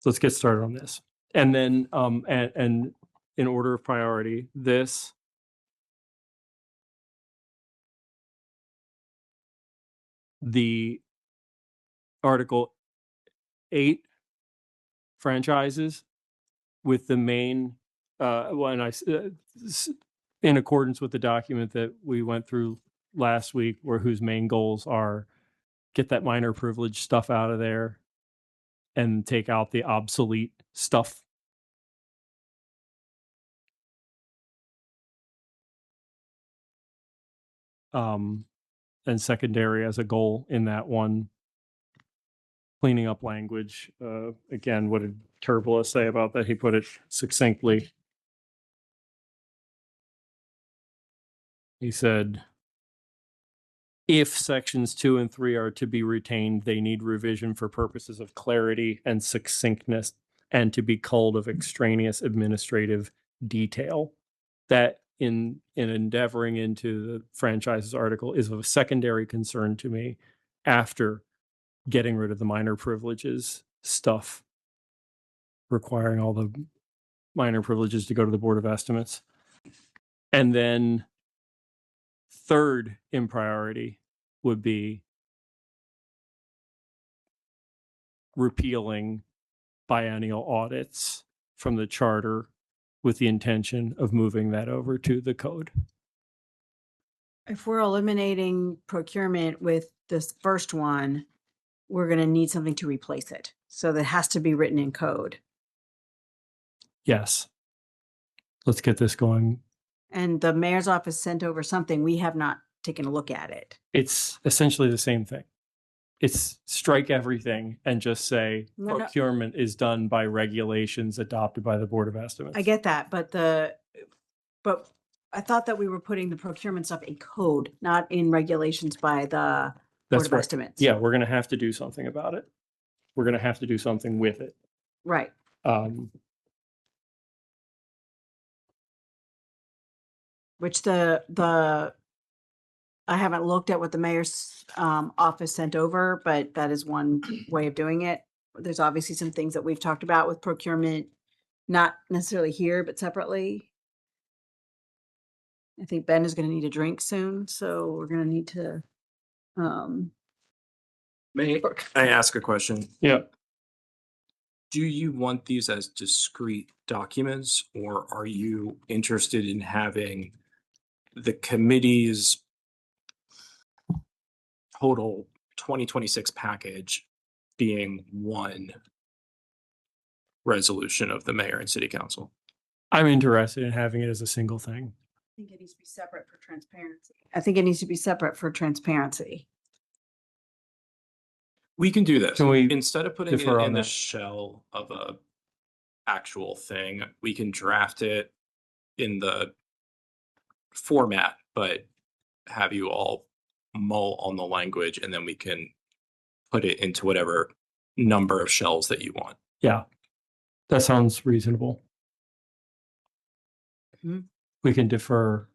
let's get started on this. And then, and in order of priority, this, the Article 8 franchises with the main, in accordance with the document that we went through last week, whose main goals are get that minor privilege stuff out of there and take out the obsolete stuff. And secondary as a goal in that one, cleaning up language. Again, what did Turbula say about that? He put it succinctly. He said, if sections 2 and 3 are to be retained, they need revision for purposes of clarity and succinctness and to be culled of extraneous administrative detail. That in endeavoring into the franchises article is of secondary concern to me after getting rid of the minor privileges stuff, requiring all the minor privileges to go to the Board of Estimates. And then third in priority would be repealing biennial audits from the charter with the intention of moving that over to the code. If we're eliminating procurement with this first one, we're gonna need something to replace it. So that has to be written in code. Yes. Let's get this going And the mayor's office sent over something. We have not taken a look at it. It's essentially the same thing. It's strike everything and just say No, no. procurement is done by regulations adopted by the Board of Estimates. I get that, but but I thought that we were putting the procurement stuff in code, not in regulations by the Board That's of right. Estimates. Yeah, we're going to have to do something about it. We're going to have to do something with it. Right. Which I haven't looked at what the mayor's office sent over, but that is one way of doing it. There's obviously some things that we've talked about with procurement, not necessarily here, but separately. I think Ben is going to need a drink soon, so we're going to need to. May I ask a question? Yeah. Do you want these as discrete documents, or are you interested in having the committee's total 2026 package being one resolution of the mayor and city council? I'm interested in having it as a single thing. I think it needs to be separate for transparency. I think it needs to be separate for transparency. We can do this. Can we Instead of putting it defer on in the that? shell of a actual thing, we can draft it in the format, but have you all mull on the language, and then we can put it into whatever number of shells that you want. Yeah, that sounds reasonable. Mhm. We can defer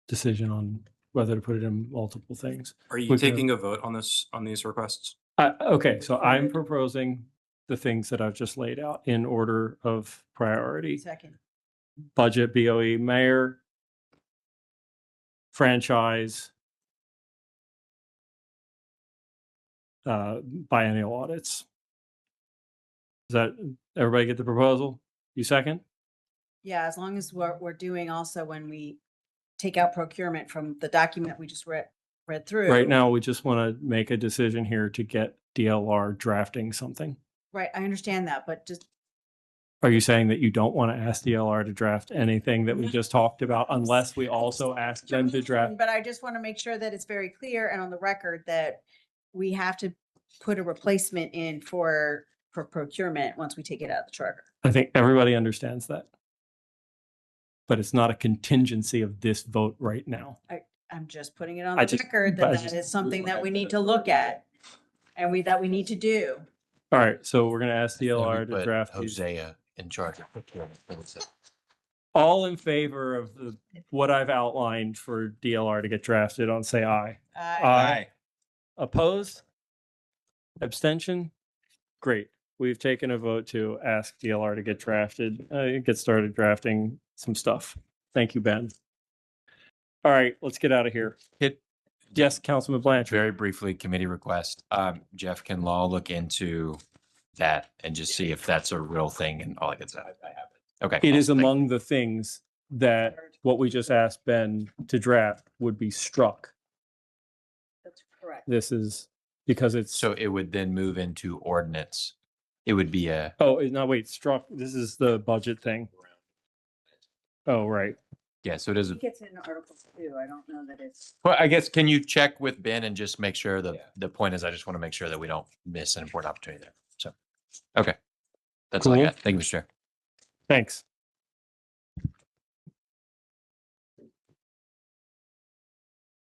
decision on whether to put it in multiple things. Are you We can- taking a vote on this, on these requests? Okay, so I'm proposing the things that I've just laid out in order of priority. Second. Budget, BOE, mayor, franchise, biennial audits. Does that, everybody get the proposal? You second? Yeah, as long as we're doing also when we take out procurement from the document we just read through. Right now, we just want to make a decision here to get DLR drafting something. Right, I understand that, but just Are you saying that you don't want to ask DLR to draft anything that we just talked about unless we also ask them to draft? But I just want to make sure that it's very clear and on the record that we have to put a replacement in for procurement once we take it out of the charter. I think everybody understands that. But it's not a contingency of this vote right now. I'm just putting it on I the just- record but I that that just- is something that we need to look at and that we need to do. All right, so we're going to ask And we DLR to put draft these. Hosea in charge of procurement. All in favor of what I've outlined for DLR to get drafted on, say aye. Aye. Opposed? Abstention? Great. We've taken a vote to ask DLR to get drafted, get started drafting some stuff. Thank you, Ben. All right, let's get out of here. Yes, Councilman Blanchard. Very briefly, committee request. Jeff, can Law look into that and just see if that's a real thing and all that good stuff? Okay. It is Thank- among the things that what we just asked Ben to draft would be struck. That's correct. This is because it's, So it would then move into ordinance. It would be a, oh, no, wait, struck. This is the budget thing. Oh, right. yeah, so it is. I think it's in Articles 2. I don't know that it's. Well, I guess, can you check with Ben and just make sure the point is, I just want to make sure that we don't miss an important opportunity there. So, okay. That's all I Cool. got. Thank you, Mr. Chair. Thanks.